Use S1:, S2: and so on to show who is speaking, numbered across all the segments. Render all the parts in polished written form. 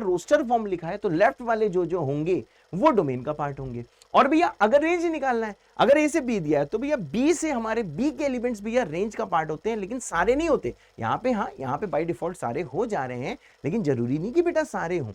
S1: अगर roster form लिखा है तो लेफ्ट वाले जो जो होंगे वो डोमेन का पार्ट होंगे। और भैया अगर रेंज निकालना है, अगर ए से बी दिया है तो भैया बी से हमारे बी के एलिमेंट्स भैया रेंज का पार्ट होते हैं, लेकिन सारे नहीं होते। यहाँ पे हाँ, यहाँ पे बाय डिफॉल्ट सारे हो जा रहे हैं, लेकिन जरूरी नहीं कि बेटा सारे हों।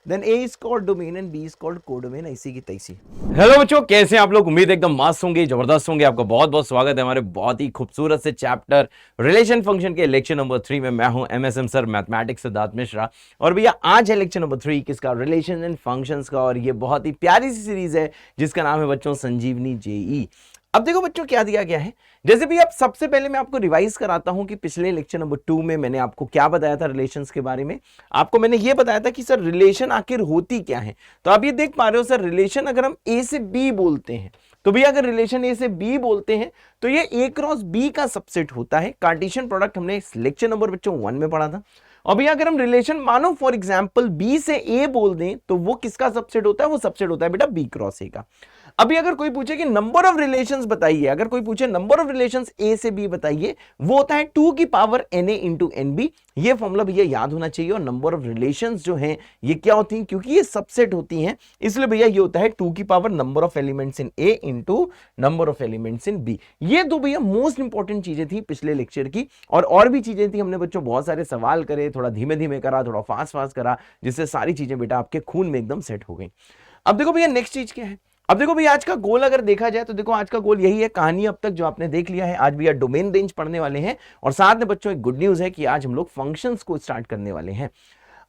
S1: Then A is called domain and B is called codomain, ऐसी की तैसी।
S2: हेलो बच्चों, कैसे हैं आप लोग? उम्मीद एकदम मस्त होंगे, जबरदस्त होंगे। आपका बहुत बहुत स्वागत है हमारे बहुत ही खूबसूरत से चैप्टर रिलेशन फंक्शन के लेक्चर नंबर 3 में। मैं हूं MSM sir mathematics Siddharth Mishra. और भैया आज है लेक्चर नंबर 3 किसका? रिलेशन एंड फंक्शंस का। और ये बहुत ही प्यारी सी सीरीज है जिसका नाम है बच्चों संजीवनी जेई। अब देखो बच्चों क्या दिया गया है। जैसे भी अब सबसे पहले मैं आपको रिवाइज कराता हूं कि पिछले लेक्चर नंबर 2 में मैंने आपको क्या बताया था रिलेशंस के बारे में। आपको मैंने ये बताया था कि सर रिलेशन आखिर होती क्या है। तो आप ये देख पा रहे हो सर, रिलेशन अगर हम ए से बी बोलते हैं तो भैया अगर रिलेशन ए से बी बोलते हैं तो ये ए क्रॉस बी का सबसेट होता है। कार्टेशियन प्रोडक्ट हमने इस लेक्चर नंबर बच्चों 1 में पढ़ा था। और भैया अगर हम रिलेशन मानो फॉर एग्जांपल बी से ए बोल दें तो वो किसका सबसेट होता है? वो सबसेट होता है बेटा बी क्रॉस ए का। अभी अगर कोई पूछे कि नंबर ऑफ रिलेशंस बताइए, अगर कोई पूछे नंबर ऑफ रिलेशंस ए से बी बताइए, वो होता है 2 की पावर na इंटू एनबी। ये फॉर्मूला भैया याद होना चाहिए। और नंबर ऑफ रिलेशंस जो हैं ये क्या होती हैं? क्योंकि ये सबसेट होती हैं, इसलिए भैया ये होता है 2 की power number of elements in A into number of elements in B. ये दो भैया मोस्ट इंपॉर्टेंट चीजें थी पिछले लेक्चर की। और भी चीजें थी, हमने बच्चों बहुत सारे सवाल करे, थोड़ा धीमे धीमे करा, थोड़ा फास्ट करा, जिससे सारी चीजें बेटा आपके खून में एकदम सेट हो गई। अब देखो भैया नेक्स्ट चीज क्या है। अब देखो भैया आज का गोल अगर देखा जाए तो देखो आज का गोल यही है। कहानी अब तक जो आपने देख लिया है, आज भैया डोमेन रेंज पढ़ने वाले हैं। और साथ में बच्चों एक गुड न्यूज है कि आज हम लोग फंक्शंस को स्टार्ट करने वाले हैं।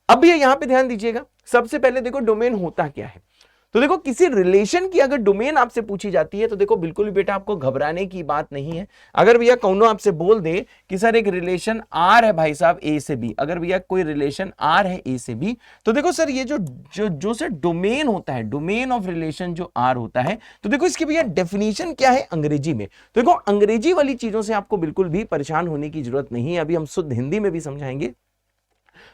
S2: अब भैया यहां पे ध्यान दीजिएगा, सबसे पहले देखो डोमेन होता क्या है। तो देखो किसी रिलेशन की अगर डोमेन आपसे पूछी जाती है तो देखो बिल्कुल भी बेटा आपको घबराने की बात नहीं है। अगर भैया कौनो आपसे बोल दे कि सर एक रिलेशन आर है भाई साहब ए से बी, अगर भैया कोई रिलेशन आर है ए से बी, तो देखो सर ये जो सर डोमेन होता है, डोमेन ऑफ रिलेशन जो आर होता है, तो देखो इसकी भैया डेफिनेशन क्या है अंग्रेजी में। तो देखो अंग्रेजी वाली चीजों से आपको बिल्कुल भी परेशान होने की जरूरत नहीं है, अभी हम शुद्ध हिंदी में भी समझाएंगे।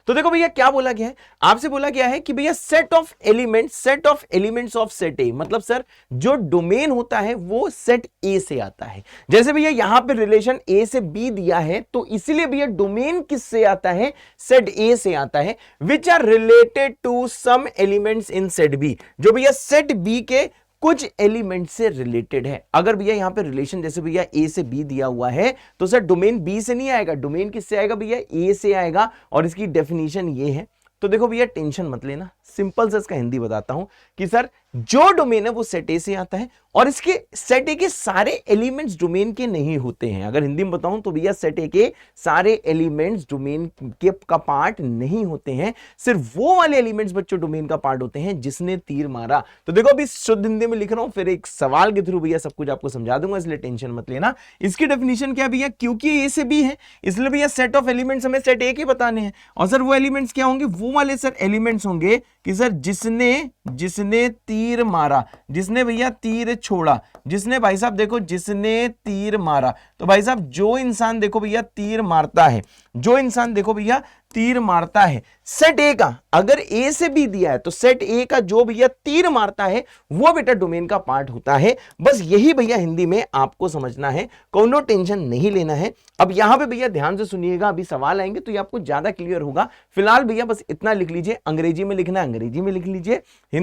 S2: तो देखो भैया क्या बोला गया है, आपसे बोला गया है कि भैया set of elements of set ए, मतलब सर जो डोमेन होता है वो सेट ए से आता है। जैसे भैया यहां पे रिलेशन ए से बी दिया है तो इसलिए भैया डोमेन किससे आता है? सेट ए से आता है, which are related to some elements in set B, जो भैया सेट बी के कुछ एलिमेंट से रिलेटेड है। अगर भैया यहां पे रिलेशन जैसे भैया ए से बी दिया हुआ है तो सर डोमेन बी से नहीं आएगा, डोमेन किससे आएगा भैया? ए से आएगा। और इसकी डेफिनेशन ये है। तो देखो भैया टेंशन मत लेना, सिंपल से इसका हिंदी बताता हूं कि सर जो डोमेन है वो सेट ए से आता है और इसके सेट ए के सारे एलिमेंट्स डोमेन के नहीं होते हैं। अगर हिंदी में बताऊं तो भैया सेट ए के सारे एलिमेंट्स डोमेन के का पार्ट नहीं होते हैं, सिर्फ वो वाले एलिमेंट्स बच्चों डोमेन का पार्ट होते हैं जिसने तीर मारा। तो देखो अभी शुद्ध हिंदी में लिख रहा हूं, फिर एक सवाल के थ्रू भैया सब कुछ आपको समझा दूंगा, इसलिए टेंशन मत लेना। इसकी डेफिनेशन क्या भैया? क्योंकि ए से बी है इसलिए भैया सेट ऑफ एलिमेंट्स हमें सेट ए के बताने हैं। और सर वो एलिमेंट्स क्या होंगे? वो वाले सर एलिमेंट्स होंगे कि सर जिसने तीर मारा, जिसने भैया तीर छोड़ा, जिसने भाई साहब देखो जिसने तीर मारा। तो भाई साहब जो इंसान देखो भैया तीर मारता है, जो इंसान देखो भैया तीर मारता है सेट ए का, अगर ए से बी दिया है तो सेट ए का जो भैया तीर मारता है वो बेटा डोमेन का पार्ट होता है। बस यही भैया हिंदी में आपको समझना है, कोनो टेंशन नहीं लेना है। अब यहां पे भैया ध्यान से सुनिएगा, अभी सवाल आएंगे तो ये आपको ज्यादा क्लियर होगा। फिलहाल भैया बस इतना लिख लीजिए, अंग्रेजी में लिखना है अंग्रेजी में लिख लीजिए,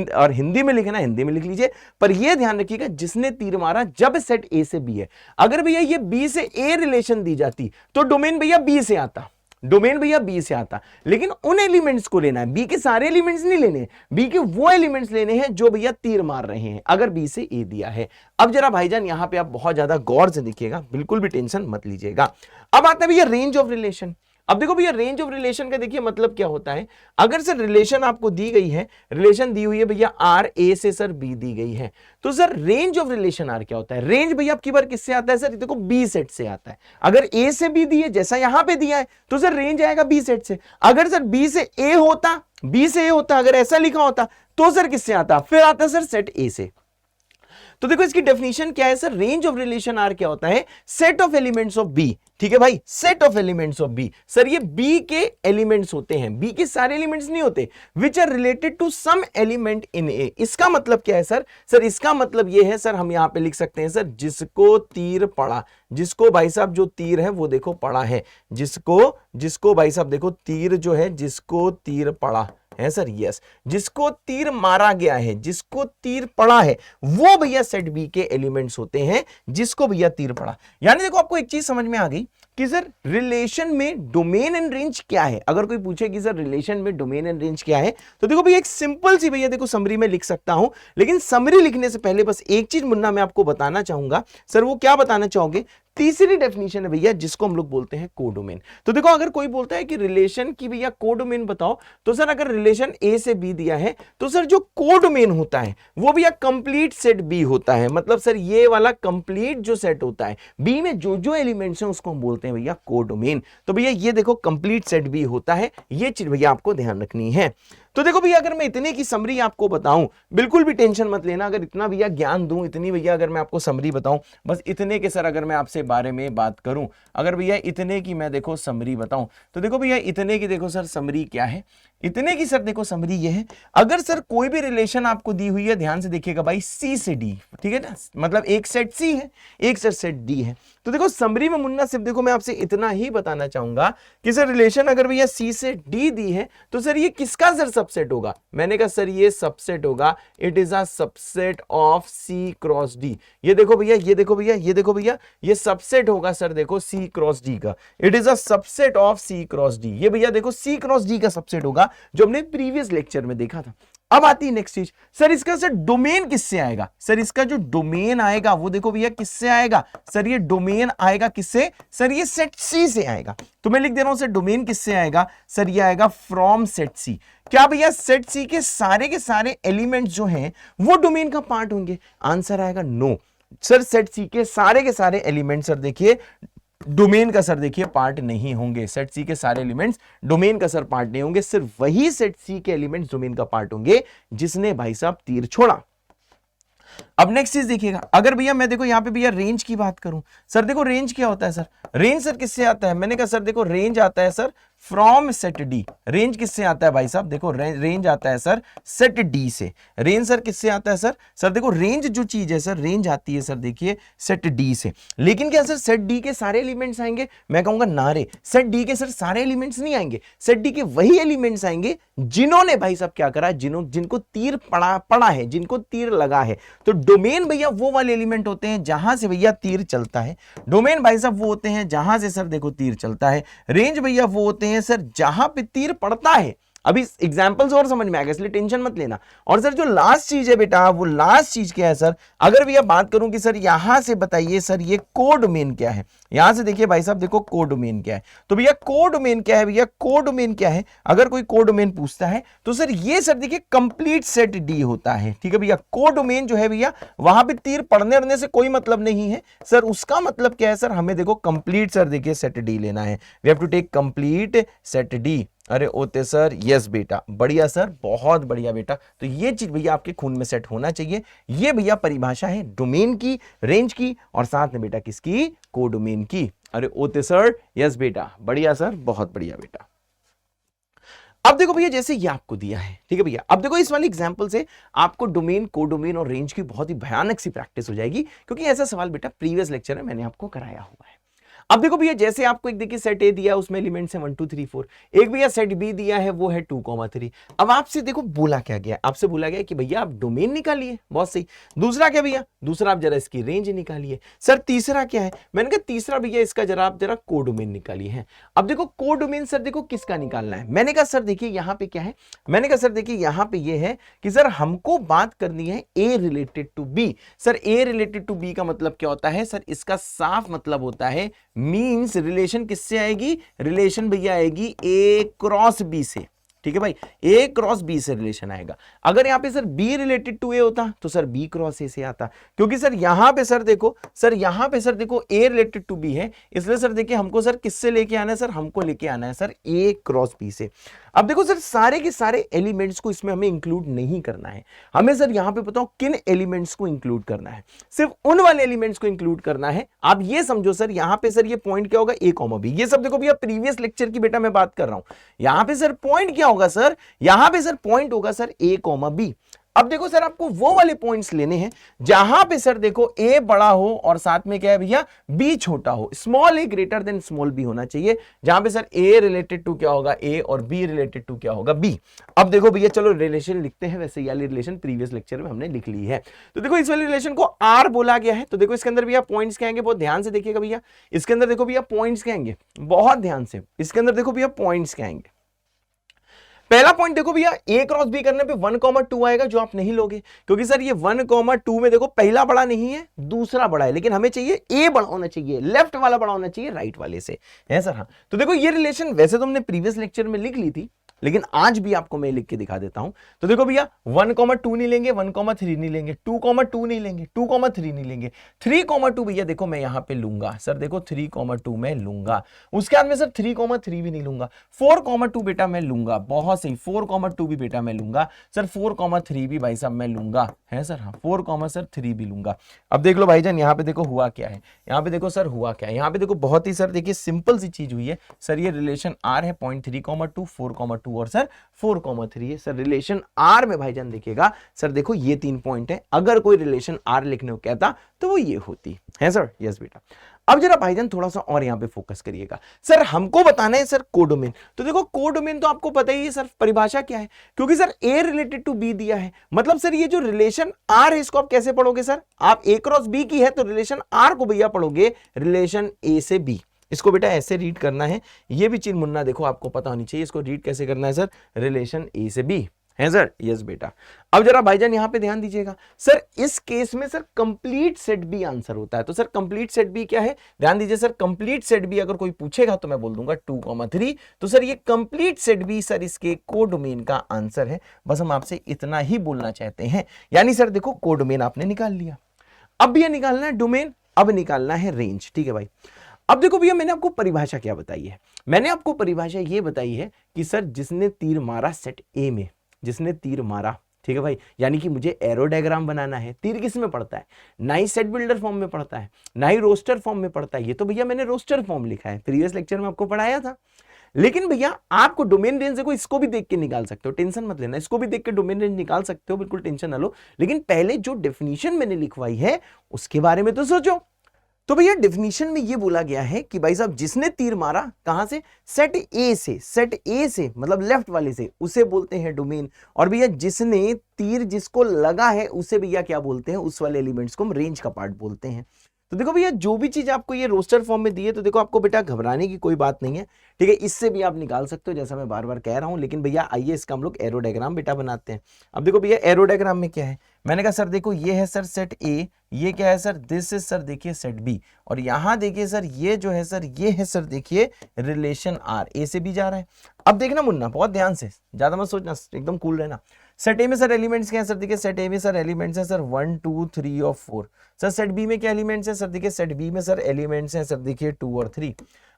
S2: और हिंदी में लिखना है हिंदी में लिख लीजिए। पर यह ध्यान रखिएगा जिसने तीर मारा जब सेट ए से बी है। अगर भैया ये बी से ए रिलेशन दी जाती तो डोमेन भैया बी से आता, डोमेन भैया बी से आता, लेकिन उन एलिमेंट्स को लेना है, बी के सारे एलिमेंट्स नहीं लेने, बी के वो एलिमेंट्स लेने हैं जो भैया तीर मार रहे हैं, अगर बी से ए दिया है। अब जरा भाईजान यहां पे आप बहुत ज्यादा गौर से देखिएगा, बिल्कुल भी टेंशन मत लीजिएगा। अब आता है भैया रेंज ऑफ रिलेशन। अब देखो भैया रेंज ऑफ रिलेशन का देखिए मतलब क्या होता है। अगर सर रिलेशन आपको दी गई है, रिलेशन दी हुई है भैया आर ए से सर बी दी गई है, तो sir range of relation R क्या होता है? रेंज भैया आपकी बार किससे आता है? सर देखो बी सेट से आता है। अगर ए से बी दी है जैसा यहां पे दिया है तो सर रेंज आएगा बी सेट से। अगर सर बी से ए होता, बी से ए होता, अगर ऐसा लिखा होता तो सर किससे आता? फिर आता सर सेट ए से। तो देखो इसकी डेफिनेशन क्या है sir? Range of relation R क्या होता है? Set of elements of B. ठीक है भाई, set of elements of B. Sir ये बी के एलिमेंट्स होते हैं, बी के सारे एलिमेंट्स नहीं होते, which are related to some element in A. इसका मतलब क्या है सर? सर इसका मतलब ये है सर, हम यहां पे लिख सकते हैं सर जिसको तीर पड़ा, जिसको भाई साहब जो तीर है वो देखो पड़ा है, जिसको
S1: जिसको भाई साहब देखो तीर जो है, जिसको तीर पड़ा है सर, यस, जिसको तीर मारा गया है, जिसको तीर पड़ा है, वो भैया सेट बी के एलिमेंट्स होते हैं, जिसको भैया तीर पड़ा। यानी देखो आपको एक चीज समझ में आ गई कि सर रिलेशन में डोमेन एंड रेंज क्या है। अगर कोई पूछे कि सर रिलेशन में डोमेन एंड रेंज क्या है, तो देखो भैया एक सिंपल सी भैया देखो समरी में लिख सकता हूं, लेकिन समरी लिखने से पहले बस एक चीज मुन्ना मैं आपको बताना चाहूंगा। सर वो क्या बताना चाहोगे? तीसरी डेफिनेशन है भैया जिसको हम लोग बोलते हैं कोडोमेन। तो देखो अगर कोई बोलता है कि रिलेशन की भैया कोडोमेन बताओ, तो सर अगर रिलेशन ए से बी दिया है तो सर जो कोडोमेन होता है वो भैया कंप्लीट सेट बी होता है। मतलब सर ये वाला कंप्लीट जो सेट होता है, बी में जो जो एलिमेंट्स हैं उसको हम बोलते हैं भैया कोडोमेन। तो भैया ये देखो कंप्लीट सेट बी होता है, ये चीज भैया आपको ध्यान रखनी है। तो देखो भैया अगर मैं इतने की समरी आपको बताऊं, बिल्कुल भी टेंशन मत लेना, अगर इतना भैया ज्ञान दूं, इतनी भैया अगर मैं आपको समरी बताऊं, बस इतने के सर अगर मैं आपसे बारे में बात करूं, अगर भैया इतने की मैं देखो समरी बताऊं, तो देखो भैया इतने की देखो सर समरी क्या है, इतने की सर देखो समरी ये है। अगर सर कोई भी रिलेशन आपको दी हुई है, ध्यान से देखिएगा भाई, सी से डी, ठीक है ना, मतलब एक सेट सी है, एक सर सेट डी है। तो देखो समरी में मुन्ना सिर्फ देखो मैं आपसे इतना ही बताना चाहूंगा कि सर रिलेशन अगर भैया सी से डी दी है, तो सर ये किसका सर सबसेट होगा? मैंने कहा सर ये सबसेट होगा, it is a subset of C cross D. ये देखो भैया, ये देखो भैया, ये देखो भैया, ये सबसेट होगा सर देखो सी क्रॉस डी का, it is a subset of C cross D. ये भैया देखो सी क्रॉस डी का सबसेट होगा, जो हमने प्रीवियस लेक्चर में देखा था। अब आती है नेक्स्ट चीज, सर इसका सर डोमेन किससे आएगा? सर इसका जो डोमेन आएगा वो देखो भैया किससे आएगा? सर ये डोमेन आएगा किससे? सर ये सेट सी से आएगा। तो मैं लिख दे रहा हूं सर डोमेन किससे आएगा? सर ये आएगा फ्रॉम सेट सी। क्या भैया सेट सी के सारे एलिमेंट्स जो हैं वो डोमेन का पार्ट होंगे? आंसर आएगा नो। सर सेट सी के सारे एलिमेंट्स सर देखिए डोमेन का सर देखिए पार्ट नहीं होंगे। सेट सी के सारे एलिमेंट्स डोमेन का सर पार्ट नहीं होंगे, सिर्फ वही सेट सी के एलिमेंट्स डोमेन का पार्ट होंगे जिसने भाई साहब तीर छोड़ा। अब नेक्स्ट चीज देखिएगा, अगर भैया मैं देखो यहां पे भैया रेंज की बात करूं, सर देखो रेंज क्या होता है? सर रेंज सर किससे आता है? मैंने कहा सर देखो रेंज आता है sir from set D. Range किससे आता है भाई साहब? देखो रेंज आता है सर सेट डी से। रेंज सर किससे आता है सर? सर देखो रेंज जो चीज है सर, रेंज आती है सर देखिए सेट डी से। लेकिन क्या सर सेट डी के सारे एलिमेंट्स आएंगे? मैं कहूंगा ना रे, सेट डी के सर सारे एलिमेंट्स नहीं आएंगे। सेट डी के वही एलिमेंट्स आएंगे जिन्होंने भाई साहब क्या करा, जिनको तीर पड़ा है, जिनको तीर लगा है। तो डोमेन भैया वो वाले एलिमेंट होते हैं जहां से भैया तीर चलता है। डोमेन भाई साहब वो होते हैं जहां से सर देखो तीर चलता है। रेंज भैया वो होते हैं सर जहां पे तीर पड़ता है। अभी एग्जांपल्स और समझ में आएगा, इसलिए टेंशन मत लेना। और सर जो लास्ट चीज है बेटा, वो लास्ट चीज क्या है सर? अगर भैया बात करूं कि सर यहां से बताइए सर ये कोडोमेन क्या है, यहां से देखिए भाई साहब देखो कोडोमेन क्या है। तो भैया कोडोमेन क्या है? भैया कोडोमेन क्या है? अगर कोई कोडोमेन पूछता है तो सर ये सर देखिए कंप्लीट सेट डी होता है। ठीक है भैया, कोडोमेन जो है भैया वहां पे तीर पड़ने से कोई मतलब नहीं है सर। उसका मतलब क्या है सर? हमें देखो कंप्लीट सर देखिए सेट डी लेना है। We have to take complete set D. अरे ओते सर, यस बेटा, बढ़िया सर, बहुत बढ़िया बेटा। तो ये चीज भैया आपके खून में सेट होना चाहिए। ये भैया परिभाषा है डोमेन की, रेंज की, और साथ में बेटा किसकी? कोडोमेन की। अरे ओते सर, यस बेटा, बढ़िया सर, बहुत बढ़िया बेटा। अब देखो भैया जैसे ये आपको दिया है, ठीक है भैया, अब देखो इस वाली एग्जांपल से आपको डोमेन, कोडोमेन और रेंज की बहुत ही भयानक सी प्रैक्टिस हो जाएगी, क्योंकि ऐसा सवाल बेटा प्रीवियस लेक्चर में मैंने आपको कराया हुआ है। अब देखो भैया जैसे आपको एक देखिए सेट ए दिया, उसमें एलिमेंट्स है 1 2 3 4। एक भैया सेट बी दिया है, वो है 2 3। अब आपसे देखो बोला क्या गया? आपसे बोला गया कि भैया आप डोमेन निकालिए, बहुत सही। दूसरा क्या भैया? दूसरा आप जरा इसकी रेंज निकालिए। सर तीसरा क्या है? मैंने कहा तीसरा भैया इसका जरा आप जरा कोडोमेन निकालिए है। अब देखो कोडोमेन सर देखो किसका निकालना है? मैंने कहा सर देखिए यहाँ पे क्या है? मैंने कहा सर देखिए यहाँ पे ये है कि सर हमको बात करनी है A related to B. Sir A related to B का मतलब क्या होता है? सर इसका साफ मतलब होता है मींस रिलेशन किससे आएगी? रिलेशन भैया आएगी ए क्रॉस बी से। ठीक है भाई, ए क्रॉस बी से रिलेशन आएगा। अगर यहां पे सर बी रिलेटेड टू ए होता तो सर बी क्रॉस ए से आता, क्योंकि सर यहां पे सर देखो, सर यहां पे सर देखो ए रिलेटेड टू बी है, इसलिए सर देखिए हमको सर किससे लेके आना है? सर हमको लेके आना है सर ए क्रॉस बी से। अब देखो सर सारे के सारे एलिमेंट्स को इसमें हमें इंक्लूड नहीं करना है। हमें सर यहां पे बताओ किन एलिमेंट्स को इंक्लूड करना है? सिर्फ उन वाले एलिमेंट्स को इंक्लूड करना है। आप ये समझो सर यहां पे सर ये पॉइंट क्या होगा? ए कॉमा बी। ये सब देखो भैया प्रीवियस लेक्चर की बेटा मैं बात कर रहा हूं। यहां पे सर पॉइंट क्या होगा सर? यहां पे सर पॉइंट होगा सर ए कॉमा बी। अब देखो सर आपको वो वाले पॉइंट्स लेने हैं जहां पे सर देखो ए बड़ा हो और साथ में क्या है भैया बी छोटा हो, स्मॉल ए ग्रेटर देन स्मॉल बी होना चाहिए, जहां पे सर ए रिलेटेड टू क्या होगा ए और बी रिलेटेड टू क्या होगा बी। अब देखो भैया चलो रिलेशन लिखते हैं, वैसे वाली रिलेशन प्रीवियस लेक्चर में हमने लिख ली है। तो देखो इस वाली रिलेशन को आर बोला गया है, तो देखो इसके अंदर भैया पॉइंट्स क्या आएंगे, बहुत ध्यान से देखिएगा भैया, इसके अंदर देखो भैया पॉइंट्स क्या आएंगे, बहुत ध्यान से, इसके अंदर देखो भैया पॉइंट्स क्या आएंगे। पहला पॉइंट देखो भैया ए क्रॉस बी करने पे 1,2 आएगा, जो आप नहीं लोगे क्योंकि सर ये 1,2 में देखो पहला बड़ा नहीं है दूसरा बड़ा है, लेकिन हमें चाहिए ए बड़ा होना चाहिए, लेफ्ट वाला बड़ा होना चाहिए राइट वाले से, है सर। हाँ तो देखो ये रिलेशन वैसे तो हमने प्रीवियस लेक्चर में लिख ली थी, लेकिन आज भी आपको मैं लिख के दिखा देता हूं। तो देखो भैया 1,2 नहीं लेंगे, 1,3 नहीं लेंगे, 2,2 नहीं लेंगे, 2,3 नहीं लेंगे, 3,2 भैया देखो मैं यहां पे लूंगा सर, देखो 3,2 मैं लूंगा, उसके बाद में सर 3,3 भी नहीं लूंगा, 4,2 बेटा मैं लूंगा, बहुत सही 4,2 भी बेटा मैं लूंगा सर, 4,3 भी भाई साहब मैं लूंगा, है सर। हाँ 4,3 भी लूंगा। अब देख लो भाईजान यहाँ पे देखो हुआ क्या है, यहाँ पे देखो सर हुआ क्या है, यहाँ पे देखो बहुत ही सर देखिए सिंपल सी चीज हुई है सर, ये रिलेशन आर है 0.3,2 4,2 और सर 4,3 है सर। रिलेशन आर में भाईजान देखिएगा सर, देखो ये 3 पॉइंट है, अगर कोई रिलेशन आर लिखने को कहता तो वो ये होती है सर। यस बेटा। अब जरा भाईजान थोड़ा सा और यहां पे फोकस करिएगा सर, हमको बताना है सर कोडोमेन। तो देखो कोडोमेन तो आपको पता ही है सर, परिभाषा क्या है, क्योंकि sir A related to B दिया है, मतलब सर ये जो रिलेशन आर है इसको आप कैसे पढ़ोगे सर, आप ए क्रॉस बी की है तो रिलेशन आर को भैया पढ़ोगे रिलेशन ए से बी, इसको बेटा ऐसे रीड करना है, ये भी चीज मुन्ना देखो आपको पता होनी चाहिए, इसको रीड कैसे करना है सर, रिलेशन ए से बी, है सर। यस बेटा। अब जरा भाईजान यहां पे ध्यान दीजिएगा सर, इस केस में sir complete set B answer होता है, तो सर कंप्लीट सेट बी क्या है, ध्यान दीजिए सर, कंप्लीट सेट बी अगर कोई पूछेगा तो मैं बोल दूंगा 2,3, तो सर ये कंप्लीट सेट बी सर इसके कोडोमेन का आंसर है, बस हम आपसे इतना ही बोलना चाहते हैं। यानी सर देखो कोडोमेन आपने निकाल लिया, अब ये निकालना है डोमेन, अब निकालना है रेंज, ठीक है भाई। अब देखो भैया मैंने आपको परिभाषा क्या बताई है, मैंने आपको परिभाषा ये बताई है कि सर जिसने तीर मारा सेट ए में, जिसने तीर मारा, ठीक है भाई, यानी कि मुझे एरो डायग्राम बनाना है, तीर किस में पड़ता है, ना ही सेट बिल्डर फॉर्म में पड़ता है, ना ही रोस्टर फॉर्म में पड़ता है, ये तो भैया मैंने रोस्टर फॉर्म लिखा है, प्रीवियस लेक्चर में आपको पढ़ाया था। लेकिन भैया आपको डोमेन रेंज देखो, इसको भी देख के निकाल सकते हो, टेंशन मत लेना, इसको भी देख के डोमेन रेंज निकाल सकते हो, बिल्कुल टेंशन ना लो, लेकिन पहले जो डेफिनेशन मैंने लिखवाई है उसके बारे में तो सोचो। तो भैया डेफिनेशन में ये बोला गया है कि भाई साहब जिसने तीर मारा कहां से, सेट ए से, सेट ए से मतलब लेफ्ट वाले से, उसे बोलते हैं डोमेन, और भैया जिसने तीर जिसको लगा है उसे भैया क्या बोलते हैं, उस वाले एलिमेंट्स को हम रेंज का पार्ट बोलते हैं। तो देखो भैया जो भी चीज आपको ये रोस्टर फॉर्म में दी है, तो देखो आपको बेटा घबराने की कोई बात नहीं है, ठीक है, इससे भी आप निकाल सकते हो जैसा मैं बार बार कह रहा हूं, लेकिन भैया आइए इसका हम लोग एरो डायग्राम बेटा बनाते हैं। अब देखो भैया एरो डायग्राम में क्या है, मैंने कहा सर देखो ये है सर सेट ए, ये क्या है सर, दिस इज सर देखिए सेट बी, और यहां देखिए सर ये जो है सर, ये है सर देखिए रिलेशन आर, ए से बी जा रहा है। अब देखना मुन्ना बहुत ध्यान से, ज्यादा मत सोचना, एकदम कूल रहना। सेट ए में सर एलिमेंट्स क्या है सर, देखिए सेट ए में सर एलिमेंट्स है सर 1 2 3 और 4। सर सेट बी में क्या एलिमेंट्स है सर, देखिए सेट बी में सर एलिमेंट्स हैं सर देखिए 2 और 3।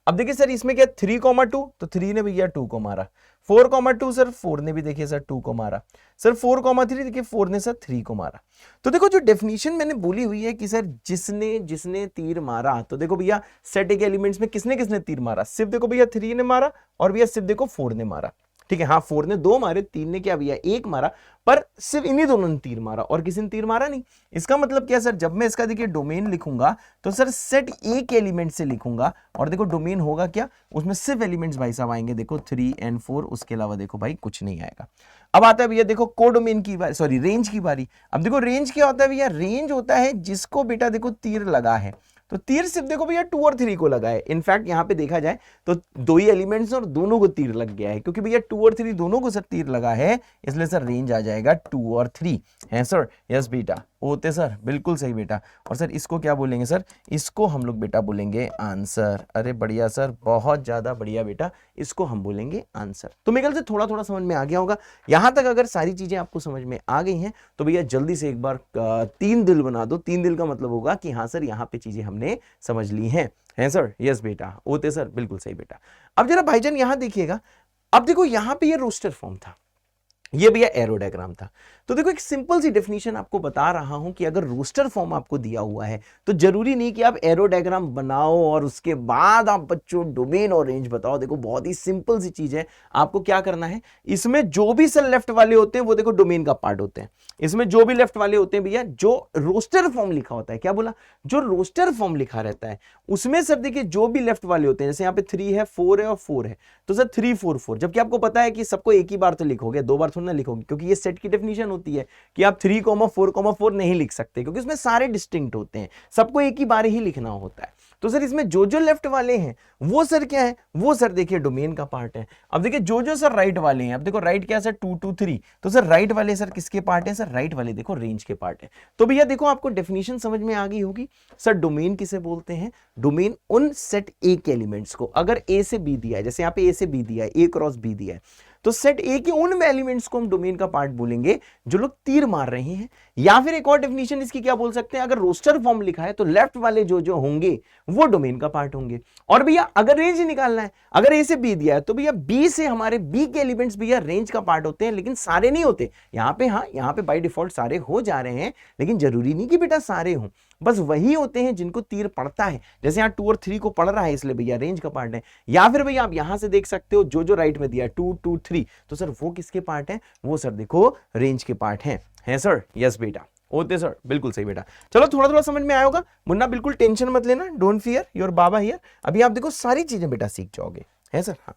S1: अब देखिए सर इसमें क्या 3,2, तो 3 ने भैया 2 को मारा, 4,2 सर 4 ने भी देखिए सर 2 को मारा, सर 4,3 देखिए 4 ने सर 3 को मारा। तो देखो जो डेफिनेशन मैंने बोली हुई है कि सर जिसने जिसने तीर मारा, तो देखो भैया सेट ए के एलिमेंट्स में किसने किसने तीर मारा, सिर्फ देखो भैया 3 ने मारा, और भैया सिर्फ देखो 4 ने मारा, ठीक है। हाँ 4 ने 2 मारे, 3 ने क्या भैया 1 मारा, पर सिर्फ इन्हीं दोनों ने तीर मारा और किसी ने तीर मारा नहीं। इसका मतलब क्या सर, जब मैं इसका देखिए डोमेन लिखूंगा तो सर सेट ए के एलिमेंट से लिखूंगा, और देखो डोमेन होगा क्या, उसमें सिर्फ एलिमेंट्स भाई साहब आएंगे, देखो 3 और 4, उसके अलावा देखो भाई कुछ नहीं आएगा। अब आता है भैया देखो कोडोमेन की बारी, सॉरी रेंज की बारी। अब देखो रेंज क्या होता है भैया, रेंज होता है जिसको बेटा देखो तीर लगा है, तो तीर सिर्फ देखो भैया 2 और 3 को लगा है। इनफैक्ट यहां पे देखा जाए तो दो ही एलिमेंट्स और दोनों को तीर लग गया है, क्योंकि भैया 2 और 3 दोनों को सर तीर लगा है, इसलिए सर रेंज आ जाएगा 2 और 3, है सर। यस बेटा होते सर, बिल्कुल सही बेटा। और सर इसको क्या बोलेंगे सर, इसको हम लोग बेटा बोलेंगे आंसर। अरे बढ़िया सर, बहुत ज्यादा बढ़िया बेटा, इसको हम बोलेंगे आंसर। तो मेरे ख्याल से थोड़ा थोड़ा समझ में आ गया होगा। यहां तक अगर सारी चीजें आपको समझ में आ गई हैं तो भैया जल्दी से एक बार 3 दिल बना दो। 3 दिल का मतलब होगा कि हाँ सर यहाँ पे चीजें हमने समझ ली हैं, है सर। यस बेटा होते सर, बिल्कुल सही बेटा। अब जरा भाईजान यहां देखिएगा, अब देखो यहां पे ये रोस्टर फॉर्म था, ये भैया एरो डायग्राम था। तो देखो एक सिंपल सी डेफिनेशन आपको बता रहा हूं कि अगर रोस्टर फॉर्म आपको दिया हुआ है तो जरूरी नहीं कि आप एरो डायग्राम बनाओ और उसके बाद आप बच्चों डोमेन और रेंज बताओ। देखो बहुत ही सिंपल सी चीज है, आपको क्या करना है, इसमें जो भी सर लेफ्ट वाले होते हैं वो देखो डोमेन का पार्ट होते हैं। इसमें जो भी लेफ्ट वाले होते हैं भैया, जो रोस्टर फॉर्म लिखा होता है, क्या बोला, जो रोस्टर फॉर्म लिखा रहता है उसमें सर देखिए जो भी लेफ्ट वाले होते हैं, जैसे यहाँ पे 3 है, 4 है और 4 है, तो सर 3 4 4, जबकि आपको पता है कि सबको एक ही बार तो लिखोगे, 2 बार थोड़ा ना लिखोगे, क्योंकि ये सेट की डेफिनेशन होती है कि आप 3,4,4 नहीं लिख सकते, क्योंकि उसमें सारे डिस्टिंक्ट होते हैं, सबको एक ही बार ही लिखना होता है। तो सर इसमें जो जो लेफ्ट वाले हैं वो सर क्या है, वो सर देखिए डोमेन का पार्ट है। अब देखिए जो जो सर राइट वाले हैं, अब देखो राइट क्या है सर, 2 2 3, तो सर राइट वाले सर किसके पार्ट है, सर राइट वाले देखो रेंज के पार्ट है। तो भैया देखो आपको डेफिनेशन समझ में आ गई होगी। सर डोमेन किसे बोलते हैं, डोमेन उन सेट ए के एलिमेंट्स को, अगर ए से बी दिया है, जैसे यहाँ पे ए से बी दिया है, ए क्रॉस बी दिया है, तो सेट ए के उन एलिमेंट्स को हम डोमेन का पार्ट बोलेंगे जो लोग तीर मार रहे हैं। या फिर एक और डेफिनेशन इसकी क्या बोल सकते हैं, अगर रोस्टर फॉर्म लिखा है तो लेफ्ट वाले जो जो होंगे वो डोमेन का पार्ट होंगे। और भैया अगर रेंज निकालना है, अगर ए से बी दिया है तो भैया बी से हमारे बी के एलिमेंट्स भैया रेंज का पार्ट होते हैं, लेकिन सारे नहीं होते। यहाँ पे हाँ, यहाँ पे बाय डिफॉल्ट सारे हो जा रहे हैं, लेकिन जरूरी नहीं कि बेटा सारे हों, बस वही होते हैं जिनको तीर पड़ता है। जैसे यहाँ 2 और 3 को पड़ रहा है, इसलिए भैया रेंज का पार्ट है। या फिर भैया आप यहां से देख सकते हो जो जो राइट में दिया है 2 2 3, तो सर वो किसके पार्ट है, वो सर देखो रेंज के पार्ट है सर। यस बेटा, होते सर, बिल्कुल सही बेटा। चलो थोड़ा थोड़ा समझ में आया होगा मुन्ना, बिल्कुल टेंशन मत लेना, don't fear, your Baba here. अभी आप देखो सारी चीजें बेटा सीख जाओगे, है सर। हाँ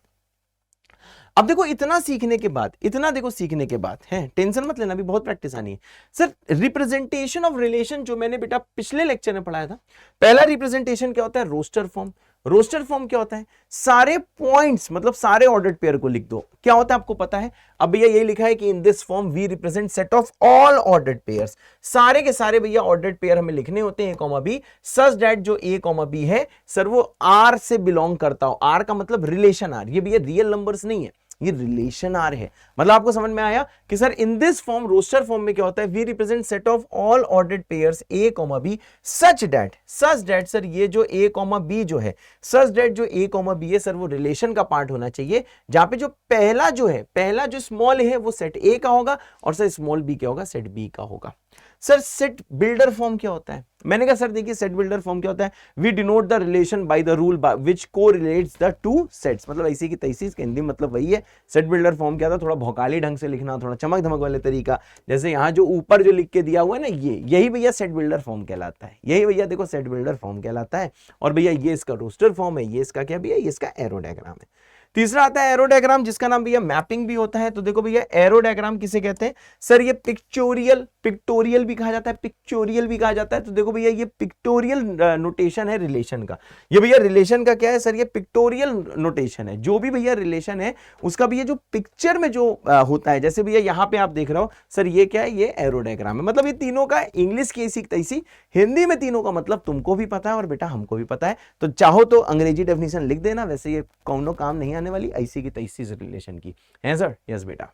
S1: अब देखो इतना सीखने के बाद, इतना देखो सीखने के बाद है, टेंशन मत लेना, अभी बहुत प्रैक्टिस आनी है। सर रिप्रेजेंटेशन ऑफ रिलेशन जो मैंने बेटा पिछले लेक्चर में पढ़ाया था, पहला रिप्रेजेंटेशन क्या होता है, रोस्टर फॉर्म। रोस्टर फॉर्म क्या होता है, सारे पॉइंट्स मतलब सारे ऑर्डर्ड पेयर को लिख दो, क्या होता है आपको पता है। अब भैया ये लिखा है कि in this form we represent set of all ordered pairs, सारे के सारे भैया ऑर्डर्ड पेयर हमें लिखने होते हैं, कॉमा बी, सच दैट जो ए कॉमा बी है सर वो आर से बिलोंग करता हो। आर का मतलब रिलेशन आर, ये भैया रियल नंबर्स नहीं है, ये रिलेशन आर है। मतलब आपको समझ में आया कि sir in this form, roster form में क्या होता है, we represent set of all ordered pairs A comma B such that sir ये जो ए कॉमा बी जो है, सच दैट जो ए कॉमा बी है सर वो रिलेशन का पार्ट होना चाहिए, जहां पे जो पहला जो है, पहला जो स्मॉल है वो सेट ए का होगा और सर स्मॉल बी क्या होगा, सेट बी का होगा। सर सेट बिल्डर फॉर्म क्या होता है, मैंने कहा सर देखिए सेट बिल्डर फॉर्म क्या होता है, we denote the relation by the rule which को रिलेट्स द टू सेट्स, मतलब ऐसी की तैसी, इसका हिंदी मतलब वही है। सेट बिल्डर फॉर्म क्या था, थोड़ा भौकाली ढंग से लिखना, थोड़ा चमक धमक वाले तरीका, जैसे यहाँ जो ऊपर जो लिख के दिया हुआ है ना, ये यही भैया सेट बिल्डर फॉर्म कहलाता है, यही भैया देखो सेट बिल्डर फॉर्म कहलाता है। और भैया ये इसका रोस्टर फॉर्म है, ये इसका क्या भैया, ये इसका एरो डायग्राम है। तीसरा आता है एरो डायग्राम, जिसका नाम भैया मैपिंग भी होता है। तो देखो भैया एरो डायग्राम किसे कहते हैं, सर ये पिक्टोरियल भी कहा जाता है, पिक्चोरियल भी कहा जाता है। तो देखो भैया ये पिक्टोरियल नोटेशन है रिलेशन का, ये भैया रिलेशन का क्या है सर, ये पिक्टोरियल नोटेशन है। जो भी भैया रिलेशन है उसका भैया जो पिक्चर में जो होता है, जैसे भैया यहाँ पे आप देख रहे हो सर ये क्या है, ये एरो डायग्राम है। मतलब ये तीनों का इंग्लिश की ऐसी तैसी, हिंदी में तीनों का मतलब तुमको भी पता है और बेटा हमको भी पता है। तो चाहो तो अंग्रेजी डेफिनेशन लिख देना, वैसे ये कौनो काम नहीं आने वाली, ऐसी की तैसी रिलेशन की है सर। यस बेटा।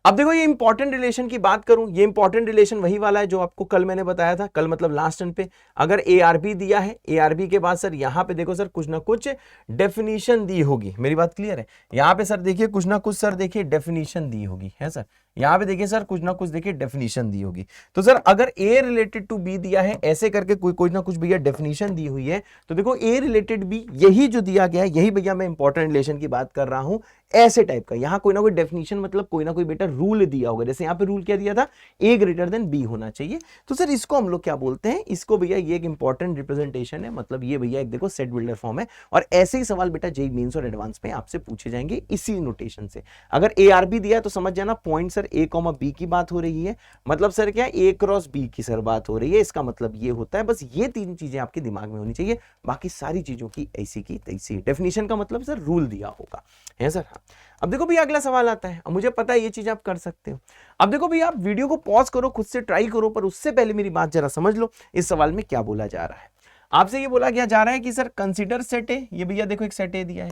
S1: अब देखो ये इंपॉर्टेंट रिलेशन की बात करूं, ये इंपॉर्टेंट रिलेशन वही वाला है जो आपको कल मैंने बताया था, कल मतलब लास्ट टर्न पे। अगर ARB दिया है, ARB के बाद सर यहां पे देखो सर कुछ ना कुछ डेफिनेशन दी होगी, मेरी बात क्लियर है। यहां पे सर देखिए कुछ ना कुछ सर देखिए डेफिनेशन दी होगी, है सर। यहां पे देखिए सर कुछ ना कुछ देखिए डेफिनेशन दी होगी। तो सर अगर A रिलेटेड टू B दिया है, ऐसे करके कोई ना कुछ भैया डेफिनेशन दी हुई है, तो देखो A रिलेटेड B यही जो दिया गया है, यही भैया मैं इंपॉर्टेंट रिलेशन की बात कर रहा हूं, ऐसे टाइप का। यहां कोई ना कोई डेफिनेशन मतलब कोई ना कोई बेटा रूल दिया होगा, जैसे यहाँ पे रूल क्या दिया था, A ग्रेटर देन B होना चाहिए। तो सर इसको हम लोग क्या बोलते हैं, इसको भैया ये एक इंपॉर्टेंट रिप्रेजेंटेशन है, मतलब ये भैया एक देखो सेट बिल्डर फॉर्म है। और ऐसे ही सवाल बेटा जेईई मेंस और एडवांस में आपसे पूछे जाएंगे इसी नोटेशन से। अगर ARB दिया है तो समझ जाना पॉइंट सर A, B की बात हो रही है, मतलब सर क्या A क्रॉस B की सर बात हो रही है, इसका मतलब ये होता है। बस ये तीन चीजें आपके दिमाग में होनी चाहिए, बाकी सारी चीजों की ऐसी की तैसी। डेफिनेशन का मतलब सर रूल दिया होगा, है सर। हाँ अब देखो भैया अगला सवाल आता है, मुझे पता है ये चीज आप कर सकते हो। अब देखो भैया आप वीडियो को पॉज करो, खुद से ट्राई करो, पर उससे पहले मेरी बात जरा समझ लो, इस सवाल में क्या बोला जा रहा है। आपसे ये बोला क्या जा रहा है कि सर कंसीडर सेट ए, ये भैया देखो एक सेट ए दिया है,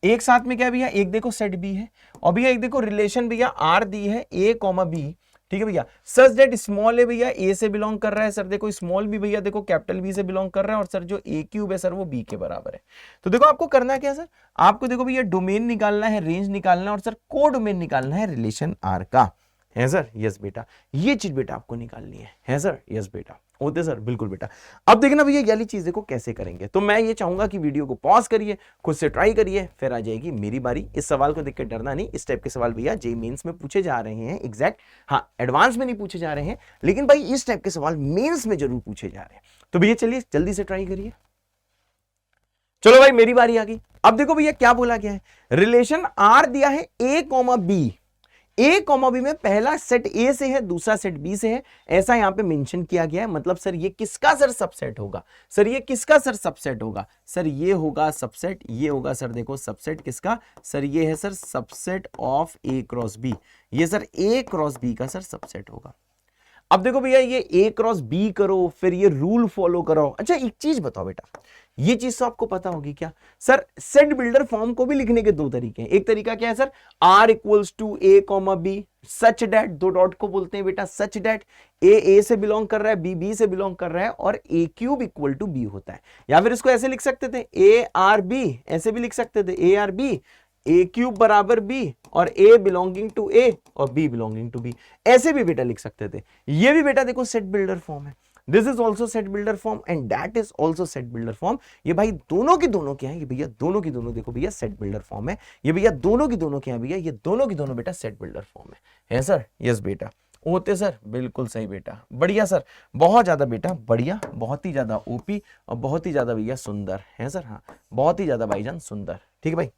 S1: एक साथ में क्या भैया एक देखो सेट बी है, और भैया एक देखो रिलेशन भैया आर दी है A, B, ठीक है भैया, सच दैट स्मॉल है भैया ए से बिलोंग कर रहा है, सर देखो स्मॉल भी भैया देखो कैपिटल बी से बिलोंग कर रहा है, और सर जो ए क्यूब है सर वो बी के बराबर है। तो देखो आपको करना क्या है सर, आपको देखो भैया डोमेन निकालना है, रेंज निकालना है, और सर को डोमेन निकालना है रिलेशन आर का, है सर, यस बेटा, ये चीज बेटा आपको निकालनी है सर, यस बेटा, होते सर, बिल्कुल बेटा। अब देखना भैया ये वाली चीज देखो कैसे करेंगे, तो मैं ये चाहूंगा कि वीडियो को पॉज करिए, खुद से ट्राई करिए, फिर आ जाएगी मेरी बारी। इस सवाल को देखकर डरना नहीं, इस टाइप के सवाल भैया जेईई मेंस में पूछे जा रहे हैं एग्जैक्ट, हाँ एडवांस में नहीं पूछे जा रहे हैं, लेकिन भाई इस टाइप के सवाल मेंस में जरूर पूछे जा रहे हैं। तो भैया चलिए जल्दी से ट्राई करिए। चलो भाई मेरी बारी आ गई। अब देखो भैया क्या बोला गया है, रिलेशन आर दिया है ए कॉमा बी, ए कॉमा बी में पहला सेट ए से है, दूसरा सेट बी से है, ऐसा यहां पे मेंशन किया गया है। मतलब सर ये किसका सर सबसेट होगा, सर ये किसका सर सबसेट होगा, सर ये होगा सबसेट, ये होगा सर देखो सबसेट किसका, सर ये है sir subset of A cross B, ये सर ए क्रॉस बी का सर सबसेट होगा। अब देखो भैया ये ए क्रॉस बी करो, फिर ये रूल फॉलो करो। अच्छा एक चीज बताओ बेटा, ये चीज तो आपको पता होगी क्या सर, सेट बिल्डर फॉर्म को भी लिखने के दो तरीके हैं। एक तरीका क्या है sir, R equals to A comma B such that, दो डॉट को बोलते हैं बेटा सच डैट ए से बिलोंग कर रहा है, बी बी से बिलोंग कर रहा है, और ए क्यूब इक्वल टू बी होता है। या फिर इसको ऐसे लिख सकते थे ए आर बी, ऐसे भी लिख सकते थे A R B, A cube बराबर बी, और ए बिलोंगिंग टू ए और बी बिलोंगिंग टू बी, ऐसे भी बेटा लिख सकते थे। ये भी बेटा देखो सेट बिल्डर फॉर्म है, this is also set builder form and that is also set builder form. ये भाई दोनों की दोनों क्या है, ये भैया दोनों की दोनों देखो भैया सेट बिल्डर फॉर्म है, ये भैया दोनों की दोनों क्या है भैया, ये दोनों की दोनों बेटा सेट बिल्डर फॉर्म है सर, यस बेटा, होते सर, बिल्कुल सही बेटा, बढ़िया सर, बहुत ज्यादा बेटा बढ़िया, बहुत ही ज्यादा ओपी और बहुत ही ज्यादा भैया सुंदर है सर, हाँ बहुत ही ज्यादा भाईजान सुंदर, ठीक है भाई।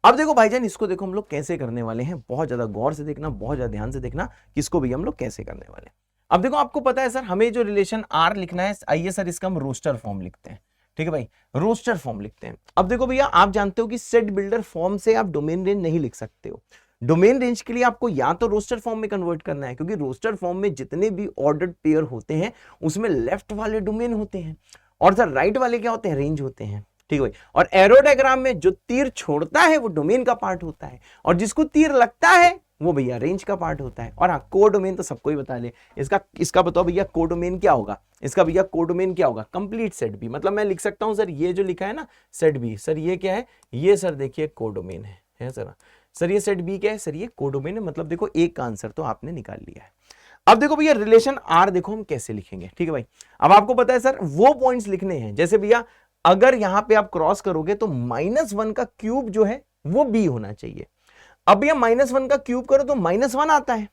S1: अब देखो भाईजान इसको देखो हम लोग कैसे करने वाले हैं, बहुत ज्यादा गौर से देखना, बहुत ज्यादा ध्यान से देखना कि इसको भी हम लोग कैसे करने वाले हैं। अब देखो आपको पता है सर हमें जो रिलेशन आर लिखना है, आइए सर इसका हम रोस्टर फॉर्म लिखते हैं, ठीक है भाई, रोस्टर फॉर्म लिखते हैं। अब देखो भैया आप जानते हो कि सेट बिल्डर फॉर्म से आप डोमेन रेंज नहीं लिख सकते हो, डोमेन रेंज के लिए आपको या तो रोस्टर फॉर्म में कन्वर्ट करना है, क्योंकि रोस्टर फॉर्म में जितने भी ऑर्डर्ड पेयर होते हैं उसमें लेफ्ट वाले डोमेन होते हैं और सर राइट वाले क्या होते हैं, रेंज होते हैं, ठीक है भाई। और एरो डायग्राम में जो तीर छोड़ता है वो डोमेन का पार्ट होता है, और जिसको तीर लगता है वो भैया रेंज का पार्ट होता है। और हाँ कोडोमेन तो सबको ही बता ले, इसका बताओ भैया कोडोमेन क्या होगा, इसका भैया कोडोमेन क्या होगा, कंप्लीट सेट बी। मतलब मैं लिख सकता हूं सर ये जो लिखा है ना सेट बी, सर ये क्या है, ये सर देखिए कोडोमेन है सर ये सेट बी क्या है, सर ये कोडोमेन है। मतलब देखो एक का आंसर तो आपने निकाल लिया है। अब देखो भैया रिलेशन आर देखो हम कैसे लिखेंगे, ठीक है भाई। अब आपको पता है सर वो पॉइंट्स लिखने हैं, जैसे भैया अगर यहां पे आप क्रॉस करोगे तो -1 का क्यूब जो है वो बी होना चाहिए। अब भैया -1 का क्यूब करो तो -1 आता है,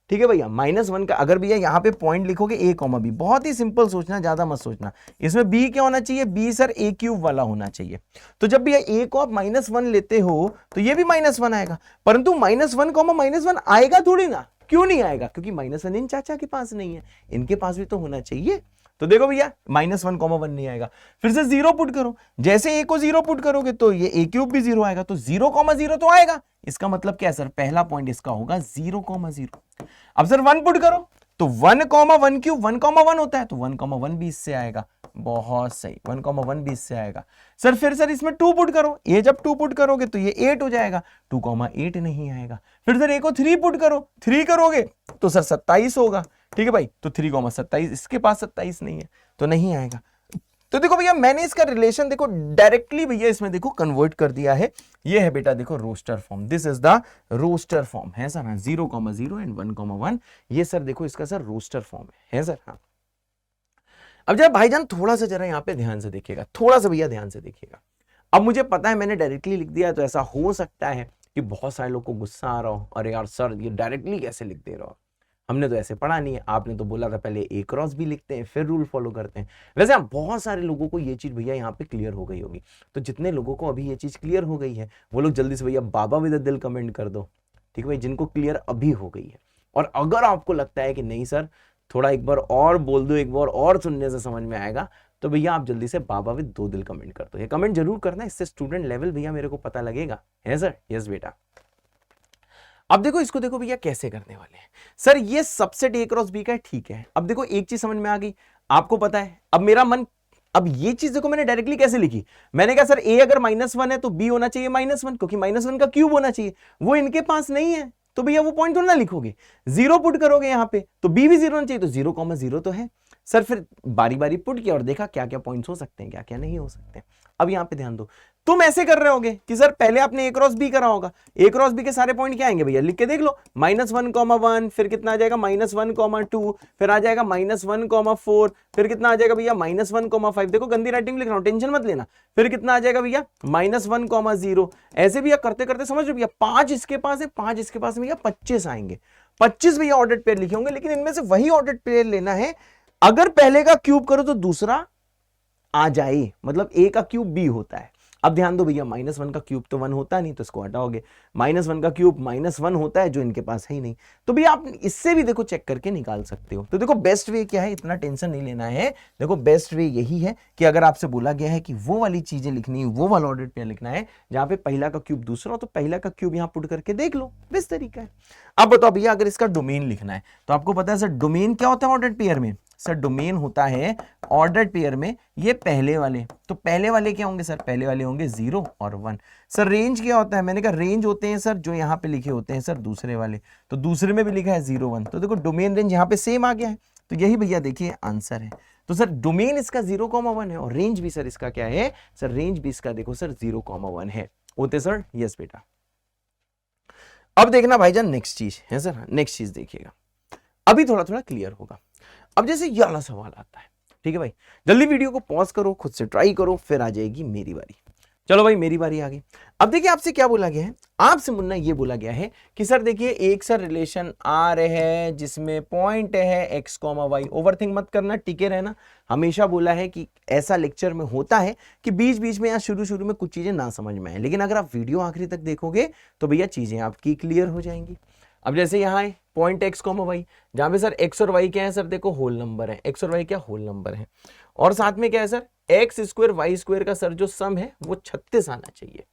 S1: ठीक है भैया, -1 का। अगर भैया यहां पे पॉइंट लिखोगे ए कॉमा बी, बहुत ही सिंपल सोचना, ज्यादा मत सोचना। इसमें बी क्या होना चाहिए, बी सर ए क्यूब वाला होना चाहिए। तो जब भैया ए को आप -1 लेते हो तो ये भी -1 आएगा, परंतु -1 आएगा थोड़ी ना, क्यों नहीं आएगा, क्योंकि -1 इन चाचा के पास नहीं है, इनके पास भी तो होना चाहिए। तो देखो भैया -1,1 नहीं आएगा, फिर से 0 पुट करो, जैसे ए को 0 पुट करोगे तो ये ए क्यूब भी 0 आएगा, तो 0,0 तो आएगा। इसका मतलब क्या है सर, पहला पॉइंट इसका होगा 0,0। अब सर 1 पुट करो तो 1,1 क्यूब 1,1 होता है, तो 1,1 भी इससे आएगा, बहुत सही, 1,1 भी इससे आएगा। सर फिर सर इसमें 2 पुट करो, ये जब 2 पुट करोगे तो ये 8 हो जाएगा, 2,8 नहीं आएगा। फिर सर ए को 3 पुट करो, 3 करोगे तो सर 27 होगा, ठीक है भाई, तो 3,27, इसके पास 27 नहीं है तो नहीं आएगा। तो देखो भैया मैंने इसका रिलेशन देखो डायरेक्टली भैया इसमें देखो कन्वर्ट कर दिया है, ये है बेटा देखो roster form, this is the roster form है सर, हाँ 0,0 एंड 1,1, ये सर देखो इसका सर रोस्टर फॉर्म है सर, हाँ। अब जरा भाईजान थोड़ा सा जरा यहाँ पे ध्यान से देखिएगा, थोड़ा सा भैया ध्यान से देखिएगा। अब मुझे पता है मैंने डायरेक्टली लिख दिया, तो ऐसा हो सकता है कि बहुत सारे लोग को गुस्सा आ रहा हो, अरे यार सर ये डायरेक्टली कैसे लिख दे रहा हो, हमने तो ऐसे पढ़ा नहीं है, आपने तो बोला था पहले ए क्रॉस भी लिखते हैं फिर रूल फॉलो करते हैं। वैसे बहुत सारे लोगों को ये चीज भैया यहाँ पे क्लियर हो गई होगी, तो जितने लोगों को अभी ये चीज क्लियर हो गई है वो लोग जल्दी से भैया बाबा विद दिल कमेंट कर दो, ठीक है भाई, जिनको क्लियर अभी हो गई है। और अगर आपको लगता है कि नहीं सर थोड़ा एक बार और बोल दो, एक बार और सुनने से समझ में आएगा, तो भैया आप जल्दी से बाबा विद 2 दिल कमेंट कर दो, ये कमेंट जरूर करना, इससे स्टूडेंट लेवल भैया मेरे को पता लगेगा, है सर, यस बेटा। अब देखो इसको देखो भैया कैसे करने वाले हैं, सर ये सबसेट ए क्रॉस बी का है, ठीक है। अब देखो एक चीज समझ में आ गई, आपको पता है अब मेरा मन, अब ये चीज देखो मैंने डायरेक्टली कैसे लिखी, मैंने कहा सर ए अगर -1 है तो बी होना चाहिए -1, क्योंकि -1 का क्यूब होना चाहिए, वो इनके पास नहीं है, तो भैया वो पॉइंट थोड़ा ना लिखोगे, 0 पुट करोगे यहाँ पे तो बी भी 0 होना चाहिए, तो 0,0 तो है सर। फिर बारी बारी पुट किया और देखा क्या क्या पॉइंट्स हो सकते हैं, क्या क्या नहीं हो सकते। अब यहाँ पे ध्यान दो, तुम ऐसे कर रहे होगे कि सर पहले आपने ए क्रॉस बी करा होगा, ए क्रॉस बी के सारे पॉइंट क्या आएंगे भैया, लिख के देख लो, -1,1, फिर कितना आ जाएगा -1,2, फिर आ जाएगा -1,4, फिर कितना आ जाएगा भैया -1,5। देखो गंदी राइटिंग लिख रहा हूं, टेंशन मत लेना। फिर कितना आ जाएगा भैया -1,0। ऐसे भैया करते करते समझ लो भैया 5 इसके पास है, 5 इसके पास भैया 25 आएंगे। 25 भैया ऑर्डर्ड पेयर लिखे होंगे, लेकिन इनमें से वही ऑर्डर्ड पेयर लेना है। अगर पहले का क्यूब करो तो दूसरा आ जाए, मतलब ए का क्यूब बी होता है। अब ध्यान दो भैया, -1 का क्यूब तो 1 होता नहीं, तो इसको हटाओगे। -1 का क्यूब -1 होता है, जो इनके पास है ही नहीं। तो भैया आप इससे भी देखो चेक करके निकाल सकते हो। तो देखो बेस्ट वे क्या है, इतना टेंशन नहीं लेना है। देखो बेस्ट वे यही है कि अगर आपसे बोला गया है कि वो वाली चीजें लिखनी है, वो वाला ऑर्डर्ड पेयर लिखना है जहां पे पहला का क्यूब दूसरा हो, तो पहला का क्यूब यहां पुट करके देख लो, बेस्ट तरीका है। अब बताओ भैया, अगर इसका डोमेन लिखना है तो आपको पता है सर डोमेन क्या होता है ऑर्डर्ड पेयर में। सर डोमेन होता है ऑर्डर्ड पेयर में ये पहले वाले, तो पहले वाले क्या होंगे सर, पहले वाले होंगे 0 और 1। सर रेंज क्या होता है, मैंने कहा रेंज होते हैं सर जो यहाँ पे लिखे होते हैं सर दूसरे वाले, तो दूसरे में भी लिखा है 0 1, तो देखो डोमेन रेंज यहाँ पे सेम आ गया है। तो यही भैया देखिए आंसर है। तो सर डोमेन इसका 0,1 है और रेंज भी सर इसका क्या है, सर रेंज भी इसका देखो सर 0,1 है। होते सर यस बेटा। अब देखना भाईजान नेक्स्ट चीज है सर, नेक्स्ट चीज देखिएगा, अभी थोड़ा थोड़ा क्लियर होगा। अब जैसे ये वाला सवाल आता है, ठीक है भाई, जल्दी वीडियो को पॉज करो, खुद से ट्राई करो, फिर आ जाएगी मेरी बारी। चलो भाई मेरी बारी आ गई। अब देखिए आपसे क्या बोला गया है, आपसे मुन्ना ये बोला गया है कि सर देखिए एक सर रिलेशन आर है जिसमें पॉइंट है x, y। ओवरथिंक मत करना, टिके रहना। हमेशा बोला है कि ऐसा लेक्चर में होता है कि बीच बीच में या शुरू शुरू में कुछ चीजें ना समझ में आए, लेकिन अगर आप वीडियो आखिरी तक देखोगे तो भैया चीजें आपकी क्लियर हो जाएंगी। अब जैसे यहाँ है पॉइंट x, y, जहां पे सर x और y क्या है सर, देखो होल नंबर है, x और y क्या होल नंबर है, और साथ में क्या है sir x square y square का सर जो सम है वो 36 आना चाहिए।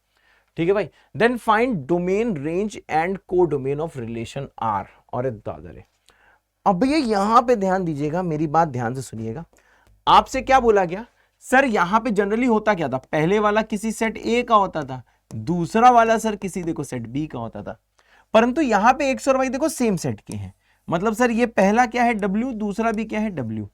S1: ठीक है भाई, then find domain range and codomain of relation R। और दादरे अब भैया यहां पे ध्यान दीजिएगा, मेरी बात ध्यान से सुनिएगा। आपसे क्या बोला गया सर, यहां पे जनरली होता क्या था, पहले वाला किसी सेट A का होता था, दूसरा वाला सर किसी देखो सेट B का होता था, परंतु यहां पे x और y देखो सेम सेट के हैं। मतलब सर ये पहला क्या है W, दूसरा भी क्या है W।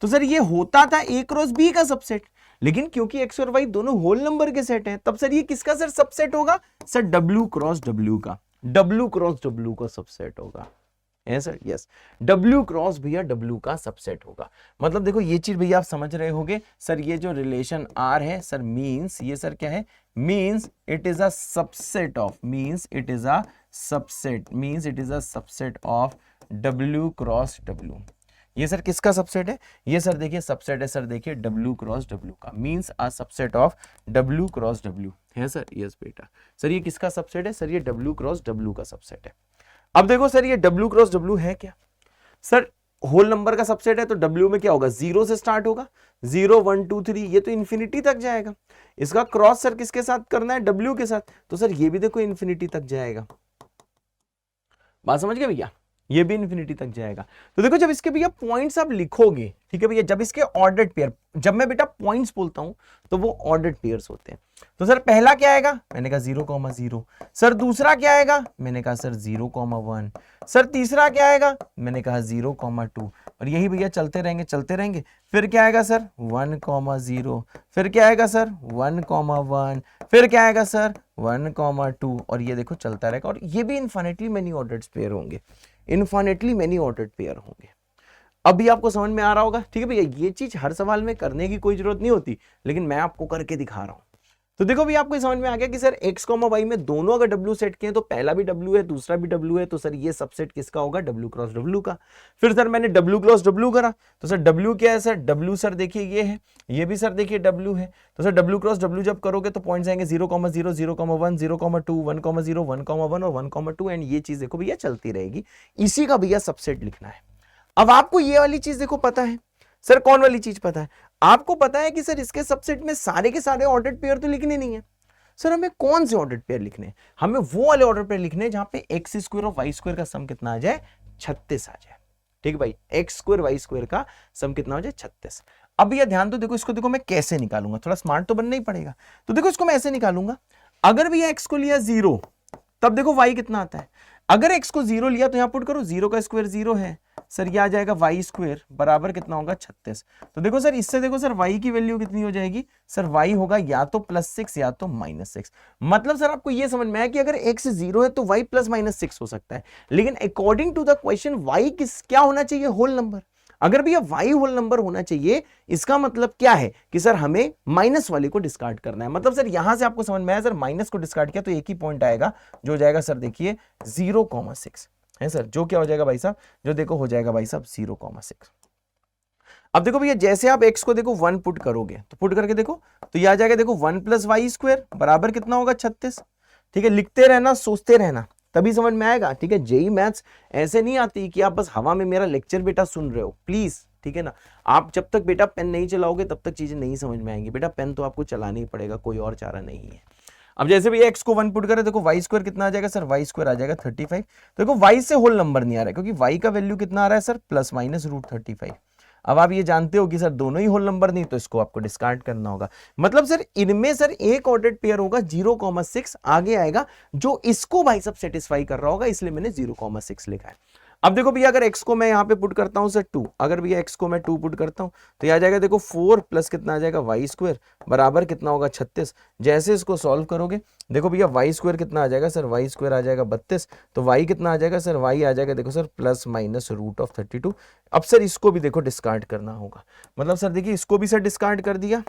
S1: तो सर ये होता था A क्रॉस B का सबसेट, लेकिन क्योंकि x और y दोनों होल नंबर के सेट हैं, तब सर ये किसका सर सबसेट होगा, सर W क्रॉस W का, W क्रॉस W का सबसेट होगा। है सर यस, W क्रॉस भैया W का सबसेट होगा। मतलब देखो ये चीज भैया आप समझ रहे होगे सर, ये जो रिलेशन R है सर मींस ये सर क्या है, means it is a subset of, means it is a subset, means it is a subset of W cross W। ये सर किसका सबसेट है, ये सर देखिए सबसेट है सर, देखिए W क्रॉस W का, means a subset of W cross W। है sir yes बेटा। सर ये किसका सबसेट है, सर ये W क्रॉस W का सबसेट है। अब देखो सर ये W क्रॉस W है क्या, सर होल नंबर का सबसेट है, तो W में क्या होगा, 0 से स्टार्ट होगा, 0 1 2 3, ये तो इन्फिनिटी तक जाएगा। इसका क्रॉस सर किसके साथ करना है, W के साथ, तो सर ये भी देखो इन्फिनिटी तक जाएगा। बात समझ गए भैया, ये भी इन्फिनिटी तक जाएगा। तो देखो जब इसके भैया पॉइंट्स आप लिखोगे, ठीक है भैया, जब इसके ऑर्डर्ड पेयर, जब मैं बेटा पॉइंट्स बोलता हूं तो वो ऑर्डर्ड पेयर्स होते हैं। तो सर पहला क्या आएगा, मैंने कहा 0,0। सर दूसरा क्या आएगा, मैंने कहा सर 0,1। सर तीसरा क्या आएगा, मैंने कहा 0,2। और यही भैया चलते रहेंगे चलते रहेंगे। फिर क्या आएगा सर 1,0, फिर क्या आएगा सर 1,1, फिर क्या आएगा सर 1,2, और ये देखो चलता रहेगा। और ये भी इनफाइनाइटली मेनी ऑर्डर्ड पेयर होंगे, इनफाइनाइटली मेनी ऑर्डर्ड पेयर होंगे। अभी आपको समझ में आ रहा होगा, ठीक है भैया। ये चीज हर सवाल में करने की कोई जरूरत नहीं होती, लेकिन मैं आपको करके दिखा रहा हूं। तो देखो भी आपको समझ में आ गया कि सर x, y में दोनों अगर W सेट के हैं तो पहला भी W है दूसरा भी W है, तो सर ये सबसेट किसका होगा, W क्रॉस W का। फिर सर मैंने W क्रॉस W करा, तो सर W क्या है सर, W सर देखिए ये है, ये भी सर देखिए W है। तो सर W क्रॉस W जब करोगे तो पॉइंट्स आएंगे 0,0, 0,1, 0,2, 1,0, 1,1 और 1,2, एंड ये चीज देखो भैया चलती रहेगी। इसी का भैया सबसेट लिखना है। अब आपको ये वाली चीज देखो पता है सर, कौन वाली चीज पता है, आपको पता है कि सर इसके सबसेट में सारे के सारे ऑर्डर्ड पेयर तो लिखने नहीं है। सर हमें कौन से ऑर्डर्ड पेयर लिखने हैं, हमें वो वाले ऑर्डर पेयर लिखने हैं जहां पे x स्क्वायर और y स्क्वायर का सम कितना आ जाए, 36 आ जाए। ठीक है भाई, x स्क्वायर y स्क्वायर का सम कितना हो जाए, 36। अब भैया ध्यान दो, देखो इसको देखो मैं कैसे निकालूंगा, थोड़ा स्मार्ट तो बनना ही पड़ेगा। तो देखो इसको मैं ऐसे निकालूंगा, अगर भैया x को लिया 0 तब देखो y कितना आता है, अगर x को 0 लिया तो यहां पुट करो, 0 का स्क्वायर 0 है सर, ये आ जाएगा y स्क्वायर बराबर कितना होगा 36। तो देखो सर इससे देखो सर y की वैल्यू कितनी हो जाएगी सर, y होगा या तो +6 या तो -6। मतलब सर आपको ये समझ में आया कि अगर x 0 है तो y +-6 हो सकता है, लेकिन according to the question y क्या होना चाहिए, होल नंबर। अगर भैया y होल नंबर होना चाहिए, इसका मतलब क्या है कि सर हमें माइनस वाले को डिस्कार्ड करना है। मतलब सर यहां से आपको समझ में आया सर, माइनस को डिस्कार्ड किया तो एक ही पॉइंट आएगा जो हो जाएगा सर देखिए 0,6 है सर, जो क्या हो जाएगा भाई साहब, जो देखो हो जाएगा भाई साहब 0,6। अब देखो भैया जैसे आप x को देखो 1 पुट करोगे तो पुट करके देखो तो ये आ जाएगा देखो 1 + y स्क्वायर बराबर कितना होगा 36। ठीक है, लिखते रहना सोचते रहना तभी समझ में आएगा। ठीक है, जेई मैथ्स ऐसे नहीं आती कि आप बस हवा में मेरा लेक्चर बेटा सुन रहे हो, प्लीज। ठीक है ना, आप जब तक बेटा पेन नहीं चलाओगे तब तक चीजें नहीं समझ में आएंगी। बेटा पेन तो आपको चलाना ही पड़ेगा, कोई और चारा नहीं है। अब जैसे भी x को 1 पुट करें देखो y स्क्वायर कितना आ जाएगा सर, y स्क्वायर आ जाएगा 35। तो देखो y से होल नंबर नहीं आ रहा है क्योंकि y का वैल्यू कितना आ रहा है सर, ±√35। अब आप ये जानते हो कि सर दोनों ही होल नंबर नहीं, तो इसको आपको डिस्कार्ड करना होगा। मतलब सर इनमें सर एक ऑर्डर्ड पेयर होगा 0,6 आगे आएगा जो इसको भाई सब सेटिस्फाई कर रहा होगा, इसलिए मैंने 0,6 लिखा है। अब देखो भैया अगर x को मैं यहाँ पे पुट करता हूँ सर 2, अगर भैया x को मैं 2 पुट करता हूँ तो ये आ जाएगा देखो 4 प्लस कितना आ जाएगा y स्क्वायर बराबर कितना होगा 36। जैसे इसको सॉल्व करोगे देखो भैया y स्क्वायर कितना आ जाएगा सर, y स्क्वायर आ जाएगा 32। तो y कितना आ जाएगा सर, y आ जाएगा देखो सर ±√32। अब सर इसको भी देखो डिस्कार्ड करना होगा। मतलब सर देखिए इसको भी सर डिस्कार्ड कर दिया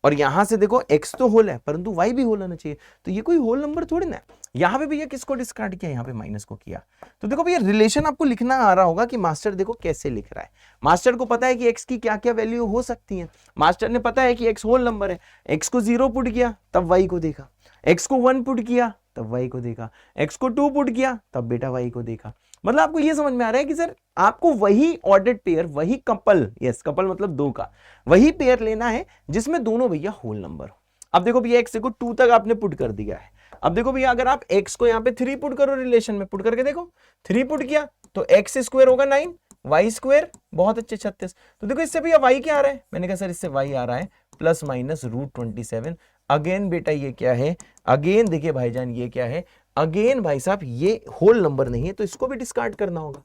S1: और यहां से देखो x तो होल है परंतु y भी होल होना चाहिए, तो ये कोई होल नंबर थोड़ी ना है। यहां पे भैया किसको डिस्कार्ड किया, यहाँ पे माइनस को किया। तो देखो भैया रिलेशन आपको लिखना आ रहा होगा कि मास्टर देखो कैसे लिख रहा है। मास्टर को पता है कि x की क्या क्या वैल्यू हो सकती है, मास्टर ने पता है कि x होल नंबर है। x को 0 पुट किया तब y को देखा, x को 1 पुट किया तब y को देखा, x को 2 पुट किया तब बेटा y को देखा। मतलब आपको ये समझ में आ रहा है कि सर आपको वही ऑर्डर्ड पेयर, वही कपल, यस कपल मतलब दो का, वही पेयर लेना है जिसमें दोनों भैया होल नंबर हो। अब देखो भैया x को 2 तक आपने पुट कर दिया है। अब देखो भैया अगर आप x को यहाँ पे 3 पुट करो, रिलेशन में पुट करके देखो 3 पुट किया तो x स्क्वायर होगा 9, y स्क्वायर बहुत अच्छे 36। तो देखो इससे भैया y क्या आ रहा है, मैंने कहा सर इससे y आ रहा है ±√27। अगेन बेटा ये क्या है, अगेन देखिए भाईजान ये क्या है, अगेन भाई साहब ये होल नंबर नहीं है तो इसको भी डिस्कार्ड करना होगा।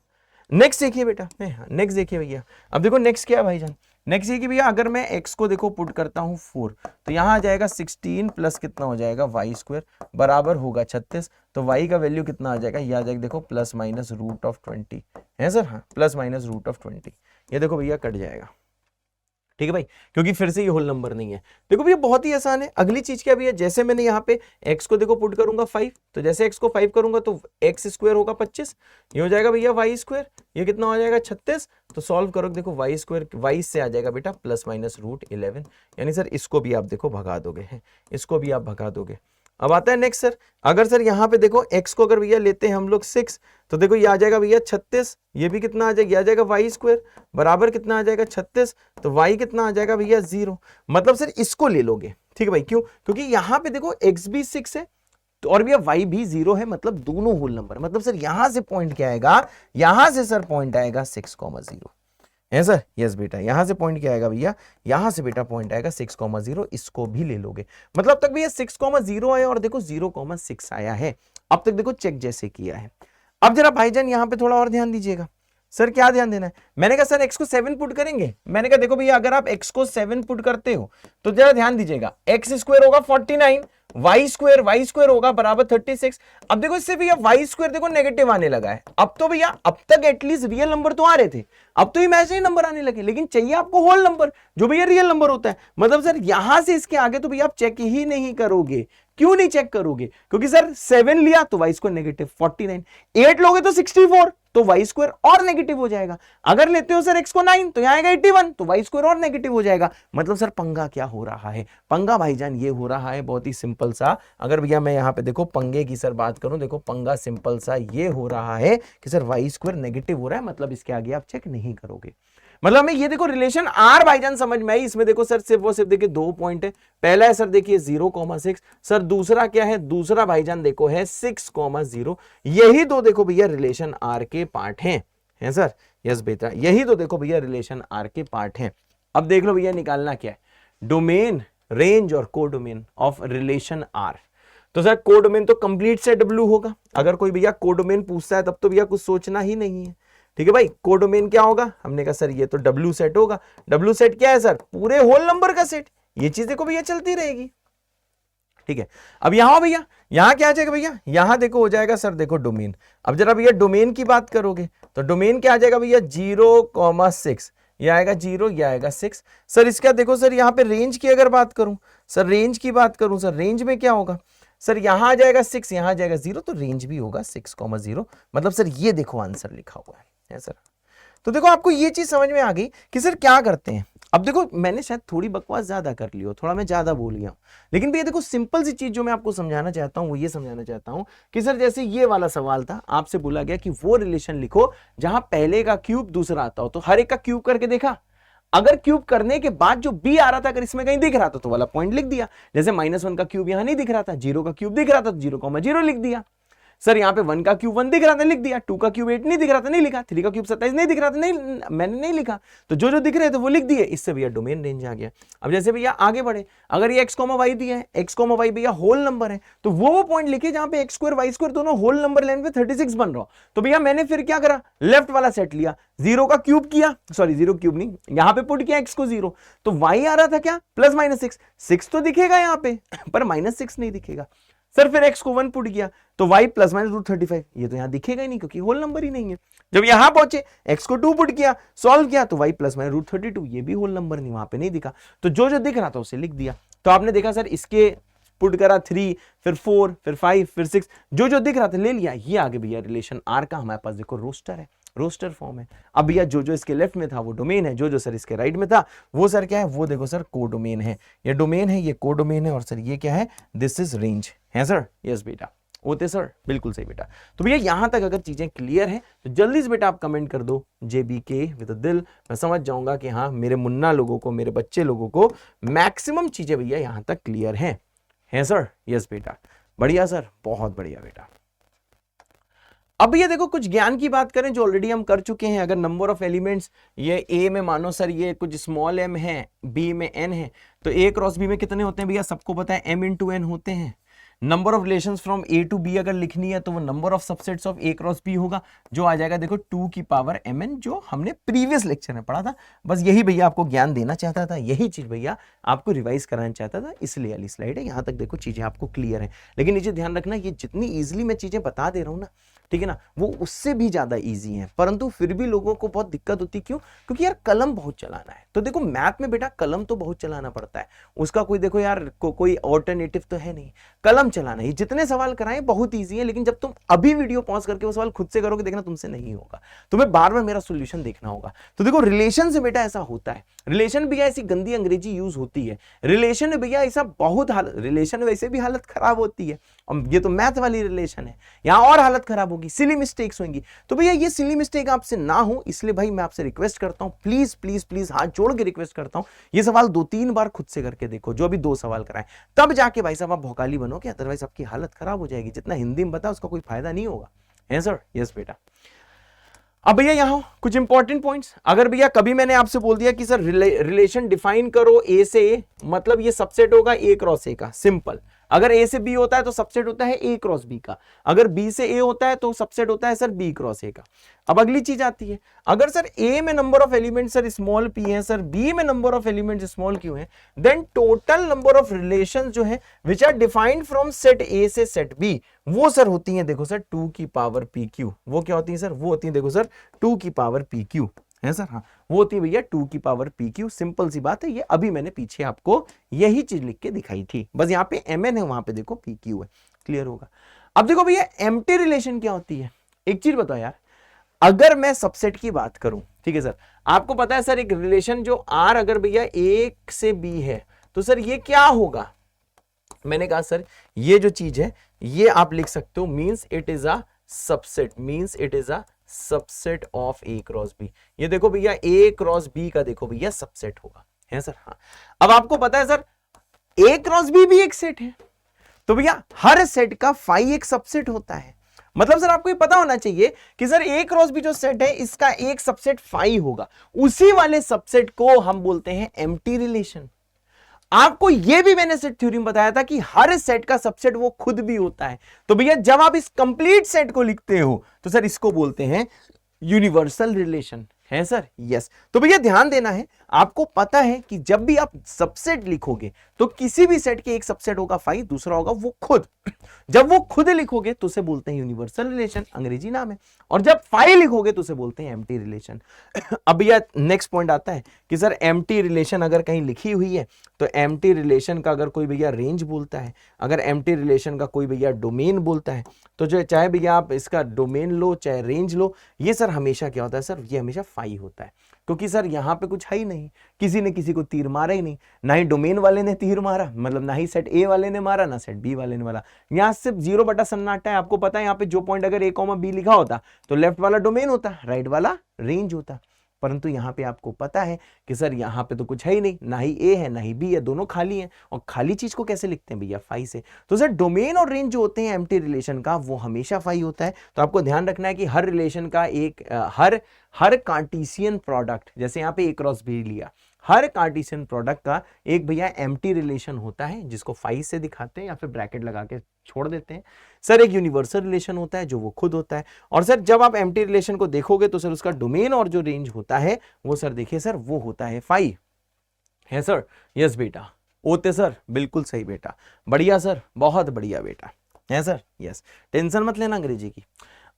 S1: नेक्स्ट देखिए बेटा, नेक्स्ट देखिए भैया। अब देखो नेक्स्ट क्या है भाईजान, नेक्स्ट ये कि भैया अगर मैं x को देखो पुट करता हूं 4 तो यहां आ जाएगा 16 प्लस कितना हो जाएगा y स्क्वायर बराबर होगा 36। तो y का वैल्यू कितना आ जाएगा, ये आ जाएगा देखो ±√20 है सर, हाँ ±√20। ये देखो भैया कट जाएगा। ठीक है भाई, क्योंकि फिर से ये होल नंबर नहीं है। देखो भैया बहुत ही आसान है। अगली चीज क्या भैया, जैसे मैंने यहाँ पे x को देखो पुट करूंगा 5, तो जैसे x को 5 करूंगा तो x स्क्वायर होगा 25, ये हो जाएगा भैया y स्क्वायर, ये कितना हो जाएगा 36। तो सॉल्व करो देखो y स्क्वायर y से आ जाएगा बेटा ±√11, यानी सर इसको भी आप देखो भगा दोगे, इसको भी आप भगा दोगे। अब आता है नेक्स्ट सर, अगर सर यहाँ पे देखो x को अगर भैया लेते हैं हम लोग 6 तो देखो ये आ जाएगा भैया 36, ये भी कितना आ जाएगा, ये आ जाएगा y स्क्वायर बराबर कितना आ जाएगा 36। तो y कितना आ जाएगा भैया 0। मतलब सर इसको ले लोगे, ठीक है भाई, क्यों, क्योंकि यहाँ पे देखो x भी 6 है तो और भैया y भी 0 है, मतलब दोनों होल नंबर। मतलब सर यहां से पॉइंट क्या आएगा, यहां से सर पॉइंट आएगा 6,0 है सर, यस बेटा यहां से पॉइंट क्या आएगा भैया, यहां से बेटा पॉइंट आएगा 6,0, इसको भी ले लोगे। मतलब तक भैया 6,0 आया और देखो 0,6 आया है। अब तक देखो चेक जैसे किया है। अब जरा भाईजान यहां पे थोड़ा और ध्यान दीजिएगा। सर क्या ध्यान देना है, मैंने कहा सर x को 7 पुट करेंगे, मैंने कहा देखो भैया अगर आप x को 7 पुट करते हो तो जरा ध्यान दीजिएगा, x स्क्वायर होगा 49, y स्क्वायर होगा बराबर 36। अब देखो इससे भैया y स्क्वायर देखो नेगेटिव आने लगा है। अब तो भैया अब तक एटलीस्ट रियल नंबर तो आ रहे थे, अब तो इमेजिनरी नंबर आने लगे, लेकिन चाहिए आपको होल नंबर जो भैया रियल नंबर होता है। मतलब सर यहां से इसके आगे तो भैया आप चेक ही नहीं करोगे। क्यों नहीं चेक करोगे, क्योंकि सर 7 लिया तो y स्क्वायर नेगेटिव 49, 8 लोगे तो 64 तो y स्क्वायर और नेगेटिव हो जाएगा। अगर लेते हो सर x को 9 तो यहां आएगा 81 तो y स्क्वायर और नेगेटिव हो जाएगा। मतलब सर पंगा क्या हो रहा है, पंगा भाईजान ये हो रहा है बहुत ही सिंपल सा। अगर भैया मैं यहाँ पे देखो पंगे की सर बात करूं, देखो पंगा सिंपल सा ये हो रहा है कि सर y स्क्वायर नेगेटिव हो रहा है, मतलब इसके आगे आप चेक नहीं करोगे। मतलब हमें ये देखो रिलेशन आर भाईजान समझ में आई। इसमें देखो सर सिर्फ वो सिर्फ देखिए 2 पॉइंट है। पहला है सर देखिए 0,6, सर दूसरा क्या है, दूसरा भाईजान देखो है 6,0। यही दो देखो भैया रिलेशन आर के पार्ट हैं सर, यस बेटा यही तो देखो भैया रिलेशन आर के पार्ट हैं। अब देख लो भैया निकालना क्या है, डोमेन, रेंज और कोडोमेन ऑफ रिलेशन आर। तो सर कोडोमेन तो कंप्लीट सेट W होगा। अगर कोई भैया कोडोमेन पूछता है तब तो भैया कुछ सोचना ही नहीं है, ठीक है भाई। कोडोमेन क्या होगा, हमने कहा सर ये तो W सेट होगा। W सेट क्या है सर, पूरे होल नंबर का सेट। ये चीज देखो भैया चलती रहेगी, ठीक है। अब यहां भैया, यहां क्या आ जाएगा भैया, यहां देखो हो जाएगा सर देखो डोमेन। अब जरा भैया डोमेन की बात करोगे तो डोमेन क्या आ जाएगा भैया 0,6, ये आएगा 0, ये आएगा 6। सर इसका देखो सर यहाँ पे रेंज की अगर बात करूं, सर रेंज की बात करूं, सर रेंज में क्या होगा सर, यहां आ जाएगा 6, यहां आ जाएगा 0, तो रेंज भी होगा 6,0। मतलब सर ये देखो आंसर लिखा हुआ है सर। तो देखो आपको ये चीज समझ में आ गई कि सर क्या करते हैं। अब देखो मैंने शायद थोड़ी बकवास ज्यादा कर ली हो, थोड़ा मैं ज्यादा बोल गया हूं, लेकिन भैया देखो सिंपल सी चीज जो मैं आपको समझाना चाहता हूं वो ये समझाना चाहता हूं कि सर जैसे ये वाला सवाल था, आपसे बोला गया कि वो रिलेशन लिखो जहां पहले का क्यूब दूसरा आता हो, तो हर एक का क्यूब करके देखा। अगर क्यूब करने के बाद जो बी आ रहा था अगर इसमें कहीं दिख रहा था तो वाला पॉइंट लिख दिया। जैसे -1 का क्यूब यहां नहीं दिख रहा था, 0 का क्यूब दिख रहा था तो 0,0 लिख दिया। सर यहाँ पे 1 का क्यूब 1 दिख रहा था, लिख दिया। 2 का क्यूब 8 नहीं दिख रहा था, नहीं लिखा। 3 का क्यूब 27 नहीं दिख रहा था, नहीं, मैंने नहीं लिखा। तो जो जो दिख रहे थे वो लिख दिए। इससे भैया डोमेन रेंज आ गया। अब जैसे भैया आगे बढ़े, अगर ये x, y दिया है, x, y भैया होल नंबर है, तो वो पॉइंट लिखे जहां पे x2 y2 दोनों होल नंबर लाइन पे 36 बन रहा हो। तो भैया मैंने फिर क्या करा, लेफ्ट वाला सेट लिया, 0 का क्यूब किया, सॉरी 0 क्यूब नहीं, यहां पे पुट किया x को 0, तो y आ रहा था क्या +-6, 6 तो दिखेगा यहाँ पे पर -6 नहीं दिखेगा। सर फिर x को 1 पुट किया तो y ±√35, ये तो यहां दिखेगा ही नहीं क्योंकि होल नंबर ही नहीं है। जब यहां पहुंचे x को 2 पुट किया, सॉल्व किया तो y ±√32, ये भी होल नंबर नहीं, वहां पे नहीं दिखा। तो जो जो दिख रहा था उसे लिख दिया। तो आपने देखा सर इसके पुट करा 3, फिर 4, फिर 5, फिर 6, जो जो दिख रहा था ले लिया। ये आगे भैया रिलेशन आर का हमारे पास देखो रोस्टर है, रोस्टर फॉर्म है। अब भैया जो जो इसके लेफ्ट में था वो डोमेन है, जो जो सर इसके राइट में था वो सर क्या है, वो देखो सर कोडोमेन है। ये डोमेन है, ये कोडोमेन है, और सर ये क्या है, दिस इज रेंज है सर। यस बेटा, होते सर, बिल्कुल सही बेटा। तो भैया यहां तक अगर चीजें क्लियर हैं तो जल्दी से बेटा आप कमेंट कर दो JBK विद दिल। मैं समझ जाऊंगा कि हाँ मेरे मुन्ना लोगों को, मेरे बच्चे लोगों को मैक्सिमम चीजें भैया यहां तक क्लियर हैं सर। यस बेटा, बढ़िया सर, बहुत बढ़िया बेटा। अब ये देखो कुछ ज्ञान की बात करें जो ऑलरेडी हम कर चुके हैं। अगर नंबर ऑफ एलिमेंट्स ये A में मानो सर ये कुछ स्मॉल m है, B में n है, तो A क्रॉस B में कितने होते हैं भैया, सबको पता है m × n होते हैं। Number of relations from A to B अगर लिखनी है तो वो number of subsets of A cross B होगा, जो आ जाएगा देखो 2⁻mn, जो हमने प्रीवियस लेक्चर में पढ़ा था। बस यही भैया आपको ज्ञान देना चाहता था, यही चीज भैया आपको रिवाइज कराना चाहता था, इसलिए वाली स्लाइड है। यहां तक देखो चीजें आपको क्लियर है, लेकिन नीचे ध्यान रखना ये जितनी इजिली मैं चीजें बता दे रहा हूं ना, ठीक है ना, वो उससे भी ज्यादा इजी है, परंतु फिर भी लोगों को बहुत दिक्कत होती। क्यों? क्योंकि यार कलम बहुत चलाना है। तो देखो मैथ में बेटा कलम तो बहुत चलाना पड़ता है, उसका कोई देखो यार कोई ऑल्टरनेटिव तो है नहीं, कलम चलाना है। जितने सवाल कराएं बहुत ईजी है, लेकिन जब तुम अभी वीडियो पॉज करके वो सवाल खुद से करोगे, देखना तुमसे नहीं होगा, तुम्हें बार बार मेरा सोल्यूशन देखना होगा। तो देखो रिलेशन से बेटा ऐसा होता है, रिलेशन भैया ऐसी गंदी अंग्रेजी यूज होती है, रिलेशन भैया ऐसा बहुत रिलेशन वैसे भी हालत खराब होती है, ये तो मैथ वाली रिलेशन है, यहां और हालत खराब होगी, सिली मिस्टेक्स होंगी। तो भैया ये सिली मिस्टेक आपसे ना हो, इसलिए भाई मैं आपसे रिक्वेस्ट करता हूं, प्लीज प्लीज प्लीज हाथ जोड़ के रिक्वेस्ट करता हूं, ये सवाल 2-3 बार खुद से करके देखो, जो अभी 2 सवाल कराएं, तब जाके भाई साहब आप भौकाली बनोगे, अदरवाइज आपकी हालत खराब हो जाएगी। जितना हिंदी में बता उसका कोई फायदा नहीं होगा, है सर। यस बेटा। अब भैया यहां कुछ इंपॉर्टेंट पॉइंट्स, अगर भैया कभी मैंने आपसे बोल दिया कि सर रिलेशन डिफाइन करो A से A, मतलब ये सबसेट होगा A क्रॉस A का, सिंपल। अगर A से B होता है तो सबसेट होता है A क्रॉस B का, अगर B से A होता है तो सबसेट होता है सर B क्रॉस A का। अब अगली चीज आती है, अगर सर A में number of elements sir small p है, सर B में number of elements small q है, then total number of relations जो है which are defined from set A से सेट B, वो सर होती है देखो सर 2⁻pq। वो क्या होती है सर? वो होती है देखो सर 2⁻pq, है सर। हाँ, वो होती है भैया 2⁻pq। सिंपल सी बात है, ये अभी मैंने पीछे आपको यही चीज लिख के दिखाई थी, बस यहाँ पे mn है, वहां पे देखो pq है, क्लियर होगा। अब देखो भैया एम्प्टी रिलेशन क्या होती है, एक चीज बताओ यार, अगर मैं सबसेट की बात करूं, ठीक है सर, आपको पता है सर एक रिलेशन जो R अगर भैया A से B है तो सर ये क्या होगा, मैंने कहा सर ये जो चीज है ये आप लिख सकते हो means it is a subset, means it is a subset of A cross B। ये देखो भैया A क्रॉस B का देखो भैया सबसेट होगा, है सर। हाँ, अब आपको पता है सर A क्रॉस B भी एक सेट है, तो भैया हर सेट का फाई एक सबसेट होता है। मतलब सर आपको ये पता होना चाहिए कि सर A क्रॉस B जो सेट है इसका एक सबसेट फाई होगा, उसी वाले सबसेट को हम बोलते हैं एम्प्टी रिलेशन। आपको यह भी मैंने सेट थ्योरम बताया था कि हर सेट का सबसेट वो खुद भी होता है। तो भैया जब आप इस कंप्लीट सेट को लिखते हो तो सर इसको बोलते हैं यूनिवर्सल रिलेशन, है सर? यस। तो भैया ध्यान देना है, आपको पता है कि जब भी आप सबसेट लिखोगे तो किसी भी सेट के एक सबसेट होगा फाई, दूसरा होगा वो खुद। जब वो खुद लिखोगे तो उसे बोलते हैं यूनिवर्सल रिलेशन, अंग्रेजी नाम है। और जब फाई लिखोगे तो उसे बोलते हैं एम्प्टी रिलेशन। अब भैया नेक्स्ट पॉइंट आता है कि सर एम्प्टी रिलेशन अगर कहीं लिखी हुई है तो एम्प्टी रिलेशन का अगर कोई भैया रेंज बोलता है, अगर एम्प्टी रिलेशन का कोई भैया डोमेन बोलता है, तो जो चाहे भैया आप इसका डोमेन लो चाहे रेंज लो, ये सर हमेशा क्या होता है सर, ये हमेशा फाई होता है। क्योंकि सर यहां पे कुछ है ही नहीं, किसी ने किसी को तीर मारा ही नहीं, ना ही डोमेन वाले ने तीर मारा, मतलब ना ही सेट ए वाले ने मारा ना सेट बी वाले ने मारा। यहां सिर्फ 0 बटा सन्नाटा है। आपको पता है यहाँ पे जो पॉइंट अगर ए कॉमा बी लिखा होता तो लेफ्ट वाला डोमेन होता, राइट वाला रेंज होता। परंतु यहाँ पे आपको पता है कि सर यहाँ पे तो कुछ है ही नहीं, ना ही ए है ना ही बी है, दोनों खाली हैं। और खाली चीज को कैसे लिखते हैं भैया, फाई से। तो सर डोमेन और रेंज जो होते हैं एम्प्टी रिलेशन का, वो हमेशा फाई होता है। तो आपको ध्यान रखना है कि हर रिलेशन का एक हर कार्टेशियन प्रोडक्ट, जैसे यहाँ पे ए क्रॉस बी लिया, हर कार्टेशियन प्रोडक्ट का एक भैया एम्प्टी रिलेशन होता है जिसको फाई से दिखाते हैं या फिर ब्रैकेट लगा के छोड़ देते हैं। सर एक यूनिवर्सल रिलेशन होता है जो वो खुद होता है। और सर जब आप एम्प्टी रिलेशन को देखोगे तो सर उसका डोमेन और जो रेंज होता है वो सर देखिए सर वो होता है फाई, है सर? यस बेटा, ओते सर, बिल्कुल सही बेटा, बढ़िया सर, बहुत बढ़िया बेटा, है सर? यस, टेंशन मत लेना अंग्रेजी की।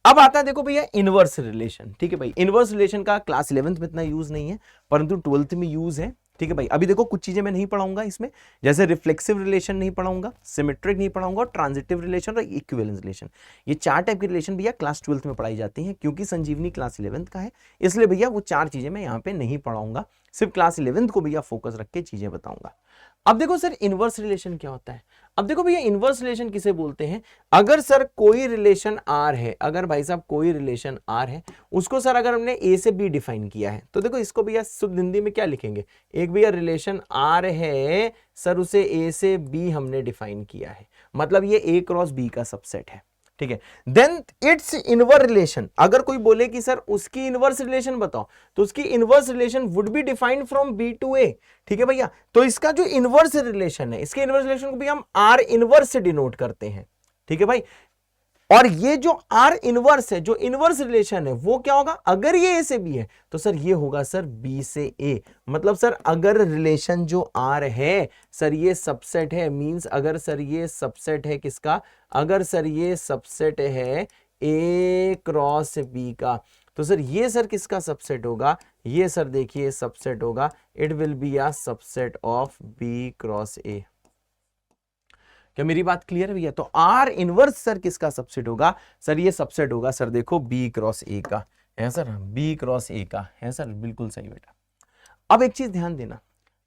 S1: अब आता है देखो भैया इनवर्स रिलेशन। ठीक है भाई, इनवर्स रिलेशन का क्लास 11th में इतना यूज नहीं है परंतु 12th में यूज है। ठीक है भाई, अभी देखो कुछ चीजें मैं नहीं पढ़ाऊंगा इसमें, जैसे रिफ्लेक्सिव रिलेशन नहीं पढ़ाऊंगा, सिमेट्रिक नहीं पढ़ाऊंगा, और ट्रांजिटिव रिलेशन और इक्विवेलेंस रिलेशन। ये 4 टाइप की रिलेशन भैया क्लास 12th में पढ़ाई जाती हैं। क्योंकि संजीवनी क्लास 11th का है इसलिए भैया वो 4 चीजें मैं यहाँ पे नहीं पढ़ाऊंगा, सिर्फ क्लास 11th को भैया फोकस रख के चीजें बताऊंगा। अब देखो सर इनवर्स रिलेशन क्या होता है। अब देखो भैया इनवर्स रिलेशन किसे बोलते हैं, अगर सर कोई रिलेशन आर है, अगर भाई साहब कोई रिलेशन आर है, उसको सर अगर हमने ए से बी डिफाइन किया है तो देखो इसको भैया शुद्ध हिंदी में क्या लिखेंगे, एक भैया रिलेशन आर है सर, उसे ए से बी हमने डिफाइन किया है, मतलब ये ए क्रॉस बी का सबसेट है। ठीक है, देन इट्स इनवर्स रिलेशन, अगर कोई बोले कि सर उसकी इनवर्स रिलेशन बताओ तो उसकी inverse relation would be defined from B to A. ठीक है भैया, तो इसका जो इनवर्स रिलेशन है, इसके इनवर्स रिलेशन को भी हम आर इनवर्स से डिनोट करते हैं। ठीक है भाई, और ये जो आर इनवर्स है, जो इनवर्स रिलेशन है वो क्या होगा, अगर ये ए से बी है तो सर ये होगा सर बी से ए। मतलब सर अगर रिलेशन जो आर है सर ये सबसेट है, मींस अगर सर ये सबसेट है किसका, अगर सर ये सबसेट है ए क्रॉस बी का, तो सर ये सर किसका सबसेट होगा, ये सर देखिए सबसेट होगा, it will be a subset of B cross A. क्या मेरी बात क्लियर है भैया? तो आर इनवर्स सर किसका सबसेट होगा, सर ये सबसेट होगा सर देखो बी क्रॉस ए का, है सर, बी क्रॉस ए का, है सर, बिल्कुल सही बेटा। अब एक चीज ध्यान देना,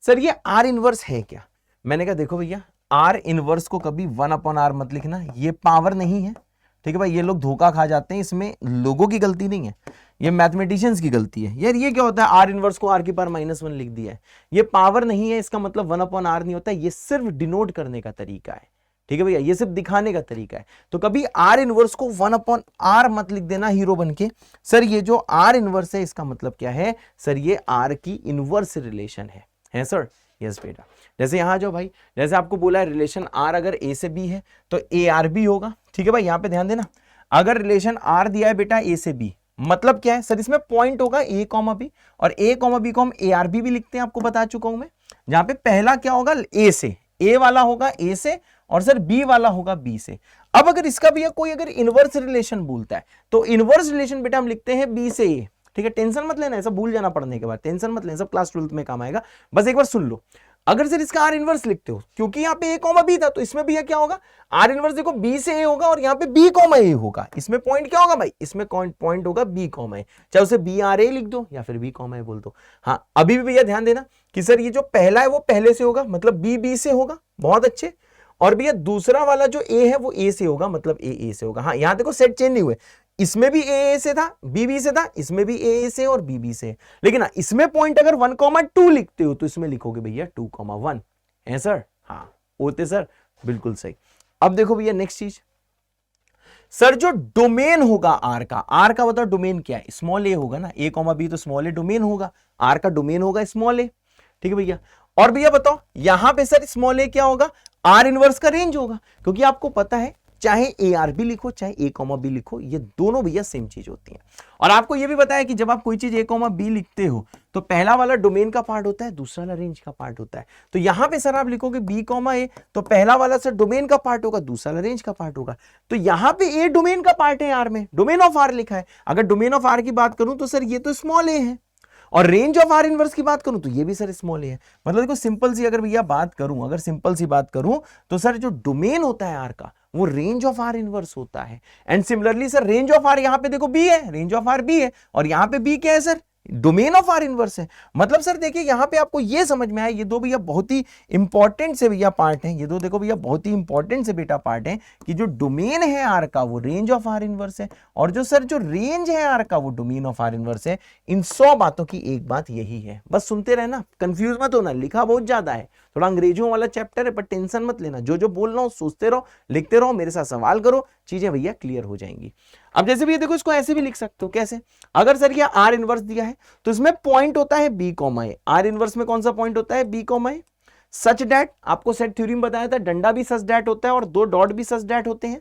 S1: सर ये आर इनवर्स है क्या, मैंने कहा देखो भैया आर इनवर्स को कभी 1/r मत लिखना, ये पावर नहीं है। ठीक है भाई, ये लोग धोखा खा जाते हैं, इसमें लोगों की गलती नहीं है, ये मैथमेटिशियंस की गलती है। यार ये क्या होता है, आर इनवर्स को आर की पावर -1 लिख दिया है, ये पावर नहीं है, इसका मतलब 1/r नहीं होता, ये सिर्फ डिनोट करने का तरीका है। ठीक है भैया, ये सिर्फ दिखाने का तरीका है। तो कभी आर इनवर्स को 1/r मत लिख देना हीरो बनके। सर ये जो आर इनवर्स है इसका मतलब क्या है, सर ये आर की इनवर्स रिलेशन है सर? यस बेटा, जैसे यहां जो भाई, जैसे आपको बोला है रिलेशन आर अगर ए से बी है तो ए आर बी होगा। ठीक है भाई, यहां पे ध्यान देना, अगर रिलेशन आर दिया है बेटा ए से बी, मतलब क्या है सर, इसमें पॉइंट होगा ए कॉमा बी, और ए कॉमा बी को हम ए आर बी भी लिखते हैं, आपको बता चुका हूं मैं। जहां पे पहला क्या होगा ए से, ए वाला होगा ए से, और सर बी वाला होगा बी से। अब अगर इसका भी कोई अगर इनवर्स रिलेशन बोलता है तो इनवर्स रिलेशन बेटा हम लिखते हैं बी से ए। ठीक है, टेंशन मत लेना, ऐसा भूल जाना पढ़ने के बाद, टेंशन मत लेना, सब क्लास 12th में काम आएगा, बस एक बार सुन लो। अगर सर इसका आर इनवर्स लिखते हो, क्योंकि यहाँ पे ए कॉमा बी था तो इसमें भी क्या होगा, आर इनवर्स देखो बी से ए होगा और यहाँ पे बी कॉमा ए होगा, इसमें पॉइंट क्या होगा भाई, इसमें पॉइंट होगा बी कॉमा ए, चाहे उसे बी आर ए लिख दो या फिर बी कॉमा ए बोल दो। हाँ, अभी भी भैया ध्यान देना कि सर ये जो पहला है वो पहले से होगा, मतलब बी बी से होगा, बहुत अच्छे। और भैया दूसरा वाला जो ए है वो ए से होगा, मतलब ए से होगा। हाँ, यहां देखो सेट चेंज नहीं हुए, इसमें भी ए से था, बी से था, इसमें भी ए से और बी से। लेकिन इसमें पॉइंट अगर 1,2 लिखते हो तो इसमें लिखोगे भैया 2,1, है सर? हाँ होते सर, बिल्कुल सही। अब देखो भैया नेक्स्ट चीज, सर जो डोमेन होगा आर का बताओ डोमेन क्या है, स्मॉल ए होगा ना, ए कॉमा बी तो स्मॉल ए डोमेन होगा, आर का डोमेन होगा स्मॉल ए। ठीक है भैया, और भैया बताओ यहां पे सर स्मॉल ए क्या होगा, आर इनवर्स का रेंज होगा, क्योंकि आपको पता है चाहे ए आर बी लिखो चाहे ए कॉमा बी लिखो, ये दोनों भैया सेम चीज होती है। और आपको ये भी पता है कि जब आप कोई चीज ए कॉमा बी लिखते हो तो पहला वाला डोमेन का पार्ट होता है, दूसरा वाला रेंज का पार्ट होता है। तो यहां पे सर आप लिखोगे बी कॉमा ए, तो पहला वाला सर डोमेन का पार्ट होगा, दूसरा वाला रेंज का पार्ट होगा। तो यहां पे ए डोमेन का पार्ट है, आर में डोमेन ऑफ आर लिखा है। अगर डोमेन ऑफ आर की बात करूं तो सर ये तो स्मॉल ए है, और रेंज ऑफ आर इनवर्स की बात करूं तो ये भी सर स्मॉल ए है। मतलब देखो सिंपल सी अगर भैया बात करूं, अगर सिंपल सी बात करूं तो सर जो डोमेन होता है आर का वो रेंज ऑफ आर इनवर्स होता है। And similarly sir range of R यहां पे देखो बी है, रेंज ऑफ आर बी है, और यहां पे बी क्या है sir, domain of are inverse है। मतलब सर देखिए यहां पे आपको ये समझ में आया, ये दो भैया बहुत ही इंपॉर्टेंट से भैया पार्ट हैं, ये दो देखो भैया बहुत ही इंपॉर्टेंट से बेटा पार्ट है कि जो डोमेन है आर का वो रेंज ऑफ आर इनवर्स है, और जो सर जो रेंज है आर का वो डोमेन ऑफ आर इनवर्स है। इन 100 बातों की एक बात यही है, बस सुनते रहना, कंफ्यूज मत होना, लिखा बहुत ज्यादा है, थोड़ा अंग्रेजियों वाला चैप्टर है, पर टेंशन मत लेना, जो जो बोल रहा हूं सोचते रहो, लिखते रहो, मेरे साथ सवाल करो, चीजें भैया क्लियर हो जाएंगी। अब जैसे भी देखो इसको ऐसे भी लिख सकते हो, कैसे, अगर सर ये आर इनवर्स दिया है तो इसमें पॉइंट होता है B comma A, R inverse में कौन सा पॉइंट होता है, B comma A, such that, आपको सेट थ्योरम बताया था, डंडा भी सच डैट होता है और दो डॉट भी सच डैट होते हैं,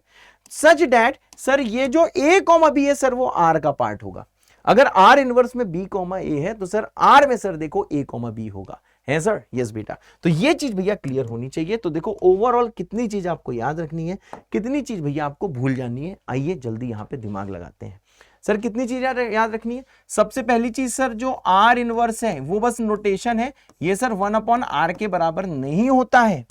S1: सच डैट सर ये जो ए कॉमा बी है सर वो आर का पार्ट होगा। अगर आर इनवर्स में बी कॉमा ए है तो सर आर में सर देखो ए कॉमा बी होगा, है सर, यस बेटा। तो ये चीज भैया क्लियर होनी चाहिए। तो देखो ओवरऑल कितनी चीज आपको याद रखनी है, कितनी चीज भैया आपको भूल जानी है, आइए जल्दी यहां पे दिमाग लगाते हैं। सर कितनी चीज याद रखनी है, सबसे पहली चीज सर जो आर इनवर्स है वो बस नोटेशन है, ये सर 1/r के बराबर नहीं होता है।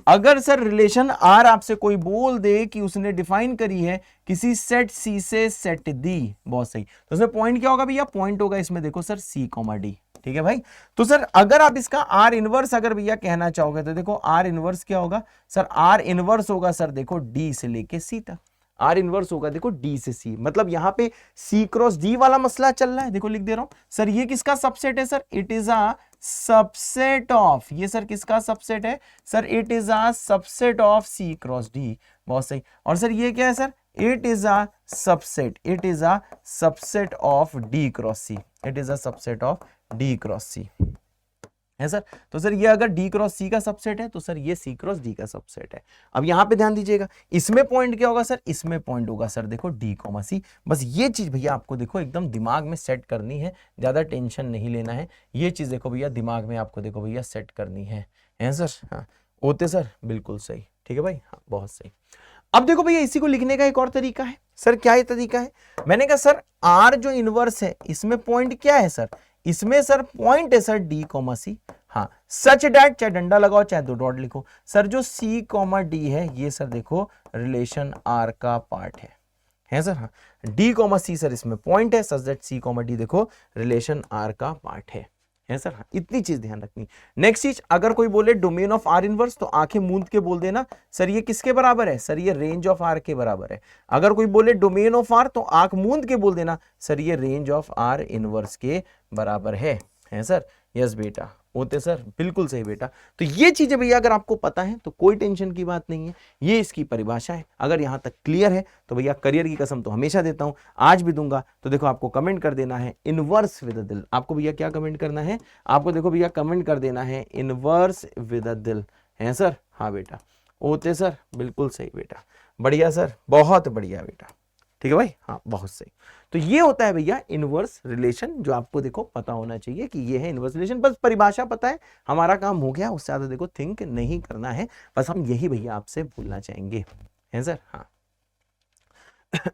S1: अगर सर रिलेशन आर आपसे कोई बोल दे कि उसने डिफाइन करी है किसी सेट सी से सेट दी, बहुत सही, तो उसमें पॉइंट क्या होगा भैया, पॉइंट होगा इसमें देखो सर सी कॉमा डी, ठीक है भाई। तो सर अगर आप इसका आर इनवर्स अगर भैया कहना चाहोगे तो देखो आर इनवर्स क्या होगा सर, आर इनवर्स होगा सर देखो डी से लेके सी तक, आर इनवर्स होगा देखो डी से सी, मतलब यहां पे सी क्रॉस डी वाला मसला चल रहा है, देखो लिख दे रहा हूं सर, ये किसका सबसेट है sir, it is a subset of, ये सर किसका सबसेट है sir, it is a subset of C cross D, बहुत सही। और सर ये क्या है sir, it is a subset, it is a subset of D cross C, it is a subset of D cross C, है sir. तो sir ये अगर डी क्रॉस सी का सबसेट है तो सर ये सी क्रॉस डी का सबसेट है। अब यहां पे ध्यान दीजिएगा, इसमें पॉइंट क्या होगा सर, इसमें पॉइंट होगा सर देखो डी कॉमा सी, बस ये चीज भैया आपको देखो एकदम दिमाग में सेट करनी है, ज्यादा टेंशन नहीं लेना है, ये चीज देखो भैया दिमाग में आपको देखो भैया सेट करनी है सर। हाँ होते सर, बिल्कुल सही, ठीक है भाई, हाँ बहुत सही। अब देखो भैया इसी को लिखने का एक और तरीका है सर, क्या ये तरीका है, मैंने कहा सर आर जो इनवर्स है इसमें पॉइंट क्या है सर, इसमें सर पॉइंट है सर डी कॉमा सी, हाँ सच डैट, चाहे डंडा लगाओ चाहे दो डॉट लिखो सर, जो सी कॉमा डी है ये सर देखो रिलेशन आर का पार्ट है सर, हाँ डी कॉमा सी सर इसमें पॉइंट है, such that C comma D देखो रिलेशन आर का पार्ट है सर, हाँ इतनी चीज ध्यान रखनी। नेक्स्ट चीज, अगर कोई बोले डोमेन ऑफ आर इनवर्स तो आंखें मूंद के बोल देना सर ये किसके बराबर है, सर ये रेंज ऑफ आर के बराबर है। अगर कोई बोले डोमेन ऑफ आर तो आंख मूंद के बोल देना सर ये रेंज ऑफ आर इनवर्स के बराबर है सर, यस बेटा, होते सर, बिल्कुल सही बेटा। तो ये चीजें भैया अगर आपको पता है तो कोई टेंशन की बात नहीं है, ये इसकी परिभाषा है। अगर यहां तक क्लियर है तो भैया करियर की कसम तो हमेशा देता हूं, आज भी दूंगा। तो देखो आपको कमेंट कर देना है इनवर्स विद अ दिल, आपको भैया क्या कमेंट करना है, आपको देखो भैया कमेंट कर देना है इनवर्स विद अ दिल, है सर, हाँ बेटा, होते सर, बिल्कुल सही बेटा, बढ़िया सर, बहुत बढ़िया बेटा, ठीक है भाई, हाँ बहुत सही। तो ये होता है भैया इनवर्स रिलेशन, जो आपको देखो पता होना चाहिए कि ये है इनवर्स रिलेशन, बस परिभाषा पता है, हमारा काम हो गया, उससे ज्यादा देखो थिंक नहीं करना है, बस हम यही भैया आपसे बोलना चाहेंगे, है सर, हाँ।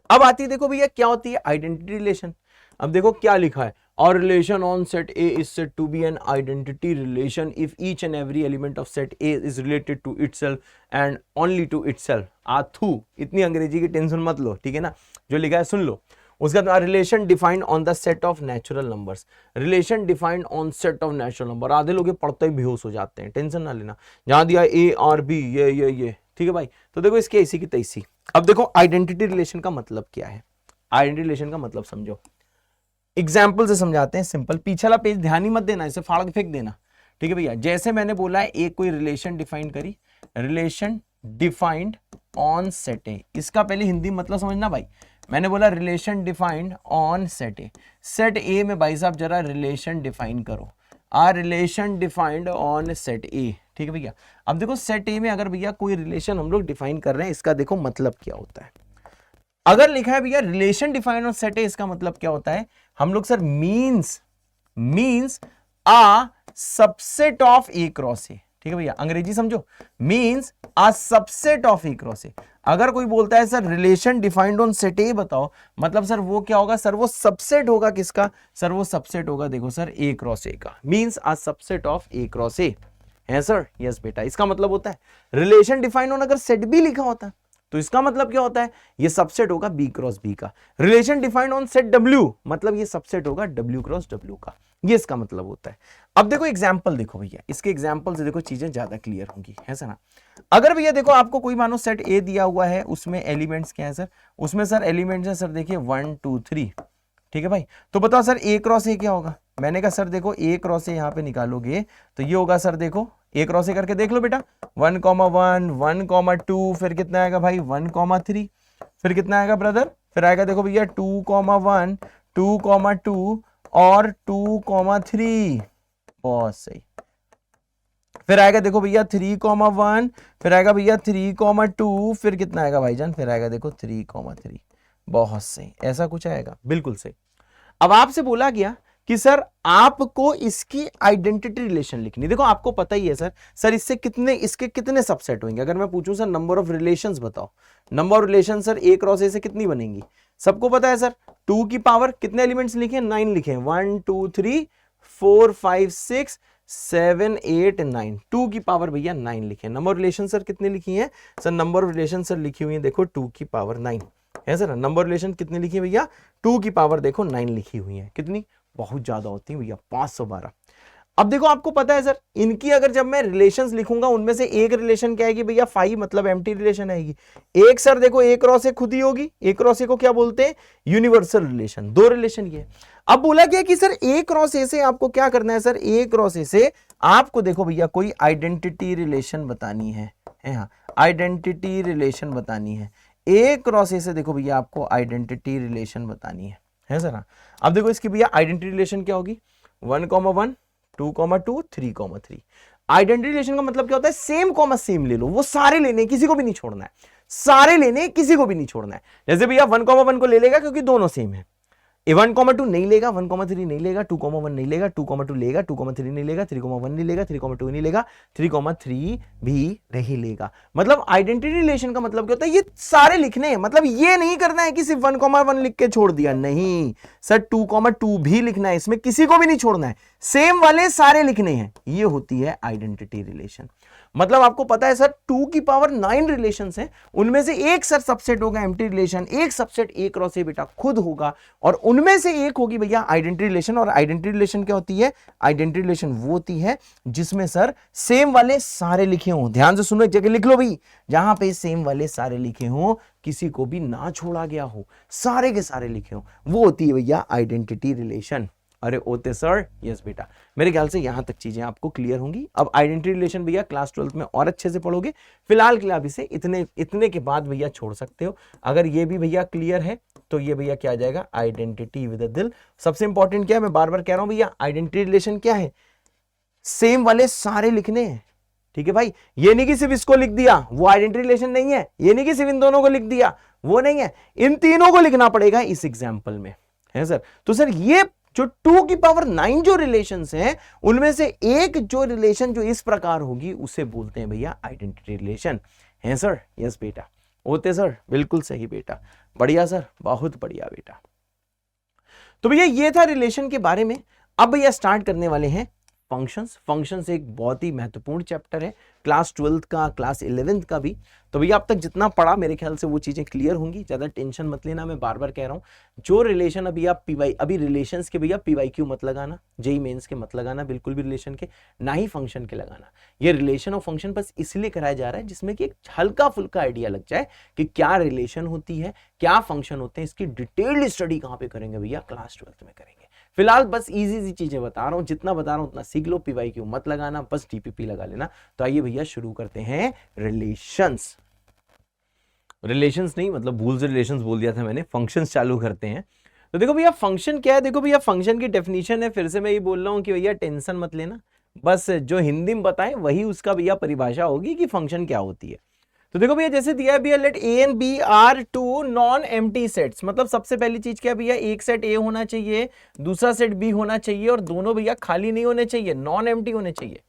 S1: अब आती है देखो भैया क्या होती है आइडेंटिटी रिलेशन। अब देखो क्या लिखा है, और relation on set A is said to be an identity relation if each and every element of set A is related to itself and only to itself. आथू, इतनी अंग्रेजी की टेंशन मत लो, ठीक है ना, जो लिखा है सुन लो। उसका बाद relation defined on the set of natural numbers, relation defined on set of natural number. आधे लोग पढ़ते ही बेहोश हो जाते हैं, टेंशन ना लेना, जहां दिया ए और बी ये, ठीक है भाई। तो देखो इसके ऐसी की तैसी। अब देखो आइडेंटिटी रिलेशन का मतलब क्या है, आइडेंटिटी रिलेशन का मतलब समझो, एग्जाम्पल से समझाते हैं, सिंपल। पीछे वाला पेज ध्यान ही मत देना, इसे फाड़ के फेंक देना, ठीक है भैया। जैसे मैंने बोला है एक कोई रिलेशन डिफाइन करी, relation defined on set A, इसका पहले हिंदी मतलब समझना भाई। मैंने बोला relation defined on set A, set A में भाई साहब जरा रिलेशन डिफाइन करो। आ relation defined on set A, ठीक है भैया। अब देखो सेट ए में अगर भैया कोई रिलेशन हम लोग डिफाइन कर रहे हैं, इसका देखो मतलब क्या होता है। अगर लिखा है भैया relation defined on set A, इसका मतलब क्या होता है, हम लोग sir means a subset of A cross A, ठीक है भैया, अंग्रेजी समझो, means a subset of A cross A. अगर कोई बोलता है sir relation defined on set A बताओ, मतलब सर वो क्या होगा, सर वो सबसेट होगा किसका, सर वो सबसेट होगा देखो सर ए क्रॉस ए का, means a subset of A cross A है सर। यस बेटा, इसका मतलब होता है रिलेशन डिफाइंड ऑन अगर सेट बी लिखा होता है तो इसका मतलब क्या होता है, ये सबसेट होगा बी क्रॉस बी का। Relation defined on set W, मतलब ये सबसेट होगा डब्ल्यू क्रॉस डब्ल्यू का, ये इसका मतलब होता है। अब देखो एग्जांपल देखो भैया, इसके एग्जांपल से देखो चीजें ज्यादा क्लियर होंगी, है सर ना। अगर भैया देखो आपको कोई मानो सेट ए दिया हुआ है, उसमें एलिमेंट्स क्या है सर, उसमें सर एलिमेंट्स है सर देखिए 1 2 3, ठीक है भाई। तो बताओ सर ए क्रॉस ए क्या होगा, मैंने कहा सर देखो ए क्रॉस ए यहाँ पे निकालोगे तो ये होगा सर देखो ए क्रॉस ए करके देख लो बेटा, 1 1 1 2, फिर कितना आएगा भाई 1 3, फिर कितना आएगा ब्रदर, फिर आएगा देखो भैया 2 1 2 2 और 2 3, बहुत सही। फिर आएगा देखो भैया 3 1, फिर आएगा भैया 3 2, फिर कितना आएगा भाईजान, फिर आएगा देखो 3 3, बहुत सही, ऐसा कुछ आएगा, बिल्कुल सही। अब आपसे बोला गया कि सर आपको इसकी आइडेंटिटी रिलेशन लिखनी, देखो आपको पता ही है सर इससे इसके कितने सबसेट होंगे। अगर मैं पूछूं सर नंबर ऑफ रिलेशंस बताओ, number of relation sir A cross ए से कितनी बनेंगी, सबको पता है सर 2 की पावर कितने एलिमेंट्स लिखे, 9 लिखे, 1 2 3 4 5 6 7 8 9, 2 की पावर भैया 9 लिखे। नंबर ऑफ रिलेशन सर कितने लिखी हैं, sir number of relation sir लिखी हुई है देखो 2 की पावर 9 है सर। नंबर रिलेशन कितनी लिखी है भैया, 2 की पावर देखो 9 लिखी हुई है, कितनी बहुत ज्यादा होती है भैया 512। अब देखो आपको पता है सर इनकी अगर जब मैं रिलेशंस लिखूंगा उनमें से एक रिलेशन क्या आएगी भैया 5, मतलब एम्प्टी रिलेशन आएगी। एक सर देखो ए क्रॉस ए खुद ही होगी, ए क्रॉस ए को क्या बोलते हैं, यूनिवर्सल रिलेशन, 2 रिलेशन ये। अब बोला गया कि सर ए क्रॉस ए से आपको क्या करना है, सर ए क्रॉस ए से आपको देखो भैया कोई आइडेंटिटी रिलेशन बतानी है, हाँ आइडेंटिटी रिलेशन बतानी है। ए क्रॉस ए से देखो भैया आपको आइडेंटिटी रिलेशन बतानी है सर। अब देखो इसकी भैया आइडेंटिटी रिलेशन क्या होगी, 1 1 2 2 3 3। आइडेंटिटी रिलेशन का मतलब क्या होता है, सेम कॉमा सेम ले लो, वो सारे लेने, किसी को भी नहीं छोड़ना है, सारे लेने, किसी को भी नहीं छोड़ना है। जैसे भैया 1 1 को ले लेगा क्योंकि दोनों सेम है, 1 2 नहीं लेगा, 1 3 नहीं लेगा, 2 1 नहीं लेगा, 2 2 लेगा, 2 3 नहीं लेगा, 3 1 नहीं लेगा, 3 2 नहीं लेगा, 3 3 भी नहीं लेगा। मतलब आइडेंटिटी रिलेशन का मतलब क्या होता है, ये सारे लिखने हैं, मतलब ये नहीं करना है कि सिर्फ 1 1 लिख के छोड़ दिया, नहीं सर 2 2 भी लिखना है, इसमें किसी को भी नहीं छोड़ना है, सेम वाले सारे लिखने हैं, ये होती है आइडेंटिटी रिलेशन। मतलब आपको पता है सर 2 की पावर 9 रिलेशंस हैं, उनमें से एक सर सबसेट होगा एम्प्टी रिलेशन, एक सबसेट ए क्रॉस ए बेटा खुद होगा, और उनमें से एक होगी भैया आइडेंटिटी रिलेशन। और आइडेंटिटी रिलेशन क्या होती है, आइडेंटिटी रिलेशन वो होती है जिसमें सर सेम वाले सारे लिखे हों, ध्यान से सुनो, एक जगह लिख लो भाई, जहां पे सेम वाले सारे लिखे हों, किसी को भी ना छोड़ा गया हो, सारे के सारे लिखे हों, वो होती है भैया आइडेंटिटी रिलेशन। अरे ओते सर, यस बेटा, मेरे ख्याल से यहां तक चीजें आपको क्लियर होंगी। अब आइडेंटिटी रिलेशन भैया क्लास 12th में और अच्छे से पढ़ोगे, फिलहाल के लिए आप इसे इतने के बाद भैया छोड़ सकते हो। अगर ये भी भैया क्लियर है तो ये भैया क्या आ जाएगा, आइडेंटिटी विद अ दिल। सबसे इंपॉर्टेंट क्या है, मैं बार बार कह रहा हूं भैया, आइडेंटिटी रिलेशन क्या है, सेम वाले सारे लिखने हैं, ठीक है भाई। ये नहीं कि सिर्फ इसको लिख दिया, वो आइडेंटिटी रिलेशन नहीं है। ये नहीं कि सिर्फ इन दोनों को लिख दिया, वो नहीं है, इन तीनों को लिखना पड़ेगा इस एग्जाम्पल में, है सर। तो सर ये जो 2 की पावर 9 जो रिलेशंस हैं, उनमें से एक जो रिलेशन जो इस प्रकार होगी उसे बोलते हैं भैया आइडेंटिटी रिलेशन, है सर। यस बेटा, होते सर, बिल्कुल सही बेटा, बढ़िया सर, बहुत बढ़िया बेटा। तो भैया ये था रिलेशन के बारे में। अब भैया स्टार्ट करने वाले हैं फंक्शंस। फंक्शंस एक बहुत ही महत्वपूर्ण चैप्टर है, क्लास 12th का, क्लास 11th का भी। तो भैया अब तक जितना पढ़ा मेरे ख्याल से वो चीजें क्लियर होंगी, ज्यादा टेंशन मत लेना। मैं बार बार कह रहा हूँ, जो रिलेशन अभी आप अभी रिलेशंस के भैया PYQ मत लगाना, जेई मेंस के मत लगाना, बिल्कुल भी रिलेशन के, ना ही फंक्शन के लगाना। ये रिलेशन और फंक्शन बस इसलिए कराया जा रहा है जिसमें कि एक हल्का फुल्का आइडिया लग जाए कि क्या रिलेशन होती है, क्या फंक्शन होते हैं। इसकी डिटेल्ड स्टडी कहाँ पे करेंगे भैया, क्लास 12th में करेंगे। फिलहाल बस इजी चीजें बता रहा हूं, जितना बता रहा हूं उतना सीख लो, PYQ मत लगाना, बस DPP लगा लेना। तो आइए भैया शुरू करते हैं रिलेशंस। रिलेशंस नहीं, मतलब भूल से रिलेशंस बोल दिया था मैंने, फंक्शंस चालू करते हैं। तो देखो भैया फंक्शन क्या है, देखो भैया फंक्शन की डेफिनेशन है, फिर से मैं ये बोल रहा हूँ कि भैया टेंशन मत लेना, बस जो हिंदी में बताएं वही उसका भैया परिभाषा होगी कि फंक्शन क्या होती है। तो देखो भैया जैसे दिया है भैया, let A and B are two non empty sets, मतलब सबसे पहली चीज क्या है भैया, एक सेट ए होना चाहिए, दूसरा सेट बी होना चाहिए, और दोनों भैया खाली नहीं होने चाहिए, नॉन एम्प्टी होने चाहिए।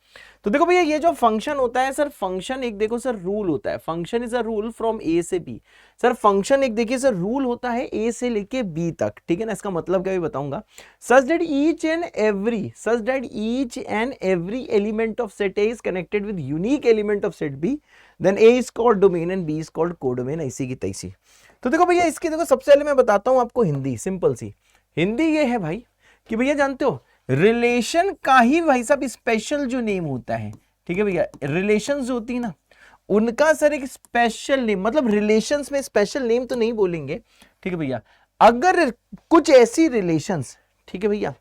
S1: तो देखो भैया ये जो फंक्शन होता है सर, फंक्शन एक देखो सर रूल होता है, function is a rule from A से बी। सर फंक्शन एक देखिए सर रूल होता है ए से लेके बी तक, ठीक है ना, इसका मतलब क्या भी बताऊंगा। Such that each and every element of set A is connected with unique element of set B, then A is called domain and B is called codomain, ऐसी की तैसी। तो देखो भैया इसकी देखो सबसे पहले मैं बताता हूं आपको हिंदी, सिंपल सी हिंदी ये है भाई कि भैया जानते हो रिलेशन का ही भाई साहब स्पेशल जो नेम होता है, ठीक है भैया, रिलेशंस जो होती है ना उनका सर एक स्पेशल नेम, मतलब रिलेशंस में स्पेशल नेम तो नहीं बोलेंगे, ठीक है भैया, अगर कुछ ऐसी रिलेशंस, ठीक है भैया,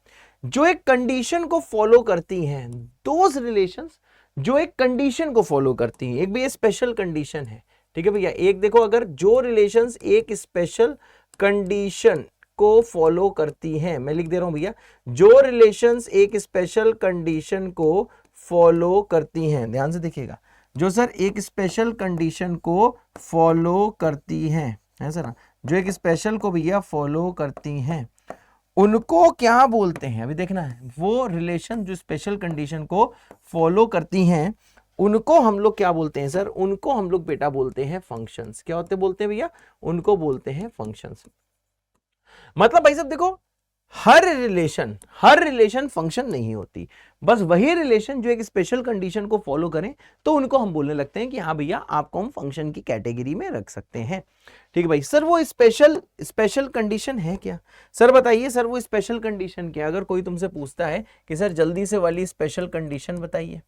S1: जो एक कंडीशन को फॉलो करती हैं, दोज रिलेशंस जो एक कंडीशन को फॉलो करती हैं, एक भैया स्पेशल कंडीशन है, ठीक है भैया, एक देखो अगर जो रिलेशंस एक स्पेशल कंडीशन को फॉलो करती हैं, मैं लिख दे रहा हूं भैया, जो रिलेशंस एक स्पेशल कंडीशन को फॉलो करती हैं, ध्यान से देखिएगा, जो सर एक स्पेशल कंडीशन को फॉलो करती हैं, है सर, जो एक स्पेशल को भैया फॉलो करती हैं, उनको क्या बोलते हैं, अभी देखना है, वो रिलेशन जो स्पेशल कंडीशन को फॉलो करती हैं उनको हम लोग क्या बोलते हैं सर, उनको हम लोग बेटा बोलते हैं फंक्शंस। क्या होते बोलते हैं भैया, उनको बोलते हैं फंक्शंस। मतलब भाई साहब देखो हर रिलेशन फंक्शन नहीं होती, बस वही रिलेशन जो एक स्पेशल कंडीशन को फॉलो करें तो उनको हम बोलने लगते हैं कि हाँ भैया आपको हम फंक्शन की कैटेगरी में रख सकते हैं, ठीक है भाई। सर वो स्पेशल कंडीशन है क्या, सर बताइए सर वो स्पेशल कंडीशन क्या, अगर कोई तुमसे पूछता है कि सर जल्दी से वाली स्पेशल कंडीशन बताइए,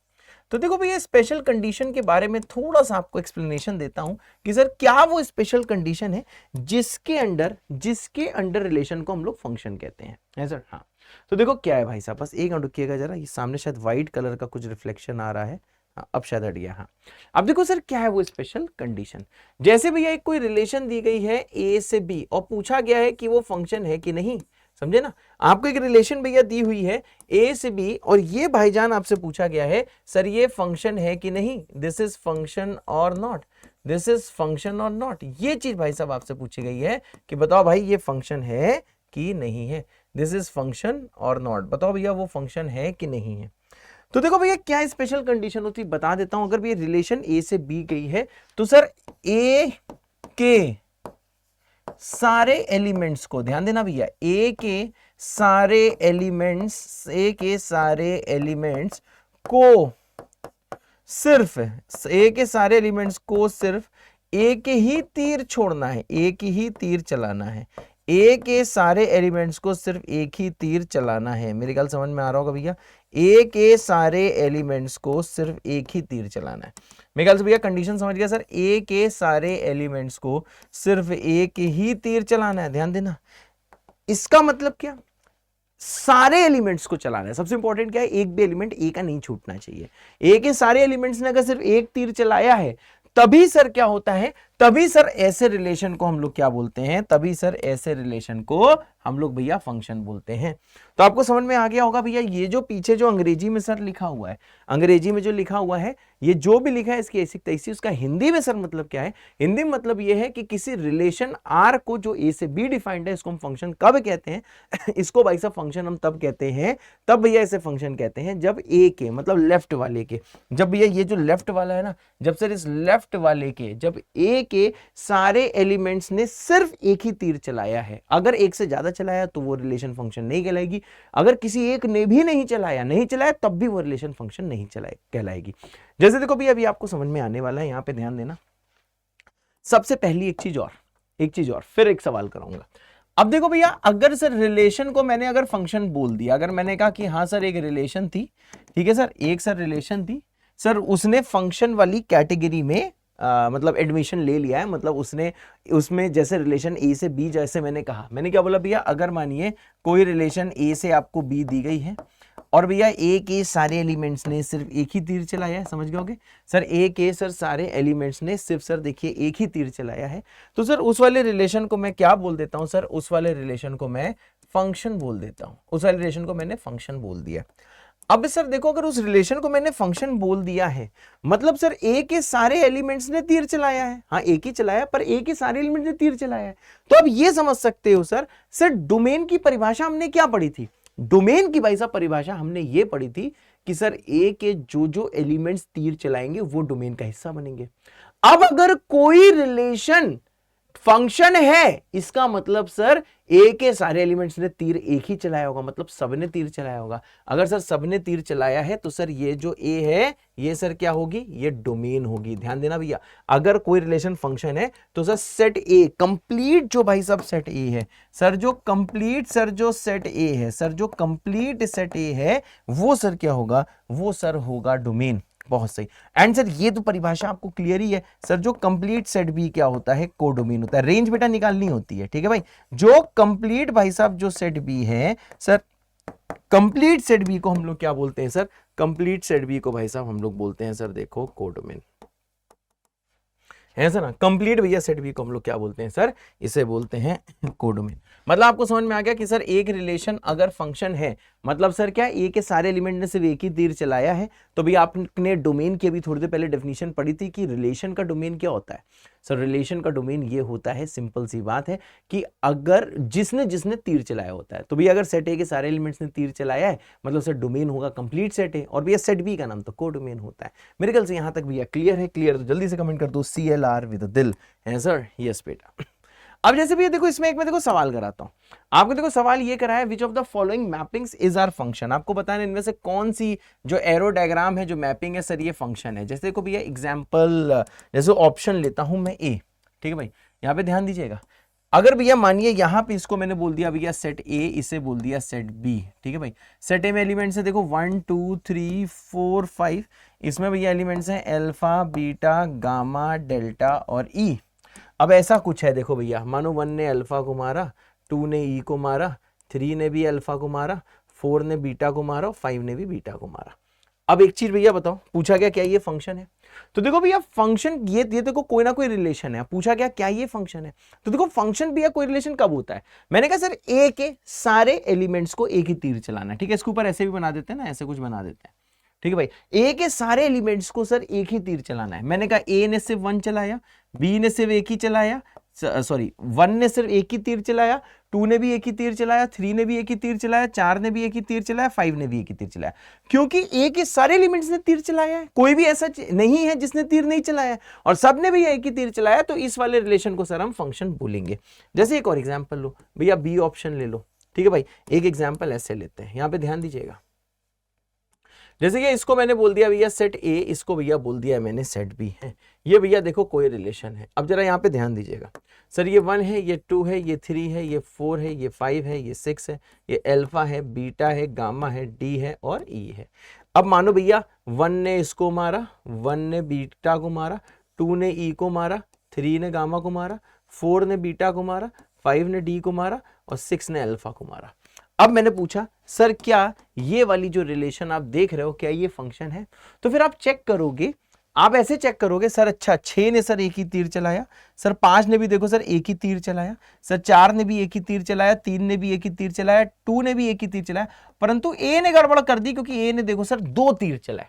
S1: तो देखो भैया स्पेशल कंडीशन के बारे में थोड़ा सा आपको एक्सप्लेनेशन देता हूं कि सर क्या वो स्पेशल कंडीशन है जिसके अंडर रिलेशन को हम लोग फंक्शन कहते हैं, है सर। हाँ तो देखो क्या है भाई साहब, बस एक मिनट रुकिएगा जरा, ये सामने शायद व्हाइट कलर का कुछ रिफ्लेक्शन आ रहा है, हाँ, अब शायद हट गया। हाँ अब देखो सर क्या है वो स्पेशल कंडीशन, जैसे भैया एक कोई रिलेशन दी गई है ए से बी और पूछा गया है कि वो फंक्शन है कि नहीं, समझे ना, आपको एक रिलेशन भैया दी हुई है ए से बी और ये भाईजान आपसे पूछा गया है सर ये फंक्शन है कि नहीं, दिस इज फंक्शन और नॉट, दिस इज फंक्शन और नॉट, ये चीज भाई साहब आपसे पूछी गई है कि बताओ भाई ये फंक्शन है कि नहीं है, दिस इज फंक्शन और नॉट, बताओ भैया वो फंक्शन है कि नहीं है। तो देखो भैया क्या स्पेशल कंडीशन होती है बता देता हूं, अगर भैया रिलेशन ए से बी गई है तो सर ए के सारे एलिमेंट्स को, ध्यान देना भैया, ए के सारे एलिमेंट्स को सिर्फ एक ही तीर छोड़ना है, एक ही तीर चलाना है, ए के सारे एलिमेंट्स को सिर्फ एक ही तीर चलाना है, मेरी गल समझ में आ रहा होगा भैया, ए के सारे एलिमेंट्स को सिर्फ एक ही तीर चलाना है, मेरे ख्याल से भैया कंडीशन समझ गया सर, ए के सारे एलिमेंट्स को सिर्फ एक ही तीर चलाना है, ध्यान देना, इसका मतलब क्या, सारे एलिमेंट्स को चलाना है, सबसे इंपॉर्टेंट क्या है, एक भी एलिमेंट ए का नहीं छूटना चाहिए, ए के सारे एलिमेंट्स ने अगर सिर्फ एक तीर चलाया है तभी सर क्या होता है, तभी सर ऐसे रिलेशन को हम लोग क्या बोलते हैं, तभी सर ऐसे रिलेशन को हम लोग भैया फंक्शन बोलते हैं। तो आपको समझ में आ गया होगा भैया, ये जो पीछे जो अंग्रेजी में सर लिखा हुआ है, अंग्रेजी में जो लिखा हुआ है, ये जो भी लिखा है इसकी ऐसी तैसी, उसका हिंदी में सर मतलब क्या है, हिंदी में मतलब ये है कि किसी रिलेशन आर को जो ए से बी डिफाइंड है इसको हम फंक्शन कब कहते हैं इसको भाई साहब फंक्शन हम तब कहते हैं, तब भैया इसे फंक्शन कहते हैं जब ए के मतलब लेफ्ट वाले के, जब भैया ये जो लेफ्ट वाला है ना, जब सर इस लेफ्ट वाले के, जब ए के सारे एलिमेंट्स ने सिर्फ एक ही तीर चलाया है, अगर एक से ज्यादा चलाया तो वो रिलेशन फंक्शन नहीं कहलाएगी, अगर किसी एक ने भी नहीं चलाया तब भी वो रिलेशन फंक्शन नहीं कहलाएगी। जैसे देखो भी अभी आपको समझ में आने वाला है, यहां पे ध्यान देना। सबसे पहली एक चीज और फिर एक सवाल कराऊंगा। अब देखो भैया अगर सर रिलेशन को मैंने अगर फंक्शन बोल दिया, अगर मैंने कहा कि हाँ सर एक रिलेशन थी, ठीक है सर, एक सर रिलेशन थी सर, उसने फंक्शन वाली कैटेगरी में मतलब एडमिशन ले लिया है, मतलब उसमें जैसे रिलेशन ए से बी, जैसे मैंने कहा, मैंने क्या बोला भैया, अगर मानिए कोई रिलेशन ए से आपको बी दी गई है और भैया ए के सारे एलिमेंट्स ने सिर्फ एक ही तीर चलाया है, समझ गए सर? ए के सर सारे एलिमेंट्स ने सिर्फ सर देखिए एक ही तीर चलाया है, तो सर उस वाले रिलेशन को मैं क्या बोल देता हूं सर? उस वाले रिलेशन को मैं फंक्शन बोल देता हूं। उस वाले रिलेशन को मैंने फंक्शन बोल दिया। अब सर देखो, अगर उस रिलेशन को मैंने फंक्शन बोल दिया है, मतलब सर ए के सारे एलिमेंट्स ने तीर चलाया है। हाँ, एक ही चलाया, पर ए के सारे एलिमेंट्स ने तीर चलाया है। तो अब ये समझ सकते हो सर डोमेन की परिभाषा हमने क्या पढ़ी थी? डोमेन की भाई साहब परिभाषा हमने ये पढ़ी थी कि सर ए के जो जो एलिमेंट्स तीर चलाएंगे वो डोमेन का हिस्सा बनेंगे। अब अगर कोई रिलेशन फंक्शन है, इसका मतलब सर ए के सारे एलिमेंट्स ने तीर एक ही चलाया होगा, मतलब सबने तीर चलाया होगा। अगर सर सबने तीर चलाया है तो सर ये जो ए है ये सर क्या होगी? ये डोमेन होगी। ध्यान देना भैया, अगर कोई रिलेशन फंक्शन है तो सर सेट ए कंप्लीट, जो भाई साहब सेट ए है सर, जो कंप्लीट सर जो सेट ए है सर, जो कंप्लीट सेट ए है वो सर क्या होगा? वो सर होगा डोमेन। बहुत सही। एंड सर ये तो परिभाषा आपको क्लियर ही है सर, जो कंप्लीट सेट बी क्या होता है? कोडोमेन होता है। रेंज बेटा निकालनी होती है, ठीक है भाई। जो कंप्लीट भाई साहब जो सेट बी है सर, कंप्लीट सेट बी को हम लोग क्या बोलते हैं सर? कंप्लीट सेट बी को भाई साहब हम लोग बोलते हैं सर देखो कोडोमेन, है सर ना? कंप्लीट भैया सेट बी को हम लोग क्या बोलते हैं सर? इसे बोलते हैं कोडोमेन। मतलब आपको समझ में आ गया कि सर एक रिलेशन अगर फंक्शन है, मतलब सर क्या ए के सारे एलिमेंट ने सिर्फ एक ही तीर चलाया है, तो भी आपने डोमेन की अभी थोड़ी देर पहले डेफिनेशन पढ़ी थी कि रिलेशन का डोमेन क्या होता है। सर रिलेशन का डोमेन ये होता है, सिंपल सी बात है कि अगर जिसने जिसने तीर चलाया होता है, तो भी अगर सेट ए के सारे एलिमेंट्स ने तीर चलाया है, मतलब सर डोमेन होगा कंप्लीट सेट ए, और भैया सेट बी का नाम तो कोडोमेन होता है। मेरे ख्याल से यहां तक भैया क्लियर है। क्लियर तो जल्दी से कमेंट कर दो CLR विद दिल, है सर? यस बेटा। अब जैसे भी देखो, इसमें एक मैं देखो सवाल कराता हूं आपको। देखो सवाल ये करा है, which of the following mappings is are function. आपको बताना इनमें से कौन सी जो एरो डायग्राम है, जो मैपिंग है सर, ये फंक्शन है। जैसे देखो भैया एग्जांपल, जैसे ऑप्शन लेता हूं मैं ए, ठीक है भाई, यहां पे ध्यान दीजिएगा। अगर भैया मानिए यहां पे इसको मैंने बोल दिया भैया सेट ए, इसे बोल दिया सेट बी, ठीक है भाई। सेट ए में एलिमेंट्स है देखो 1 2 3 4 5, इसमें भैया एलिमेंट्स हैं अल्फा, बीटा, गामा, डेल्टा और ई। अब ऐसा कुछ है देखो भैया, मानो 1 ने अल्फा को मारा, 2 ने ई को मारा, 3 ने भी अल्फा को मारा, 4 ने बीटा को मारा, 5 ने भी बीटा को मारा। अब एक चीज भैया बताओ, पूछा गया क्या ये फंक्शन है? तो देखो भैया फंक्शन ये देखो कोई ना कोई रिलेशन है। पूछा गया क्या ये फंक्शन है? तो देखो फंक्शन भैया कोई रिलेशन कब होता है? मैंने कहा सर ए के सारे एलिमेंट्स को एक ही तीर चलाना है, ठीक है। इसके ऊपर ऐसे भी बना देते हैं ना, ऐसे कुछ बना देते हैं, ठीक है भाई। ए के सारे एलिमेंट्स को सर एक ही तीर चलाना है। मैंने कहा ए ने सिर्फ 1 चलाया, बी ने सिर्फ एक ही चलाया, सॉरी 1 ने सिर्फ एक ही तीर चलाया, 2 ने भी एक ही तीर चलाया, 3 ने भी एक ही तीर चलाया, 4 ने भी एक ही तीर चलाया, 5 ने भी एक ही तीर चलाया। क्योंकि ए के सारे एलिमेंट्स ने तीर चलाया है, कोई भी ऐसा नहीं है जिसने तीर नहीं चलाया, और सब ने भी एक ही तीर चलाया, तो इस वाले रिलेशन को सर हम फंक्शन बोलेंगे। जैसे एक और एग्जाम्पल लो भैया, बी ऑप्शन ले लो, ठीक है भाई। एक एग्जाम्पल ऐसे लेते हैं, यहां पे ध्यान दीजिएगा। जैसे कि इसको मैंने बोल दिया भैया सेट ए, इसको भैया बोल दिया मैंने सेट बी है। ये भैया देखो कोई रिलेशन है। अब जरा यहाँ पे ध्यान दीजिएगा सर, ये 1 है, ये 2 है, ये 3 है, ये 4 है, ये 5 है, ये 6 है, ये अल्फा है, बीटा है, गामा है, डी है और ई है। अब मानो भैया 1 ने इसको मारा, 1 ने बीटा को मारा, 2 ने ई को मारा, 3 ने गामा को मारा, 4 ने बीटा को मारा, 5 ने डी को मारा और 6 ने अल्फा को मारा। अब मैंने पूछा सर क्या ये वाली जो रिलेशन आप देख रहे हो क्या ये फंक्शन है? तो फिर आप चेक करोगे, आप ऐसे चेक करोगे सर, अच्छा 6 ने सर एक ही तीर चलाया, सर 5 ने भी देखो सर एक ही तीर चलाया, सर 4 ने भी एक ही तीर चलाया, 3 ने भी एक ही तीर चलाया, 2 ने भी एक ही तीर चलाया, परंतु ए ने गड़बड़ कर दी, क्योंकि ए ने देखो सर 2 तीर चलाए।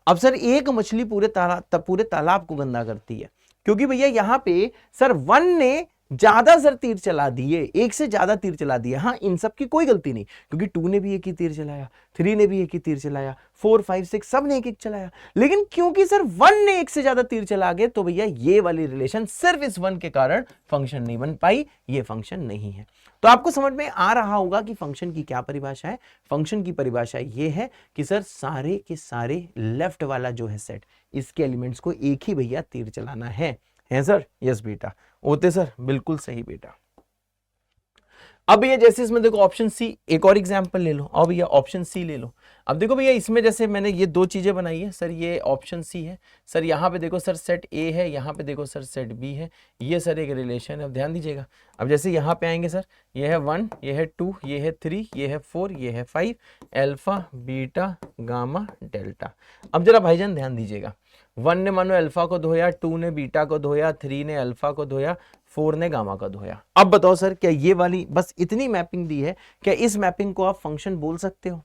S1: अब सर एक मछली पूरे तालाब को गंदा करती है, क्योंकि भैया यहां पे सर 1 ने ज्यादा सर तीर चला दिए, एक से ज्यादा तीर चला दिए। हाँ, इन सब की कोई गलती नहीं, क्योंकि 2 ने भी एक ही तीर चलाया, 3 ने भी एक ही तीर चलाया, 4 5 6 सब ने एक एक चलाया, लेकिन क्योंकि सर 1 ने एक से ज्यादा तीर चला गए, तो भैया ये वाली रिलेशन सिर्फ इस 1 के कारण फंक्शन नहीं बन पाई, ये फंक्शन नहीं है। तो आपको समझ में आ रहा होगा कि फंक्शन की क्या परिभाषा है। फंक्शन की परिभाषा ये है कि सर सारे के सारे लेफ्ट वाला जो है सेट, इसके एलिमेंट्स को एक ही भैया तीर चलाना है सर? यस बेटा, होते सर, बिल्कुल सही बेटा।
S2: अब ये जैसे इसमें देखो ऑप्शन सी, एक और एग्जांपल ले लो। अब भैया ऑप्शन सी ले लो। अब देखो भैया इसमें जैसे मैंने ये दो चीजें बनाई है सर, ये ऑप्शन सी है सर, यहाँ पे देखो सर सेट ए है, यहाँ पे देखो सर सेट बी है, ये सर एक रिलेशन है। अब ध्यान दीजिएगा, अब जैसे यहाँ पे आएंगे सर, ये है 1, ये है 2, ये है 3, ये है 4, ये है 5, अल्फा बीटा गामा डेल्टा। अब जरा भाईजान ध्यान दीजिएगा, 1 ने मानो अल्फा को धोया, 2 ने बीटा को धोया, 3 ने अल्फा को धोया, 4 ने गामा का धोया। अब बताओ सर, क्या ये वाली बस इतनी मैपिंग दी है, क्या इस मैपिंग को आप फंक्शन बोल सकते हो?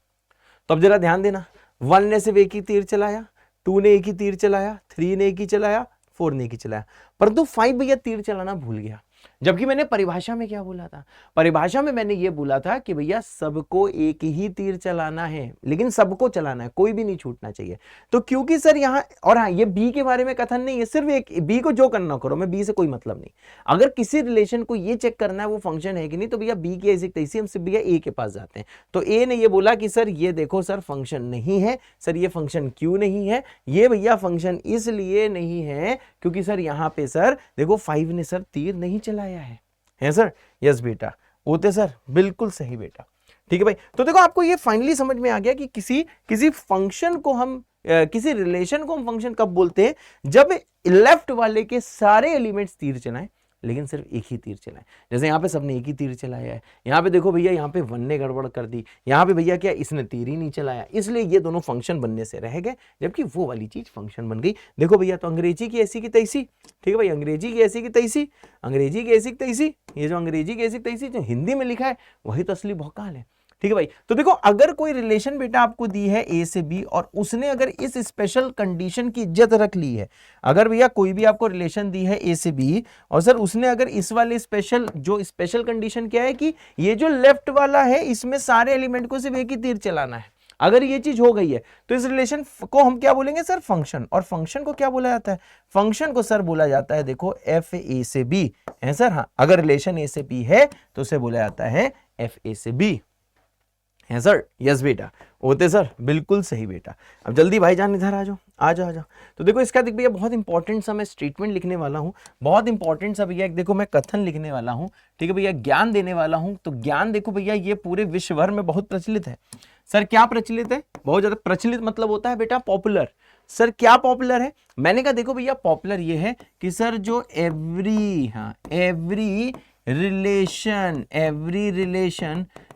S2: तो अब जरा ध्यान देना, 1 ने सिर्फ एक ही तीर चलाया, 2 ने एक ही तीर चलाया, 3 ने एक ही चलाया, 4 ने एक ही चलाया, परंतु 5 भैया तीर चलाना भूल गया। जबकि मैंने परिभाषा में क्या बोला था? परिभाषा में मैंने ये बोला था कि भैया सबको एक ही तीर चलाना है, लेकिन सबको चलाना है, कोई भी नहीं छूटना चाहिए। तो क्योंकि सर यहाँ, और हाँ, ये बी के बारे में कथन नहीं है, सिर्फ एक बी को जो करना करो, मैं बी से कोई मतलब नहीं। अगर किसी रिलेशन को ये चेक करना है वो फंक्शन है कि नहीं, तो भैया बी की ऐसी तैसी, हम सिर्फ भैया ए के पास जाते हैं। तो ए ने ये बोला कि सर ये देखो सर फंक्शन नहीं है। सर ये फंक्शन क्यों नहीं है? ये भैया फंक्शन इसलिए नहीं है क्योंकि सर यहाँ पे सर देखो 5 ने सर तीर नहीं चलाया है सर। यस बेटा, होते सर, बिल्कुल सही बेटा। ठीक है भाई, तो देखो आपको ये फाइनली समझ में आ गया कि किसी फंक्शन को हम किसी रिलेशन को हम फंक्शन कब बोलते हैं? जब लेफ्ट वाले के सारे एलिमेंट्स तीर चलाएं लेकिन सिर्फ एक ही तीर चलाएं। जैसे यहाँ पे सबने एक ही तीर चलाया है, यहाँ पे देखो भैया यहाँ पे 1 ने गड़बड़ कर दी, यहाँ पे भैया क्या इसने तीर ही नहीं चलाया, इसलिए ये दोनों फंक्शन बनने से रह गए, जबकि वो वाली चीज फंक्शन बन गई। देखो भैया, तो अंग्रेजी की ऐसी की तैसी, ठीक है भाई, अंग्रेजी की ऐसी की तैसी, अंग्रेजी की ऐसी की तैसी, ये जो अंग्रेजी की ऐसी तैसी जो हिंदी में लिखा है वही तो असली भौकाल है। ठीक है भाई, तो देखो अगर कोई रिलेशन बेटा आपको दी है ए से बी, और उसने अगर इस स्पेशल कंडीशन की इज्जत रख ली है, अगर भैया कोई भी आपको रिलेशन दी है ए से बी, और सर उसने अगर इस वाले स्पेशल कंडीशन क्या है कि ये जो लेफ्ट वाला है इसमें सारे एलिमेंट को सिर्फ एक ही तीर चलाना है, अगर ये चीज हो गई है तो इस रिलेशन को हम क्या बोलेंगे सर? फंक्शन। और फंक्शन को क्या बोला जाता है? फंक्शन को सर बोला जाता है देखो एफ ए से बी है सर। हाँ, अगर रिलेशन ए से बी है तो उसे बोला जाता है एफ ए से बी है सर। यस बेटा, होते सर, बिल्कुल सही बेटा। अब जल्दी भाईजान इधर आ जाओ, आ जाओ, आ जाओ। तो देखो इसका देख भैया बहुत इंपॉर्टेंट सा मैं स्टेटमेंट लिखने वाला हूँ, बहुत इंपॉर्टेंट सा भैया, देखो मैं कथन लिखने वाला हूँ, ठीक है भैया, ज्ञान देने वाला हूँ। तो ज्ञान देखो भैया ये पूरे विश्व भर में बहुत प्रचलित है। सर क्या प्रचलित है? बहुत ज्यादा प्रचलित मतलब होता है बेटा पॉपुलर। सर क्या पॉपुलर है? मैंने कहा देखो भैया पॉपुलर ये है कि सर जो every relation